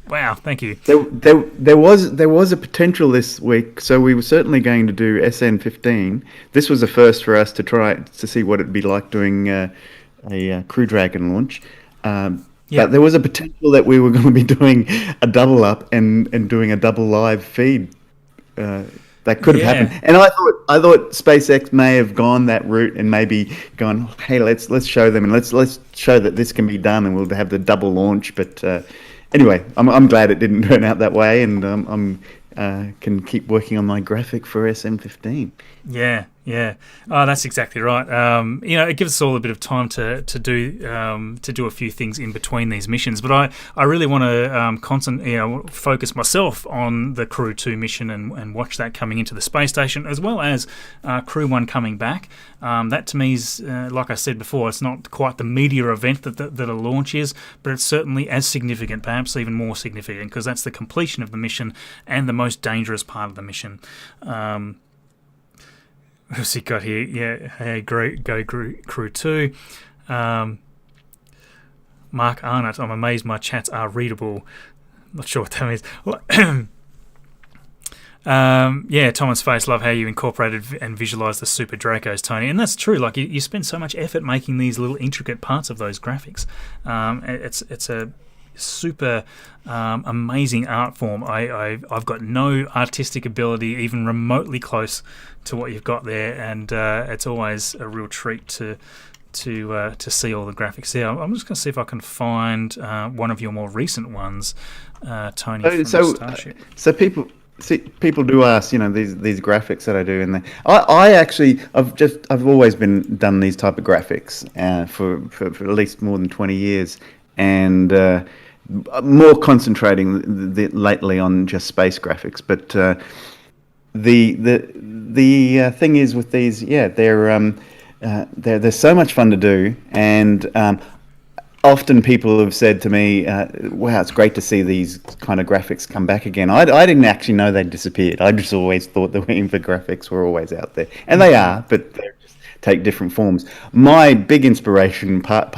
Wow, thank you. There was a potential this week, so we were certainly going to do SN15. This was a first for us to try to see what it'd be like doing a Crew Dragon launch. But there was a potential that we were going to be doing a double up and doing a double live feed. That could have happened, and I thought SpaceX may have gone that route and maybe gone, hey, let's show them, and let's show that this can be done, and we'll have the double launch. But anyway, I'm glad it didn't turn out that way, and I'm can keep working on my graphic for SM15. Yeah. Oh, that's exactly right. You know, it gives us all a bit of time to do a few things in between these missions. But I really want to focus myself on the Crew 2 mission and watch that coming into the space station, as well as Crew 1 coming back. That to me is, like I said before, it's not quite the media event that a launch is, but it's certainly as significant, perhaps even more significant, because that's the completion of the mission and the most dangerous part of the mission. What's he got here? Yeah, hey, go Crew 2. Mark Arnott, I'm amazed my chats are readable. Not sure what that means. Yeah, Thomas Face, love how you incorporated and visualized the Super Dracos, Tony. And that's true. Like, you spend so much effort making these little intricate parts of those graphics. It's a super amazing art form. I've got no artistic ability even remotely close to what you've got there, and it's always a real treat to see all the graphics there. I'm just going to see if I can find one of your more recent ones, Tony, from the Starship. So people do ask, you know, these graphics that I do, and I've always done these type of graphics for at least more than 20 years, and more concentrating lately on just space graphics. But the thing is with these, they're so much fun to do, and often people have said to me, wow, it's great to see these kind of graphics come back again. I didn't actually know they'd disappeared. I just always thought the infographics were always out there, and they are, but they just take different forms. My big inspiration part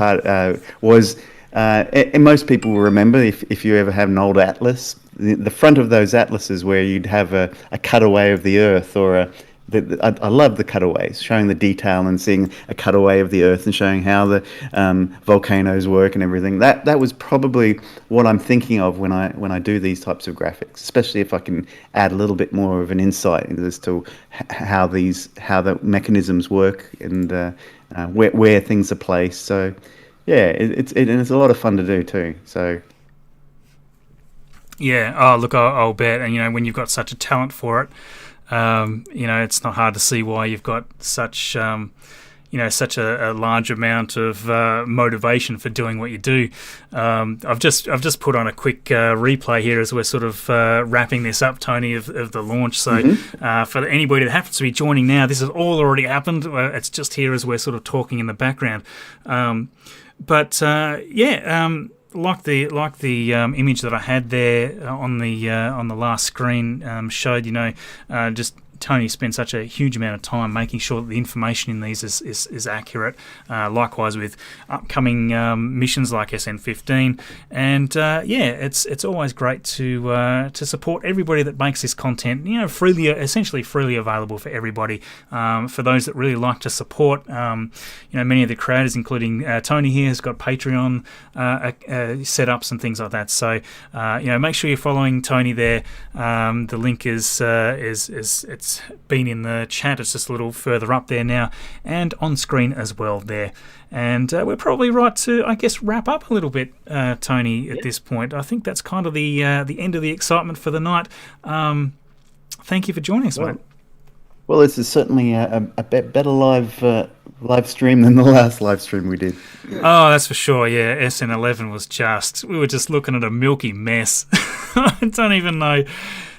was, and most people will remember, if you ever have an old atlas, the front of those atlases where you'd have a cutaway of the Earth, or I love the cutaways, showing the detail and seeing a cutaway of the Earth and showing how the volcanoes work and everything. That was probably what I'm thinking of when I do these types of graphics, especially if I can add a little bit more of an insight as to how the mechanisms work and where things are placed. So yeah, it's a lot of fun to do too. So. Yeah. Oh, look, I'll bet. And, you know, when you've got such a talent for it, you know, it's not hard to see why you've got such, such a large amount of motivation for doing what you do. I've just put on a quick replay here as we're sort of wrapping this up, Tony, of the launch. So for anybody that happens to be joining now, this has all already happened. It's just here as we're sort of talking in the background. Like the image that I had there on the last screen showed, you know, just Tony spent such a huge amount of time making sure that the information in these is accurate. Likewise with upcoming missions like SN15, and it's always great to support everybody that makes this content, essentially freely available for everybody. For those that really like to support, many of the creators, including Tony here, has got Patreon setups and things like that. So make sure you're following Tony there. The link is it's been in the chat. It's just a little further up there now, and on screen as well there. And we're probably right to, I guess, wrap up a little bit, Tony, at this point. I think that's kind of the end of the excitement for the night. Thank you for joining us, mate. Well, this is certainly a better live stream than the last live stream we did. Oh, that's for sure. Yeah, SN11 we were just looking at a milky mess. I don't even know.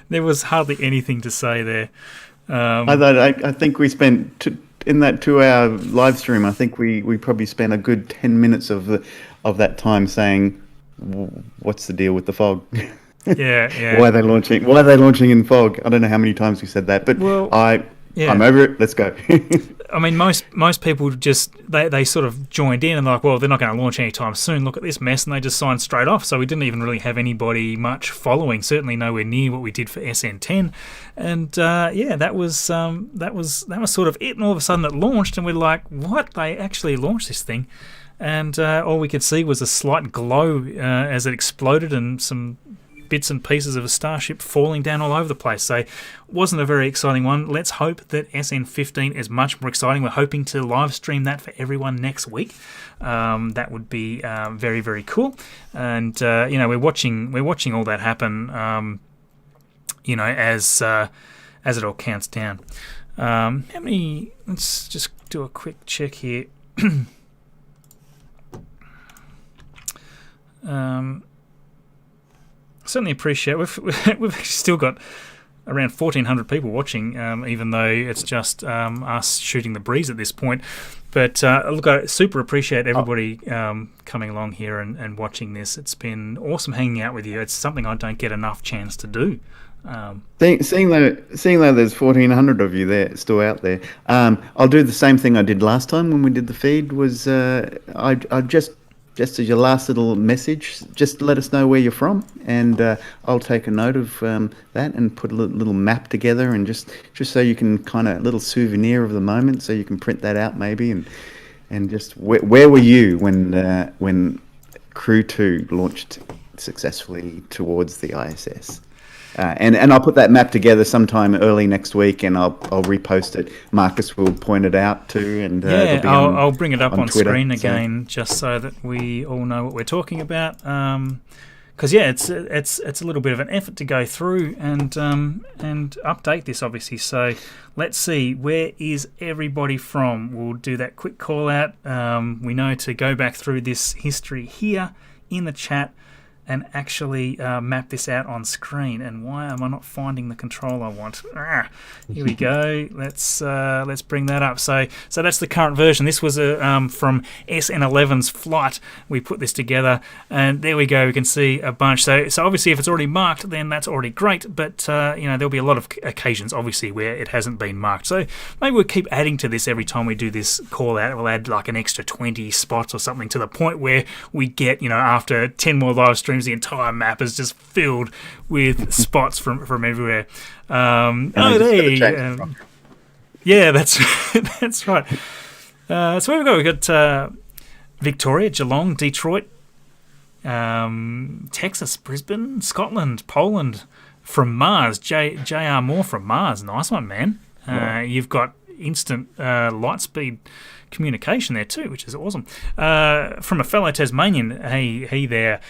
There was hardly anything to say there. I think we spent in that 2-hour live stream. I think we probably spent a good 10 minutes of that time saying, "What's the deal with the fog?" Yeah. Why are they launching in fog? I don't know how many times we said that, but I'm over it. Let's go. I mean, most people just they sort of joined in and like, well, they're not going to launch anytime soon. Look at this mess, and they just signed straight off. So we didn't even really have anybody much following. Certainly nowhere near what we did for SN10. And that was sort of it. And all of a sudden it launched, and we're like, what? They actually launched this thing? And all we could see was a slight glow as it exploded, and some bits and pieces of a starship falling down all over the place. So it wasn't a very exciting one. Let's hope that SN15 is much more exciting. We're hoping to live stream that for everyone next week. That would be very, very cool. And we're watching all that happen. As it all counts down. How many? Let's just do a quick check here. Certainly appreciate we've still got around 1,400 people watching, even though it's just us shooting the breeze at this point. But look, I super appreciate everybody coming along here and watching this. It's been awesome hanging out with you. It's something I don't get enough chance to do. Seeing though there's 1,400 of you there still out there, I'll do the same thing I did last time when we did the feed. Was I just as your last little message, just let us know where you're from, and I'll take a note of that and put a little map together, and just so you can kind of little souvenir of the moment, so you can print that out maybe, and just where were you when Crew 2 launched successfully towards the ISS? And I'll put that map together sometime early next week, and I'll repost it. Marcus will point it out too, and I'll bring it up on Twitter, screen again, just so that we all know what we're talking about. Because it's a little bit of an effort to go through and update this, obviously. So let's see, where is everybody from? We'll do that quick call out. We know to go back through this history here in the chat and actually map this out on screen. And why am I not finding the control I want? Here we go. Let's bring that up. So that's the current version. This was from SN11's flight. We put this together, and there we go. We can see a bunch. So obviously, if it's already marked, then that's already great. But there'll be a lot of occasions, obviously, where it hasn't been marked. So maybe we'll keep adding to this every time we do this call out. We'll add like an extra 20 spots or something, to the point where we get, after 10 more live streams, the entire map is just filled with spots from everywhere. Yeah, that's right. So we've got Victoria, Geelong, Detroit, Texas, Brisbane, Scotland, Poland, from Mars. J.R. Moore from Mars. Nice one, man. You've got instant light speed communication there too, which is awesome. From a fellow Tasmanian, hey there.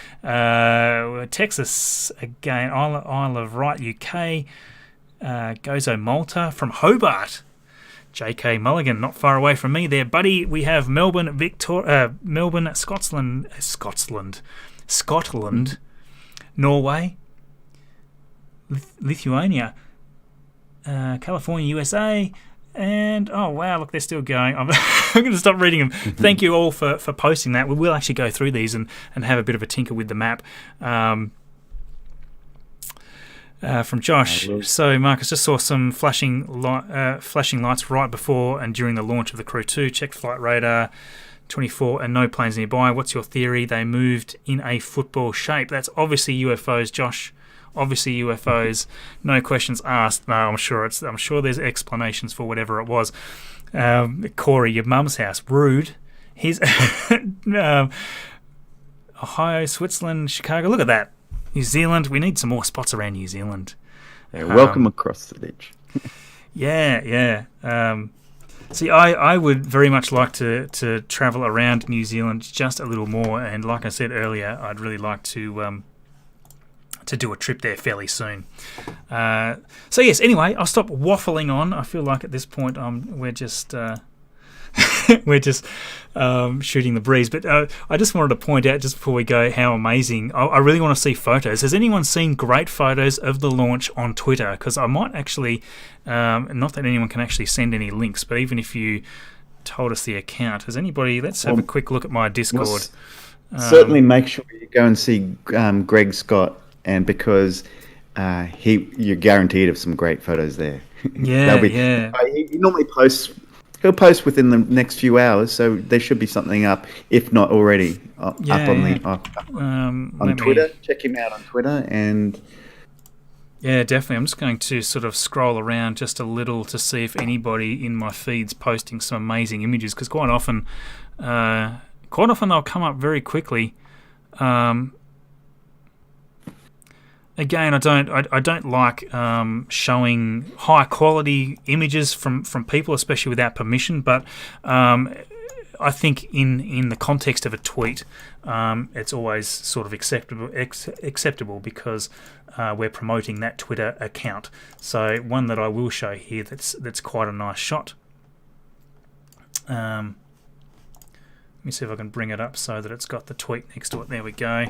Texas again, Isle of Wight, UK. Gozo Malta. From Hobart, J.K. Mulligan, not far away from me there, buddy. We have Melbourne, Scotland, Norway, Lithuania, California, USA. And oh wow, look, they're still going. I'm going to stop reading them. Thank you all for posting that. We will actually go through these and have a bit of a tinker with the map. From Josh. So, Marcus, just saw some flashing lights right before and during the launch of the Crew 2. Checked flight radar 24 and no planes nearby. What's your theory? They moved in a football shape. That's obviously UFOs, Josh. Obviously UFOs. No questions asked. No, I'm sure there's explanations for whatever it was. Corey, your mum's house. Rude. He's Ohio, Switzerland, Chicago. Look at that. New Zealand. We need some more spots around New Zealand. Yeah, welcome across the ditch. Yeah. See, I would very much like to travel around New Zealand just a little more, and like I said earlier, I'd really like to do a trip there fairly soon. So yes, anyway, I'll stop waffling on. I feel like at this point we're just shooting the breeze. But I just wanted to point out just before we go how amazing. I really want to see photos. Has anyone seen great photos of the launch on Twitter? Because I might actually, not that anyone can actually send any links, but even if you told us the account, has anybody? Let's have a quick look at my Discord. Certainly make sure you go and see Greg Scott, and because you're guaranteed of some great photos there. Yeah, He normally posts. He'll post within the next few hours, so there should be something up, if not already, up on Twitter. Check him out on Twitter, and yeah, definitely. I'm just going to sort of scroll around just a little to see if anybody in my feed's posting some amazing images, because quite often they'll come up very quickly. Again, I don't like showing high quality images from people, especially without permission. But I think in the context of a tweet, it's always sort of acceptable because we're promoting that Twitter account. So one that I will show here that's quite a nice shot. Let me see if I can bring it up so that it's got the tweet next to it. There we go.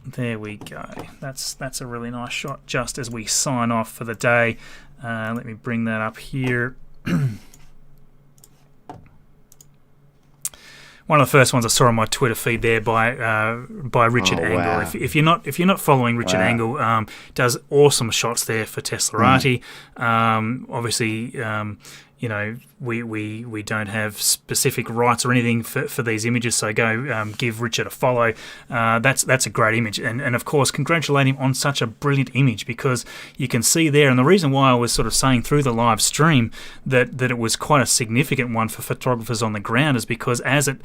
There we go. That's a really nice shot just as we sign off for the day. Let me bring that up here. One of the first ones I saw on my Twitter feed there by Richard Angle. Wow. If you're not following Richard Angle, does awesome shots there for Teslarati. Obviously, we don't have specific rights or anything for these images, so go give Richard a follow. That's a great image, and of course congratulate him on such a brilliant image, because you can see there, and the reason why I was sort of saying through the live stream that it was quite a significant one for photographers on the ground is because as it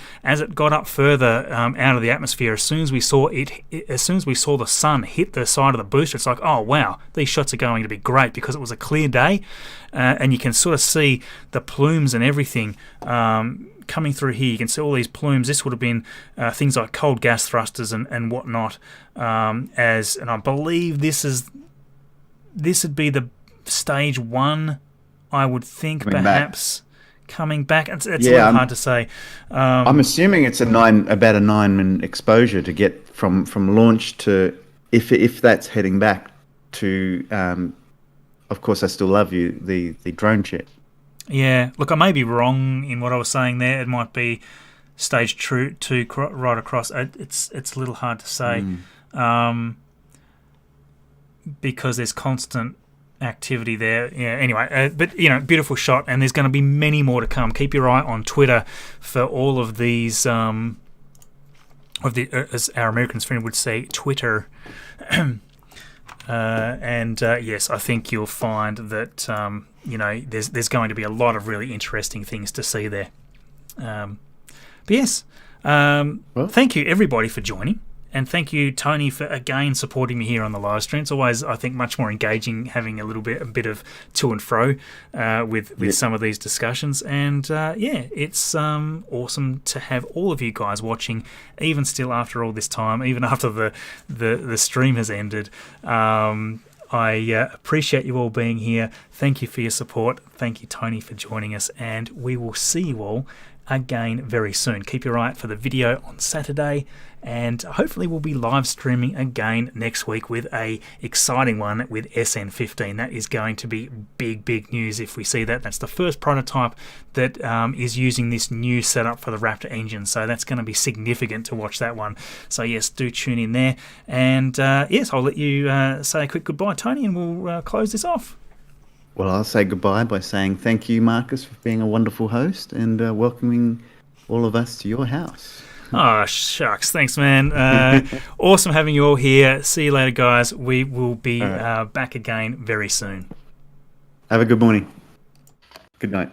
got up further out of the atmosphere, as soon as we saw the sun hit the side of the booster, it's like, oh wow, these shots are going to be great, because it was a clear day. And you can sort of see the plumes and everything coming through here. You can see all these plumes. This would have been things like cold gas thrusters and whatnot. And I believe this would be the stage 1, I would think, perhaps coming back. It's a little hard to say. I'm assuming it's about a 9-minute exposure to get from launch to if that's heading back to. Of course, I still love you, the drone jet. Yeah, look, I may be wrong in what I was saying there. It might be stage 2 right across. It's a little hard to say because there's constant activity there. Yeah. Anyway, but beautiful shot, and there's going to be many more to come. Keep your eye on Twitter for all of these. As our American friend would say, Twitter. Yes, I think you'll find that there's going to be a lot of really interesting things to see there. But yes, thank you everybody for joining, and thank you Tony for again supporting me here on the live stream. It's always, I think, much more engaging having a bit of to and fro with some of these discussions, and it's awesome to have all of you guys watching, even still after all this time, even after the stream has ended. I appreciate you all being here. Thank you for your support. Thank you, Tony, for joining us, and we will see you all again very soon. Keep your eye out for the video on Saturday, and hopefully we'll be live streaming again next week with a exciting one with SN15. That is going to be big news if we see that. That's the first prototype that is using this new setup for the Raptor engine, so that's going to be significant to watch that one. So yes, do tune in there, and yes, I'll let you say a quick goodbye, Tony, and we'll close this off. Well, I'll say goodbye by saying thank you, Marcus, for being a wonderful host and welcoming all of us to your house. Oh, shucks. Thanks, man. Awesome having you all here. See you later, guys. We will be back again very soon. Have a good morning. Good night.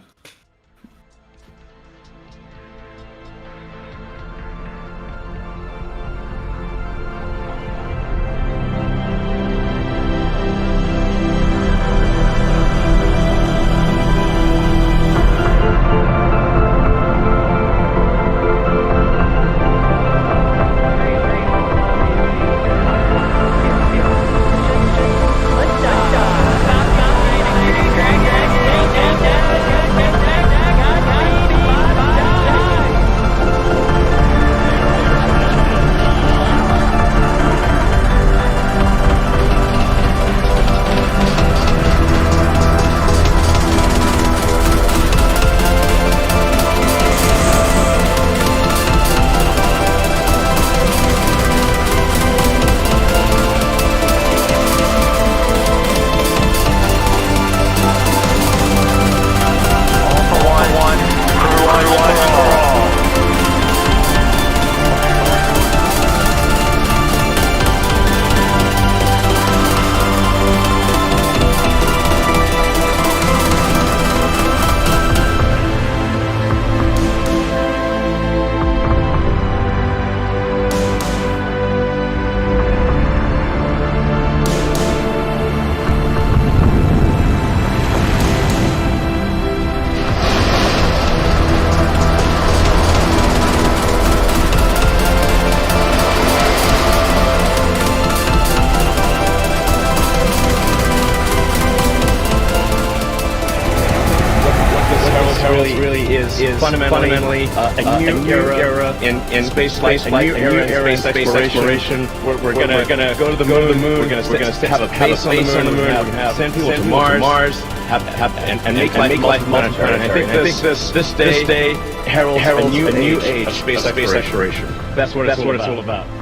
is fundamentally a new era in space flight, a new era in space exploration. We're gonna go to the moon. We're gonna have a base on the moon. We're gonna send people to Mars. And make life multiply. I think this day heralds a new age of space exploration. That's what it's all about.